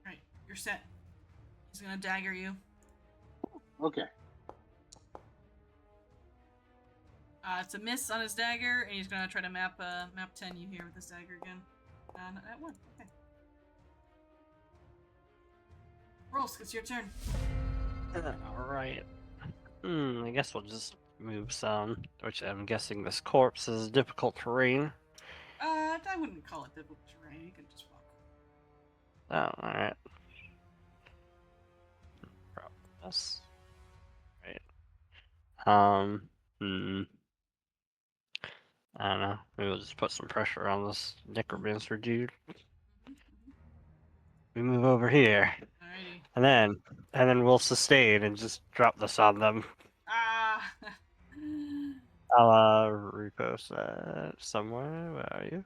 Alright, you're set. He's gonna dagger you. Okay. It's a miss on his dagger, and he's gonna try to map 10 you here with his dagger again. Not that one. Okay. Rolls, it's your turn. Alright. I guess we'll just move some, which I'm guessing this corpse is difficult terrain. I wouldn't call it difficult terrain. You can just walk. Oh, alright. Yes. Right. I don't know. Maybe we'll just put some pressure on this necromancer dude. We move over here. Alrighty. And then we'll sustain and just drop this on them. Ah! I'll repost that somewhere. Where are you?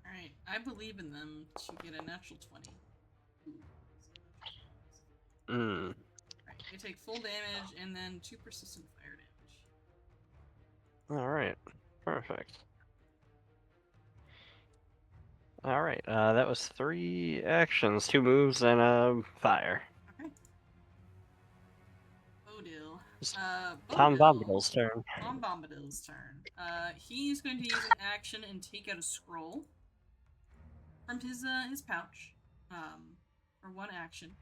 Alright, I believe in them to get a natural 20. Alright, they take full damage and then 2 persistent fire damage. Alright. Perfect. Alright, that was 3 actions, 2 moves, and fire. Okay. Bodil. Tom Bombadil's turn. Tom Bombadil's turn. He's going to use an action and take out a scroll from his pouch. For 1 action.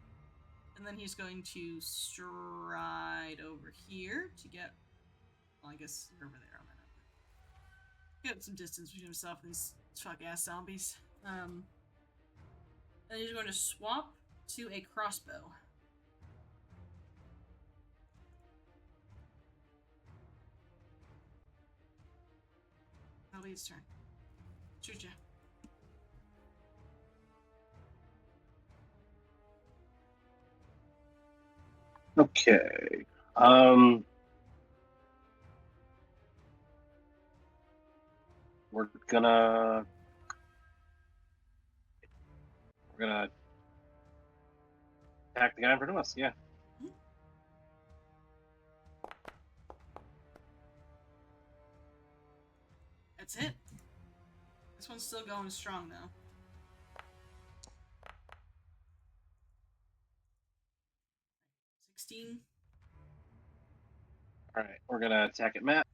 And then he's going to stride over here to get... Well, I guess you're over there on that. Get some distance between himself and these fuck-ass zombies. And he's going to swap to a crossbow. That'll be his turn. Shoot ya. Okay. We're gonna attack the guy in front of us. Yeah. That's it. This one's still going strong though. $16. All right. We're gonna attack at Matt.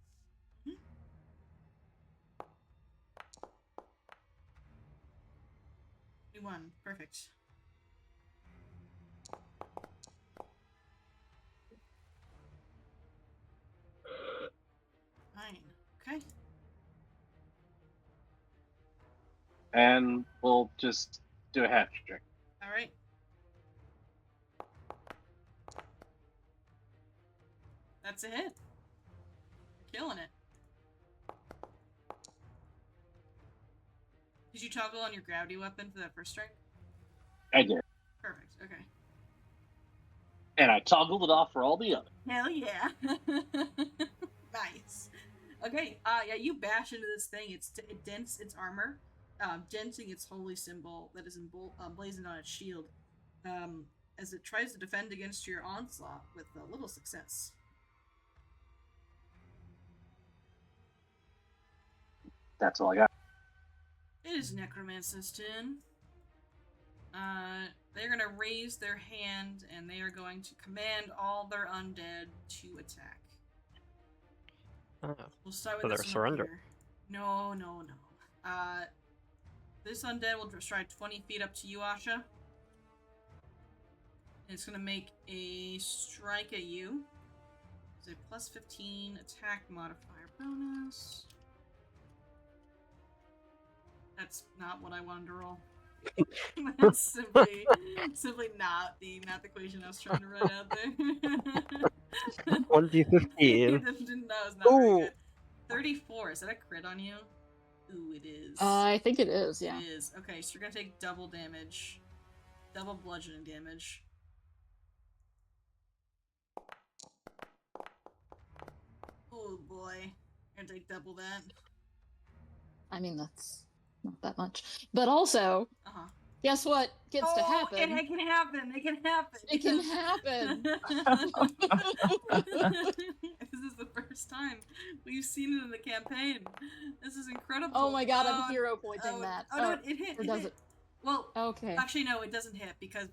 21. Perfect. Fine. Okay. And we'll just do a hat trick. All right. That's a hit. You're killing it. Did you toggle on your gravity weapon for that first strike? I did. Perfect. Okay. And I toggled it off for all the others. Hell yeah. Nice. Okay. Yeah, you bash into this thing. It dents its armor, denting its holy symbol that is emblazoned on its shield, as it tries to defend against your onslaught with little success. That's all I got. It is Necromancer's turn. They're going to raise their hand, and they are going to command all their undead to attack. Oh, We'll start so with they're this one up surrender. here. No. This undead will stride 20 feet up to you, Asha. And it's going to make a strike at you. It's a plus 15 attack modifier bonus. That's not what I wanted to roll. That's simply not the math equation I was trying to write out there. 1d15. That was not very Ooh. good. 34. Is that a crit on you? Ooh, it is. I think it is, yeah. It is. Okay, so you're gonna take double damage. Double bludgeoning damage. Oh boy. You're gonna take double that. I mean, that's not that much. But also, Uh-huh. guess what gets to happen? It can happen. It can happen. It can happen. This is the first time we've seen it in the campaign. This is incredible. Oh my god, I'm hero pointing that. Oh, no, it hit. Or does hit. it? Well, Okay. actually, no, it doesn't hit because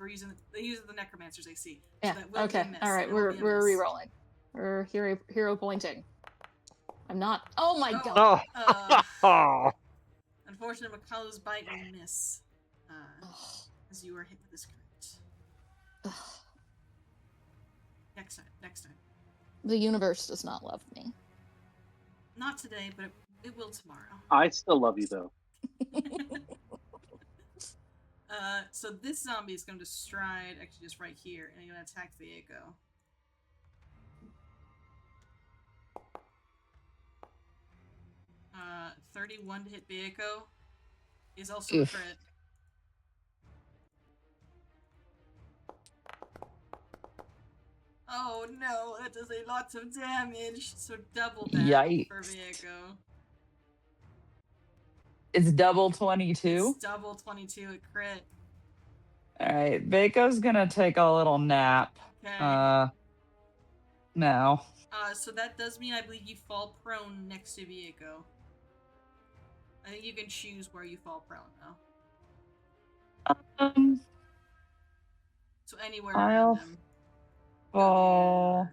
they use the Necromancer's AC. So Yeah. that will be Okay. a miss. All right. It will We're be a miss. re-rolling. We're hero pointing. I'm not. Oh my Oh. god. Oh. Unfortunately, McCullough's bite will miss. As you are hit with this crit. Next time. The universe does not love me. Not today, but it will tomorrow. I still love you, though. So this zombie is going to stride, actually just right here, and he's going to attack Viego. Uh, 31 to hit Viego is also Oof. a crit. Oh no, that does a lot of damage. So double that Yikes. for Viego. It's double 22. It's double 22 a crit. All right, Vaco's gonna take a little nap. Okay. Now. So that does mean I believe you fall prone next to Viego. I think you can choose where you fall prone though. So anywhere I'll around him. fall.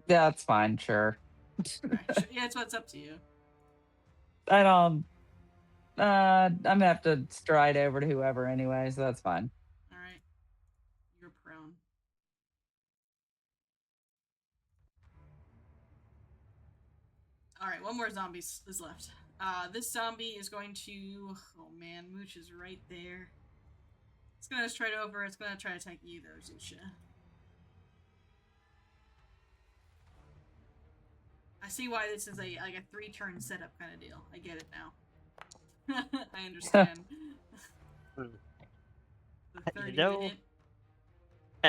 That's fine, sure. Right. Yeah, it's up to you. I don't. I'm gonna have to stride over to whoever anyway, so that's fine. All right. You're prone. All right, one more zombie is left. This zombie is going to. Oh man, Mooch is right there. It's gonna stride over. It's gonna try to attack you though, Zusha. I see why this is a 3-turn setup kind of deal. I get it now. I understand. The 30 to hit.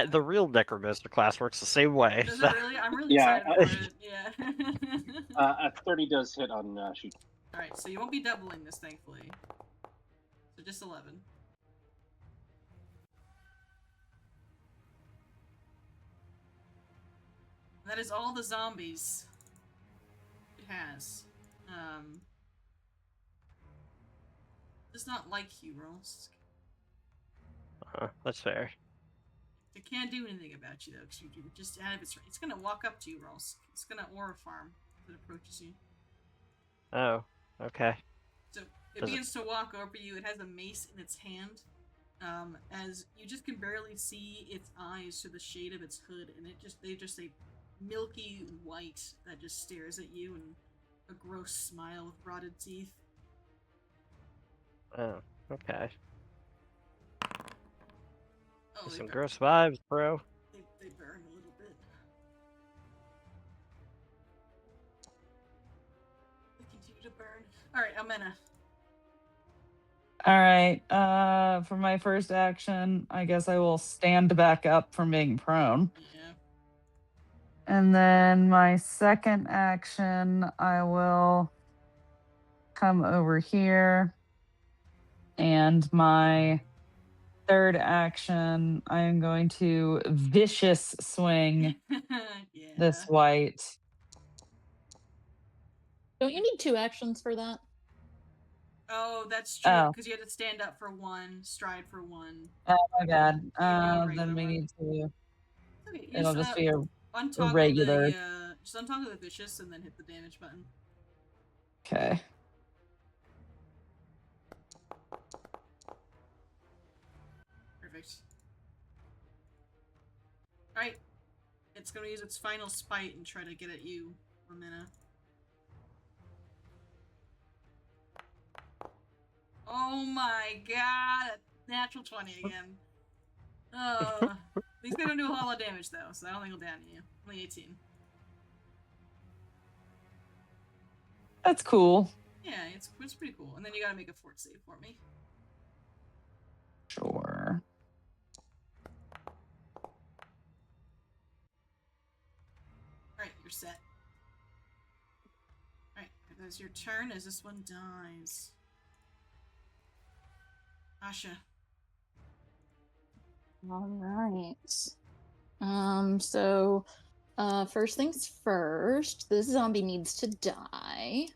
The real Necromancer class works the same way. Does so- it really? I'm really Yeah, excited for it. Yeah. A 30 does hit on shoot. All right, so you won't be doubling this, thankfully. So just 11. That is all the zombies it has. Does not like you, Rolls. That's fair. It can't do anything about you though, because you just out of its range. It's gonna walk up to you, Rolls. It's gonna aura farm as it approaches you. Oh, okay. So it Does it- begins to walk over you. It has a mace in its hand. As you just can barely see its eyes through the shade of its hood, and they're just a milky white that just stares at you and a gross smile with rotted teeth. Oh, okay. Oh, Some burn. gross vibes, bro. They burn a little bit. They continue to burn. Alright, Almena. All right. For my first action, I guess I will stand back up from being prone. Yeah. And then my second action, I will come over here. And my third action, I am going to vicious swing Yeah. this white. Don't you need 2 actions for that? Oh, that's true, Oh. because you had to stand up for 1, stride for 1. Oh my god. You can do a Then regular we one. need to. Okay, It'll just be a untoggle regular. just untoggle the vicious and then hit the damage button. Okay. Perfect. Alright. It's gonna use its final spite and try to get at you, Lamina. Oh my god! Natural 20 again. He's gonna do a whole lot of damage though, so I don't think he'll down you. Only 18. That's cool. Yeah, it's pretty cool. And then you gotta make a fort save for me. Sure. Alright, you're set. Alright, that is your turn as this one dies. Asha. All right. So, first things first, this zombie needs to die.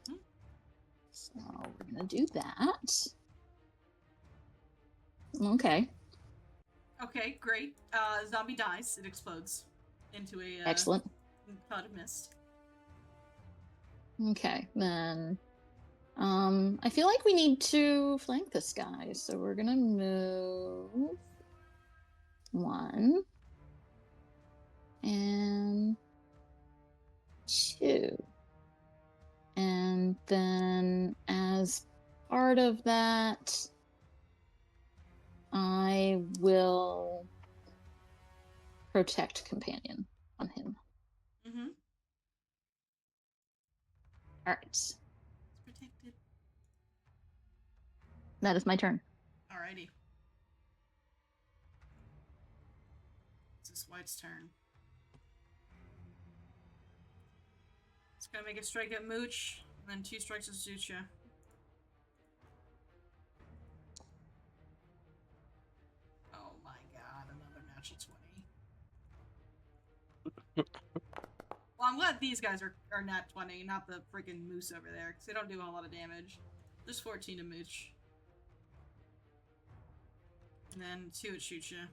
So we're gonna do that. Okay, Okay, great. Zombie dies. It explodes into a excellent. cloud of mist. Okay, then, I feel like we need to flank this guy, so we're gonna move 1 and 2. And then as part of that, I will protect companion on him. Mm-hmm. All right, It's protected. that is my turn. Alrighty. It's this white's turn. It's gonna make a strike at Mooch, and then 2 strikes at Zucha. Oh my god, another natural 20. Well, I'm glad these guys are nat 20, not the freaking moose over there, because they don't do a lot of damage. Just 14 to Mooch. And then 2 at Shucha.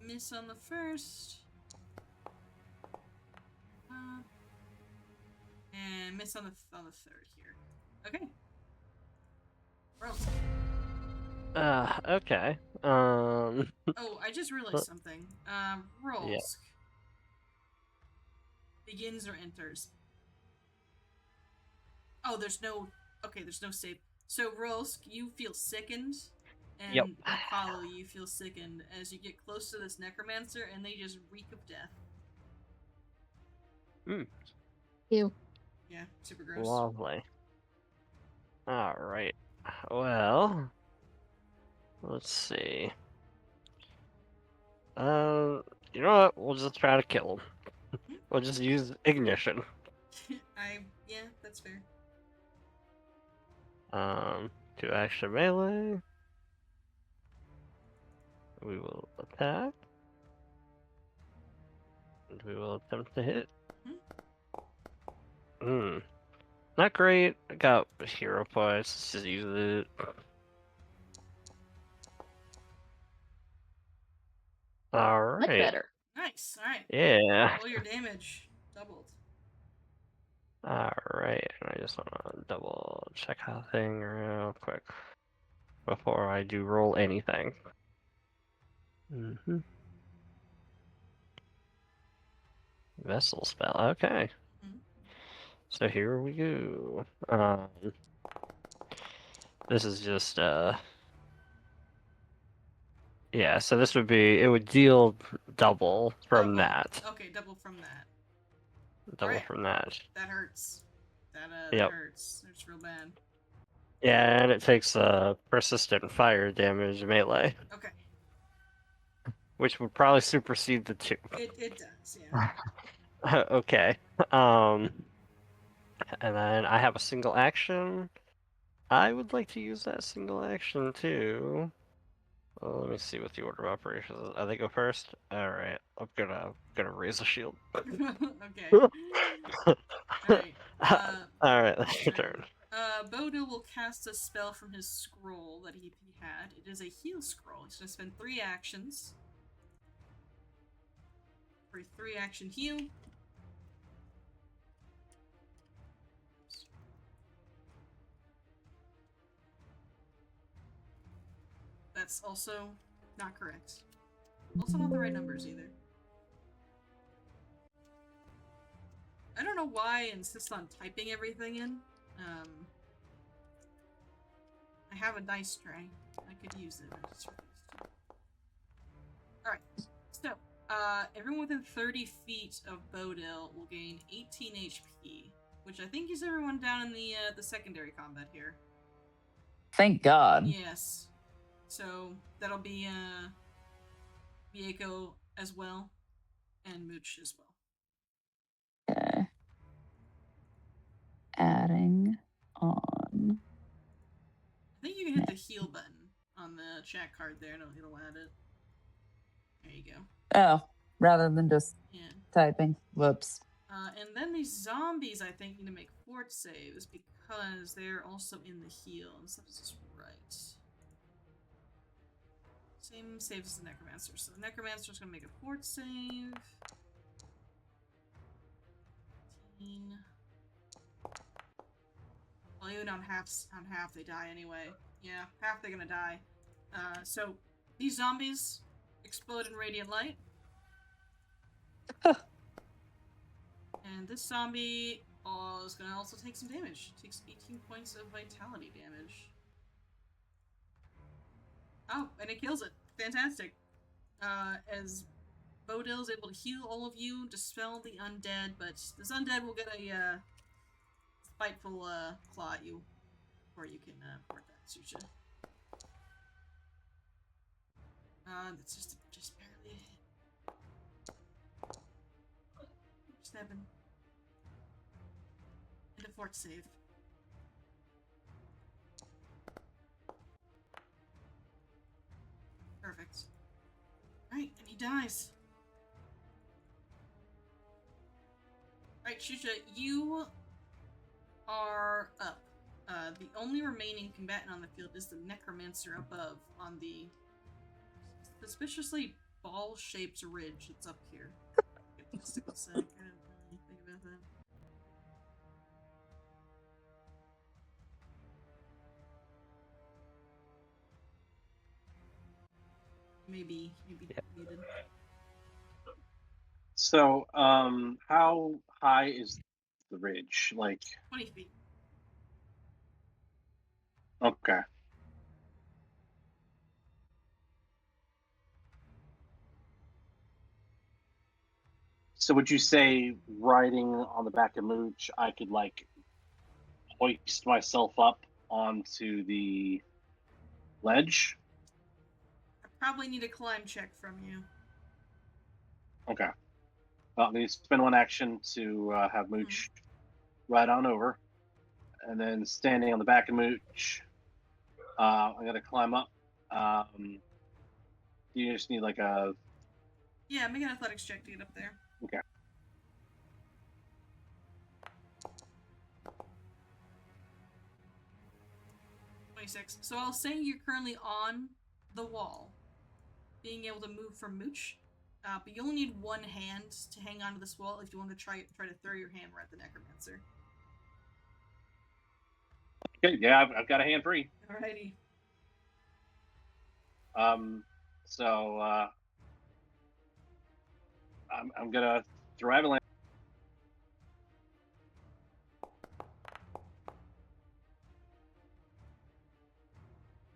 Miss on the first. And miss on the third here. Okay. Rolls. Okay. Oh, I just realized something. Rolls. Begins or enters. Oh, there's no... Okay, there's no save. So, Rolls, you feel sickened. And Yep. Apollo, you feel sickened as you get close to this necromancer and they just reek of death. Ew. Yeah, super gross. Lovely. All right. Well, Let's see. You know what? We'll just try to kill him. We'll just use ignition. Yeah, that's fair. 2 action melee. We will attack. And we will attempt to hit. Not great. I got hero points. Let's just use it. Much Alright. better. Nice. All right. Yeah. Roll your damage doubled. Alright. I just want to double check that thing real quick before I do roll anything. Vessel spell. Okay. Mhm. So here we go. This is just yeah, so this would be, it would deal double from that. Okay, double from that. Double Alright. from that. That hurts. That Yep. hurts. It's real bad. Yeah, and it takes persistent fire damage melee, Okay. which would probably supersede the 2. It does, yeah. Okay. And then I have a single action. I would like to use that single action too. Well, let me see what the order of operations is. They go first? Alright. I'm gonna raise a shield. Okay. Alright. Alright, that's your turn. Bodo will cast a spell from his scroll that he had. It is a heal scroll. He's gonna spend 3 actions for a 3-action heal. That's also not correct. Also not the right numbers either. I don't know why I insist on typing everything in. I have a dice tray. I could use it. Alright, so, everyone within 30 feet of Bodil will gain 18 HP, which I think is everyone down in the secondary combat here. Thank God. Yes. So, that'll be, Vieko as well, and Mooch as well. Okay. Adding on. I think you can hit the heal button on the chat card there, and it'll add it. There you go. Oh, rather than just Yeah. typing. Whoops. And then these zombies, I think, need to make fort saves because they're also in the heal. And stuff is just right. Same save as the Necromancer. So the Necromancer's gonna make a fort save. 15. Well, even on half, they die anyway. Yeah, half they're gonna die. So these zombies explode in radiant light. And this zombie is gonna also take some damage. Takes 18 points of vitality damage. Oh, and it kills it. Fantastic. As Bodil's able to heal all of you, dispel the undead, but this undead will get a spiteful claw at you, or you can port that, Sucha. That's just barely a hit. 7. And a fort save. Perfect. Right, and he dies. Alright, Shusha, you are up. The only remaining combatant on the field is the Necromancer above on the suspiciously ball-shaped ridge that's up here. Just a sec, I don't really think about that. Maybe needed. So, how high is the ridge? Like, 20 feet. okay. So would you say riding on the back of Mooch, I could like hoist myself up onto the ledge? probably need a climb check from you. Okay. Well, you spend one action to have Mooch ride on over, and then standing on the back of Mooch, I'm gonna climb up. You just need like a Yeah, make an athletics check to get up there. okay. 26. So I'll say you're currently on the wall, being able to move from Mooch, but you only need one hand to hang onto this wall if you want to try to throw your hammer at the necromancer. Okay, yeah, I've got a hand free. Alrighty. So I'm gonna throw avalanche.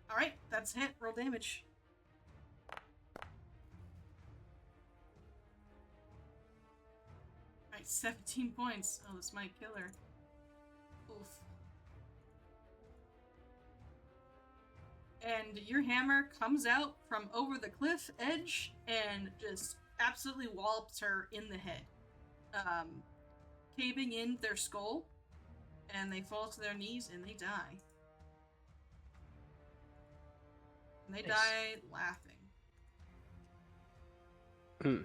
Alright, that's a hit. Roll damage. Alright, 17 points. Oh, this might kill her. Oof. And your hammer comes out from over the cliff edge and just absolutely wallops her in the head, caving in their skull, and they fall to their knees and they die. And they Nice. die laughing. Hmm.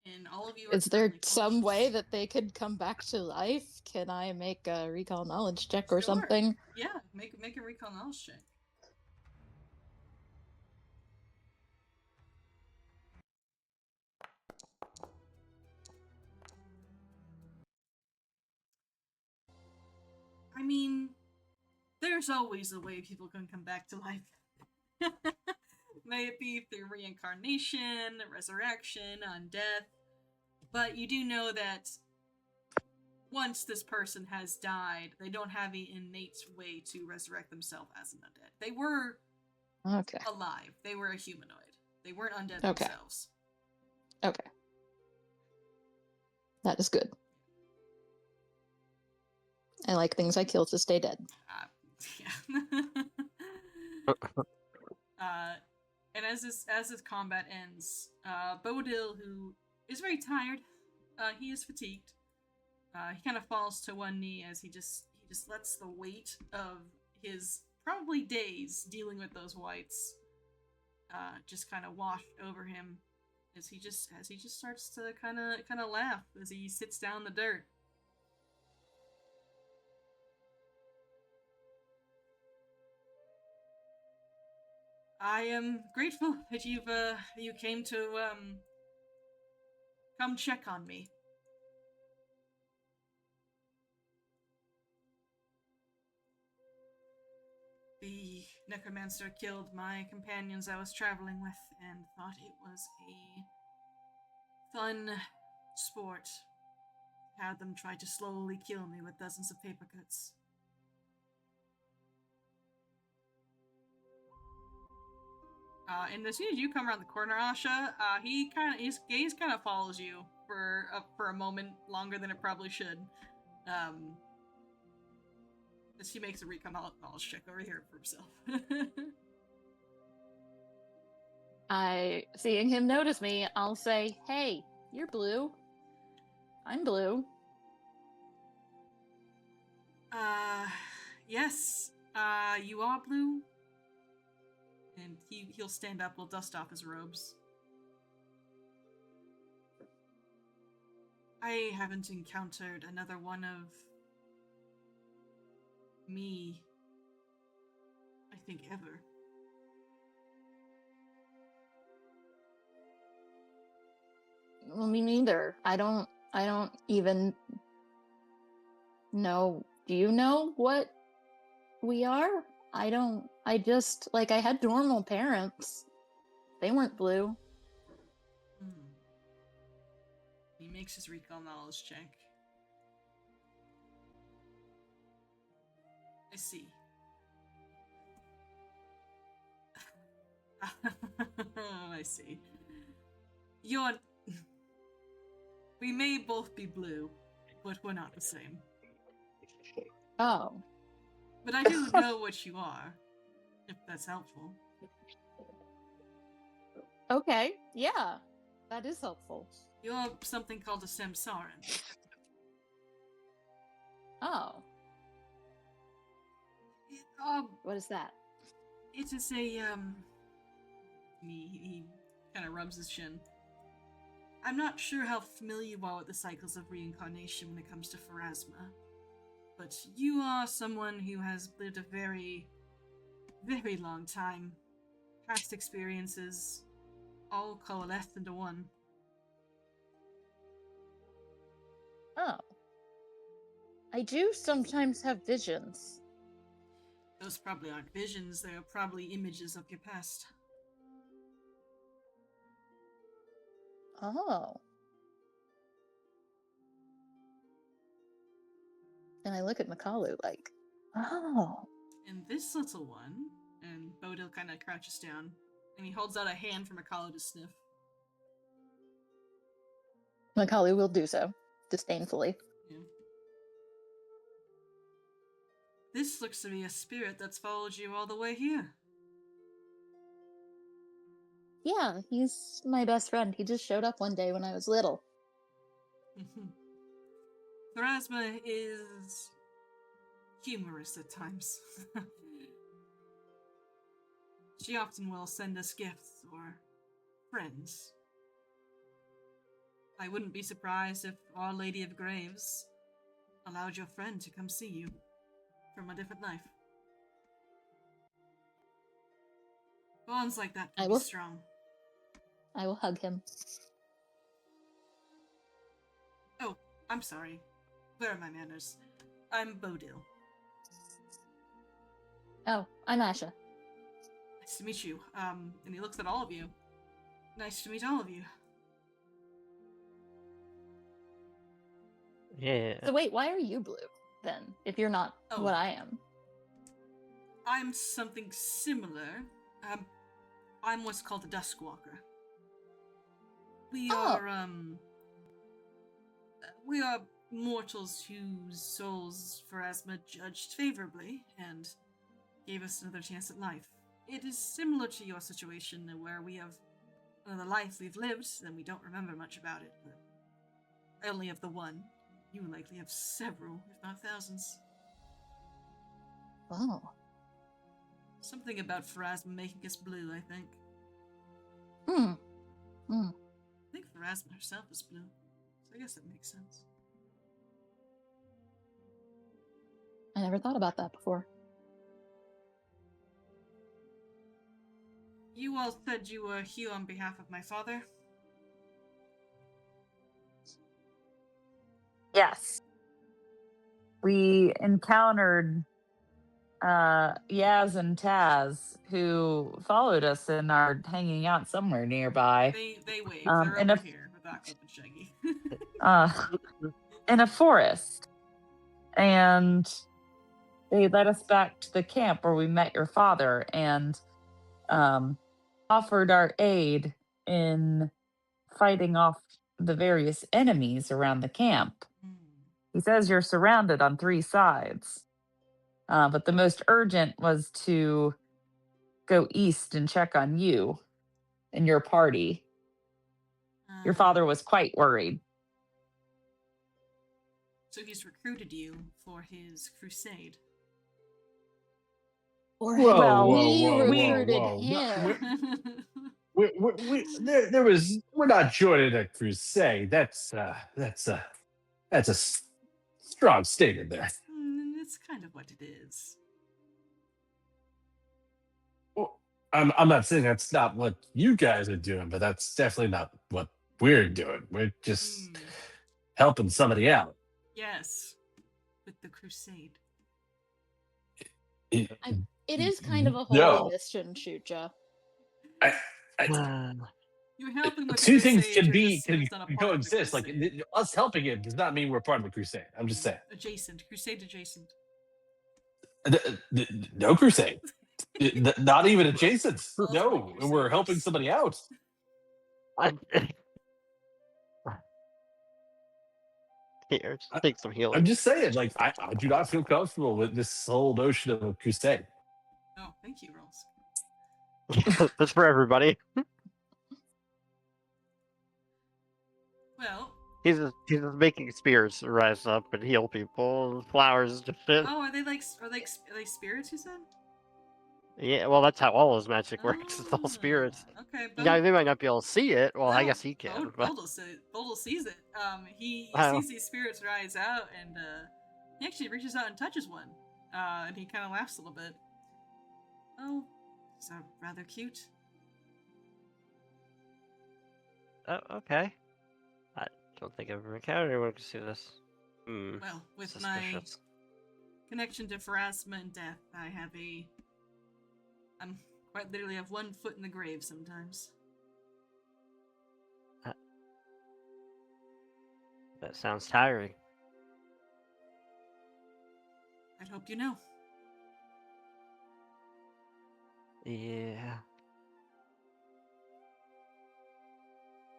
And all of you are Is there currently some way conscious. that they could come back to life? Can I make a recall knowledge check or Sure. something? Yeah, make a recall knowledge check. I mean, there's always a way people can come back to life. May it be through reincarnation, resurrection, undeath. But you do know that once this person has died, they don't have an innate way to resurrect themselves as an undead. They were Okay. alive. They were a humanoid. They weren't undead Okay. themselves. Okay. That is good. I like things I kill to stay dead. Yeah. And as this combat ends, Bodil, who is very tired, he is fatigued. He kind of falls to one knee as he just lets the weight of his probably days dealing with those whites just kind of wash over him as he just starts to kind of laugh as he sits down in the dirt. I am grateful that you came to come check on me. The necromancer killed my companions I was traveling with and thought it was a fun sport. Had them try to slowly kill me with dozens of paper cuts. And as soon as you come around the corner, Asha, his gaze kind of follows you for a moment longer than it probably should. As he makes a recon knowledge check over here for himself. Seeing him notice me, I'll say, "Hey, you're blue. I'm blue." Yes. You are blue. And he'll stand up, will dust off his robes. I haven't encountered another one of me, I think, ever. Well, me neither. I don't even know. Do you know what we are? I just, like, I had normal parents. They weren't blue. He makes his recall knowledge check. I see. I see. We may both be blue, but we're not the same. Oh. But I do know what you are, if that's helpful. Okay, yeah, that is helpful. You're something called a Samsaran. Oh, It, what is that? it is a, he kind of rubs his chin. I'm not sure how familiar you are with the cycles of reincarnation when it comes to Pharasma, but you are someone who has lived a very, very long time. Past experiences, all coalesced into one. Oh. I do sometimes have visions. Those probably aren't visions, they are probably images of your past. Oh. And I look at Makalu like, oh. And this little one, and Bodil kind of crouches down, and he holds out a hand for Makalu to sniff. Makalu will do so, disdainfully. Yeah. This looks to be a spirit that's followed you all the way here. Yeah, he's my best friend. He just showed up one day when I was little. Pharasma is humorous at times. She often will send us gifts or friends. I wouldn't be surprised if Our Lady of Graves allowed your friend to come see you from a different life. Bonds like that I can will- be strong. I will hug him. Oh, I'm sorry. Where are my manners? I'm Bodil. Oh, I'm Asha. Nice to meet you. And he looks at all of you. Nice to meet all of you. Yeah. So wait, why are you blue then? If you're not Oh. what I am. I'm something similar. I'm what's called a Duskwalker. We Oh. we are mortals whose souls Pharasma judged favorably and gave us another chance at life. It is similar to your situation where we have another life we've lived, and we don't remember much about it, but I only have the one. You likely have several, if not thousands. Oh. Something about Pharasma making us blue, I think. Hmm. I think Pharasma herself is blue, so I guess that makes sense. I never thought about that before. You all said you were here on behalf of my father? Yes. We encountered Yaz and Taz, who followed us and are hanging out somewhere nearby. They wave. Um, They're and over if- here with Aqua and Shaggy. In a forest. And they led us back to the camp where we met your father and offered our aid in fighting off the various enemies around the camp. He says you're surrounded on 3 sides. But the most urgent was to go east and check on you and your party. Your father was quite worried. So he's recruited you for his crusade. Or Whoa, Well, whoa, we whoa, recruited whoa, whoa. him. We're not joining a crusade. That's a strong statement there. It's kind of what it is. Well, I'm not saying that's not what you guys are doing, but that's definitely not what we're doing. We're just helping somebody out. Yes, with the crusade. It- It is kind of a holy No. mission, Shuja. You're helping with the Two things crusade, can you're just can not a part of the coexist. Like crusade. us helping it does not mean we're part of the crusade. I'm just saying. Adjacent. Crusade adjacent. No crusade. Not even adjacent. Also No, the we're helping Crusaders. somebody out. Here, just take some healing. I'm just saying, like, I do not feel comfortable with this whole notion of a crusade. Oh, thank you, Rolls. That's for everybody. Well, He's just making spirits rise up and heal people. And flowers just fit. oh, are they spirits? You said. Yeah, well, that's how all his magic works. It's all Ah, spirits. Okay, Now they might not be able to see it. Well, I guess he can. But Boldle sees it. He Wow. sees these spirits rise out, and he actually reaches out and touches one. And he kind of laughs a little bit. Oh, so rather cute. oh, okay. I don't think I've ever encountered anyone who can see this. Well, with my Suspicious. connection to Pharasma and death, I'm quite literally have one foot in the grave sometimes. That sounds tiring. I'd hope you know. Yeah.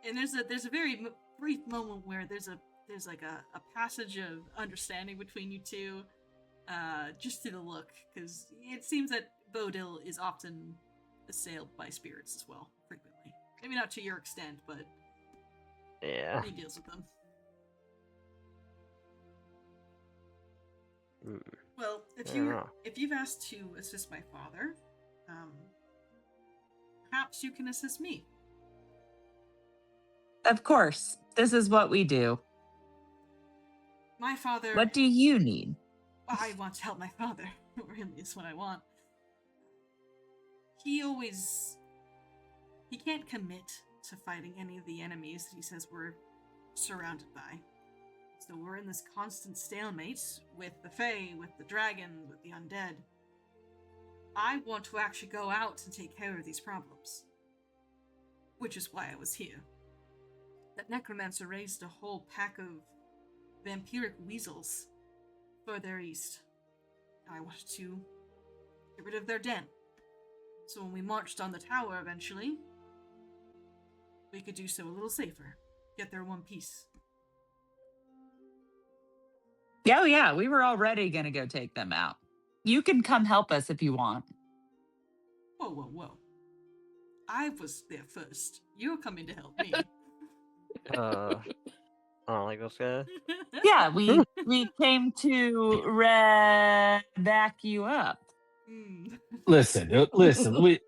And there's a very brief moment where there's like a passage of understanding between you two, just through the look, because it seems that Bodil is often assailed by spirits as well, frequently. Maybe not to your extent, but Yeah. he deals with them. Mm. Well, I don't know. if you've asked to assist my father, perhaps you can assist me. Of course, this is what we do. My father. What do you need? I want to help my father. Really, is what I want. He can't commit to fighting any of the enemies that he says we're surrounded by. So we're in this constant stalemate with the Fae, with the dragon, with the undead. I want to actually go out and take care of these problems. Which is why I was here. That necromancer raised a whole pack of vampiric weasels further east. I wanted to get rid of their den. So when we marched on the tower eventually, we could do so a little safer. Get there in one piece. Oh, yeah, we were already going to go take them out. You can come help us if you want. Whoa, whoa, whoa. I was there first. You're coming to help me. I don't like this guy. Yeah, we came to back you up. Listen.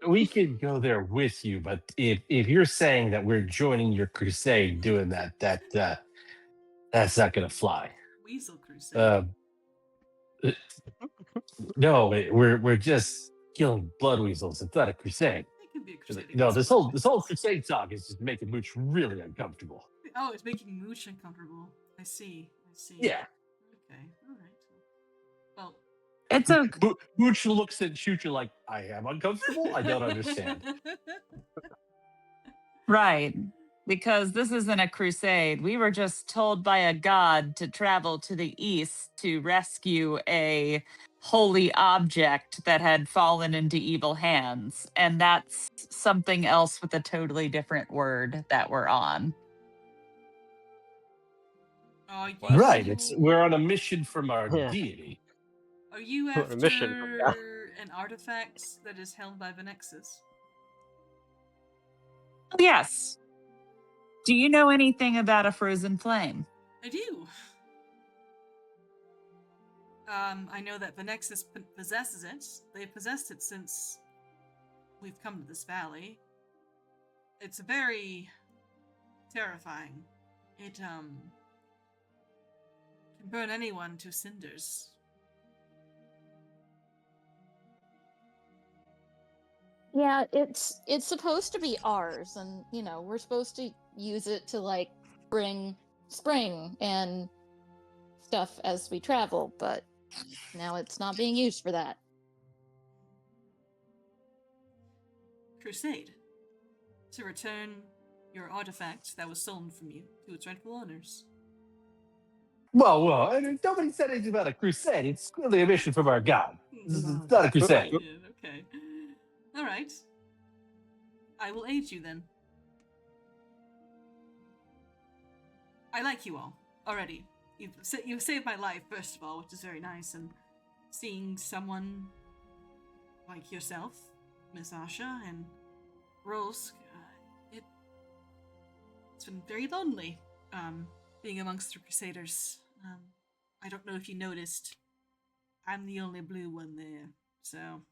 We can go there with you, but if you're saying that we're joining your crusade doing that's not gonna fly. Weasel Crusade. No, we're just killing blood weasels. It's not a crusade. It could be a crusade. No, against this whole witches. crusade talk is just making Mooch really uncomfortable. Oh, it's making Mooch uncomfortable. I see. Yeah. Okay, alright. Well, It's a Mooch looks at Shucha like, I am uncomfortable? I don't understand. right, because this isn't a crusade. We were just told by a god to travel to the east to rescue a holy object that had fallen into evil hands. And that's something else with a totally different word that we're on. Right, we're on a mission from our Yeah. deity. Are you We're on after a mission from God. an artifact that is held by Venexus? Yes. Do you know anything about a frozen flame? I do. I know that Venexus possesses it. They've possessed it since we've come to this valley. It's very terrifying. It, can burn anyone to cinders. Yeah, it's supposed to be ours, and we're supposed to use it to like bring spring and stuff as we travel, but now it's not being used for that. Crusade. To return your artifact that was stolen from you to its rightful owners. Whoa. Nobody said anything about a crusade. It's clearly a mission from our god. It's not a crusade. Okay. Alright. I will aid you then. I like you all already. you've saved my life, first of all, which is very nice, and seeing someone like yourself, Miss Asha, and Rose, it's been very lonely, being amongst the Crusaders. I don't know if you noticed, I'm the only blue one there, so...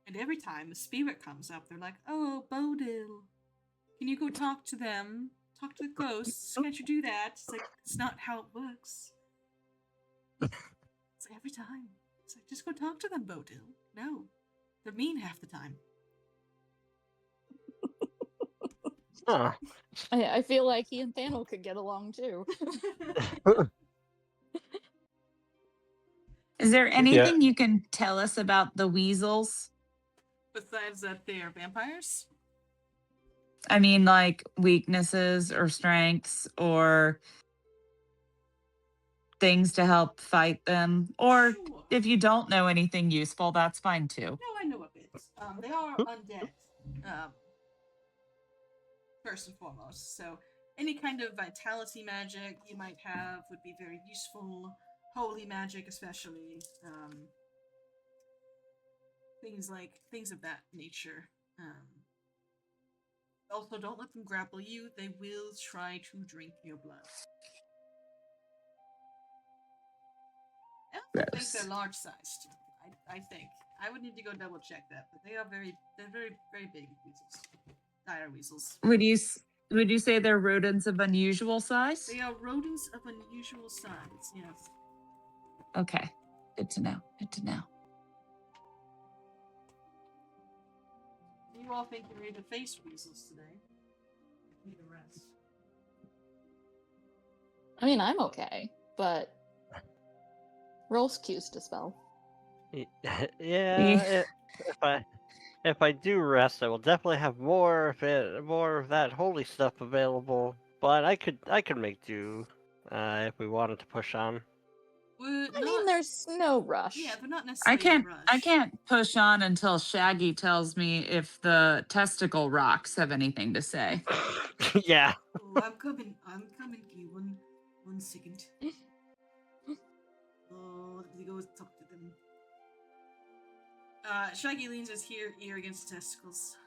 And every time a spirit comes up, they're like, "Oh, Bodil, can you go talk to them? Talk to the ghosts? Can't you do that?" It's like, it's not how it works. It's like every time. It's like, just go talk to them, Bodil. No. They're mean half the time. Huh. I feel like he and Thanel could get along too. Is there anything you can tell us about the weasels? Besides that, they are vampires. I mean, like weaknesses or strengths or things to help fight them. Or Sure. if you don't know anything useful, that's fine too. No, I know a bit. They are undead, first and foremost. So any kind of vitality magic you might have would be very useful. Holy magic, especially. Things of that nature. Also, don't let them grapple you. They will try to drink your blood. I also think they're large sized. I think. I would need to go double check that, but they're very, very big weasels. Dire weasels. Would you say they're rodents of unusual size? They are rodents of unusual size, yes. Okay. Good to know. Good to know. Do you all think you're ready to face weasels today? Need a rest. I mean, I'm okay, but Roll's cues to spell. Yeah, if I do rest, I will definitely have more of that holy stuff available. But I could make do if we wanted to push on. I mean, there's no rush. Yeah, but not necessarily a rush. I can't push on until Shaggy tells me if the testicle rocks have anything to say. Yeah. Oh, I'm coming, Key. One second. Oh, let me go talk to them. Shaggy leans his ear against the testicles,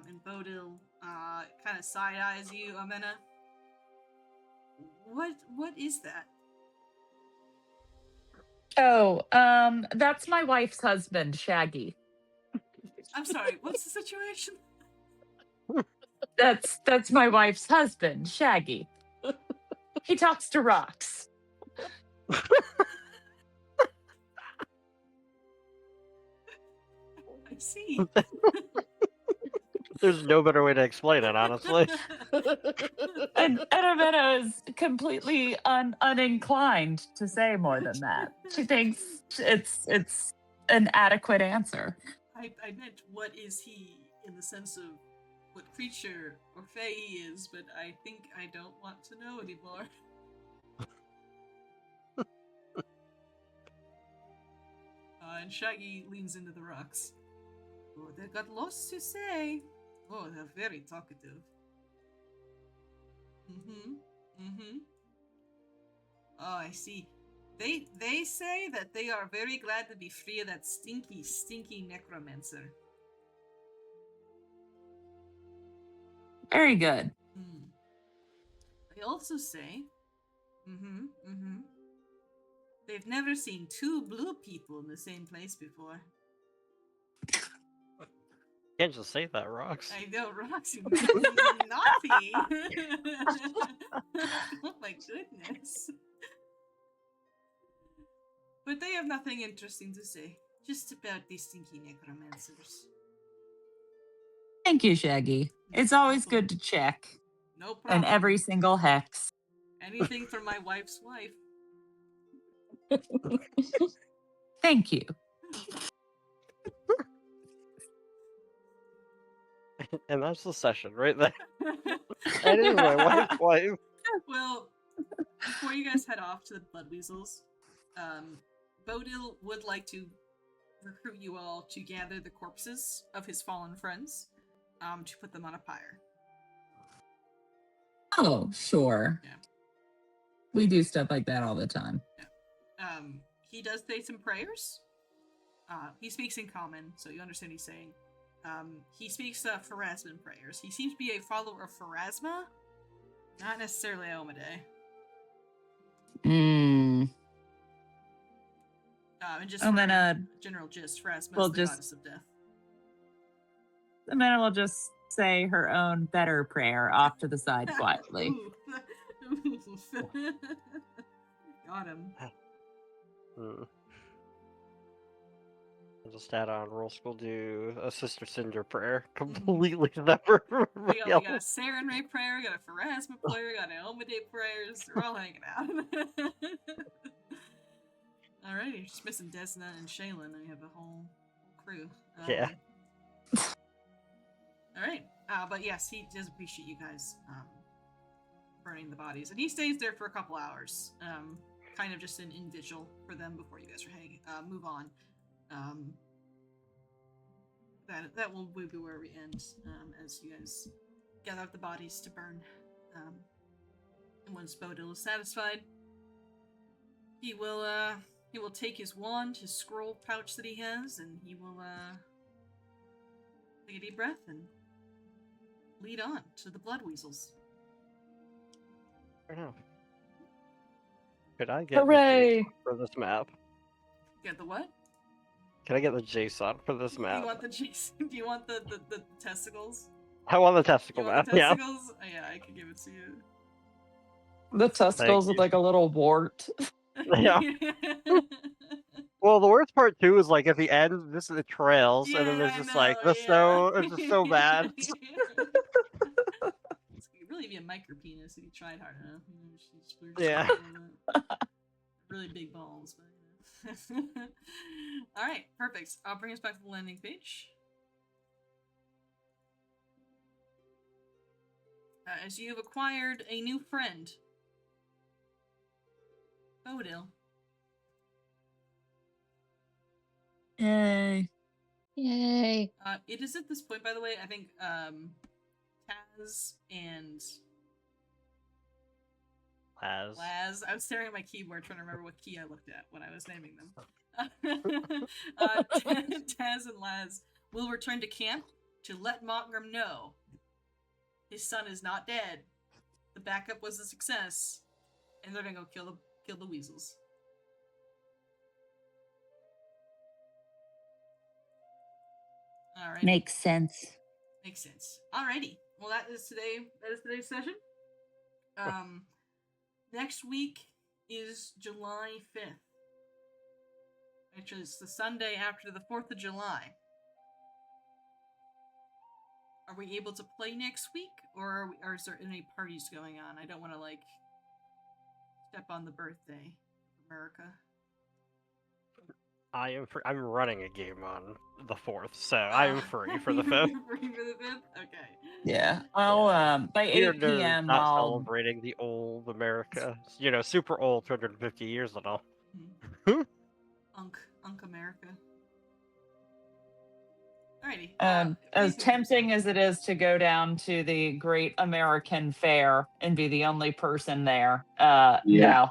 and Bodil, kind of side-eyes you, Amena. What is that? Oh, that's my wife's husband, Shaggy. I'm sorry, what's the situation? That's my wife's husband, Shaggy. He talks to rocks. I see. There's no better way to explain it, honestly. And Amena is completely uninclined to say more than that. She thinks it's an adequate answer. I meant what is he in the sense of what creature or fae he is, but I think I don't want to know anymore. And Shaggy leans into the rocks. Oh, they've got lots to say. Oh, they're very talkative. Oh, I see. They say that they are very glad to be free of that stinky necromancer. Very good. They also say, they've never seen two blue people in the same place before. Can't just say that, Rocks. I know, Roxy. Naughty. Oh my goodness. But they have nothing interesting to say. Just about these stinky necromancers. Thank you, Shaggy. It's always good to check. No problem. And every single hex. Anything for my wife's wife. Thank you. And that's the session right there. That is my wife's wife. Well, before you guys head off to the Blood Weasels, Bodil would like to recruit you all to gather the corpses of his fallen friends, to put them on a pyre. Oh, sure. Yeah. We do stuff like that all the time. He does say some prayers. He speaks in common, so you understand he's saying. He speaks Pharasman prayers. He seems to be a follower of Pharasma, not necessarily Omade. And just And then, general gist, Pharasma we'll is the just- goddess of death. And then we'll just say her own better prayer off to the side quietly. Ooh. Got him. I'll just add on roll school, do a Sister Cinder prayer. Completely separate from We got everything a else. Saren Ray prayer, we got a Pharasma prayer, we got an Omade prayers. We're all hanging out. Alright, you're just missing Desna and Shaylin, and we have a whole crew. Yeah. Alright, but yes, he does appreciate you guys burning the bodies. And he stays there for a couple hours, kind of just in vigil for them before you guys are move on. That will be where we end, as you guys gather up the bodies to burn. And once Bodil is satisfied, he will take his wand, his scroll pouch that he has, and he will take a deep breath and lead on to the blood weasels. Fair enough. Could I get Hooray! the JSON for this map? Get the what? Can I get the JSON for this map? You want the Jason? Do you want the testicles? I want the testicle You want map, the yeah. testicles? Oh, yeah, I can give it to you. The testicles you. with like a little wart. Yeah. Well, the worst part too is like at the end, this is the trails, and then Yeah, there's I just like know, the snow. It's just so bad. It could really be a micro penis if you tried hard enough. You know, just splurge Yeah. a little bit. Really big balls, but you know. All right, perfect. I'll bring us back to the landing page. As you've acquired a new friend, Bodil. Yay. Yay. It is at this point, by the way, I think Taz and Laz. I was staring at my keyboard trying to remember what key I looked at when I was naming them. Taz and Laz will return to camp to let Montgrim know his son is not dead. The backup was a success, and they're gonna go kill the weasels. All right. Makes sense. Makes sense. Alrighty. Well, that is today's session. Next week is July 5th, which is the Sunday after the 4th of July. Are we able to play next week, or is there any parties going on? I don't want to step on the birthday of America. I'm running a game on the 4th, so I am free for the 5th. Free for the 5th? Okay. Yeah. I'll by We are 8 p.m. not I'll celebrating the old America. You know, super old, 250 years and all. Unk America. Alrighty. as tempting as it is to go down to the Great American Fair and be the only person there, no,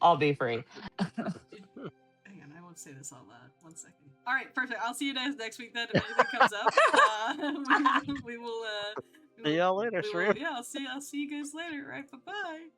I'll be free. Hang on, I won't say this all loud. 1 second. All right, perfect. I'll see you guys next week then. If anything comes up, we will. See y'all later, stream. Yeah, I'll see you guys later. All right, bye bye.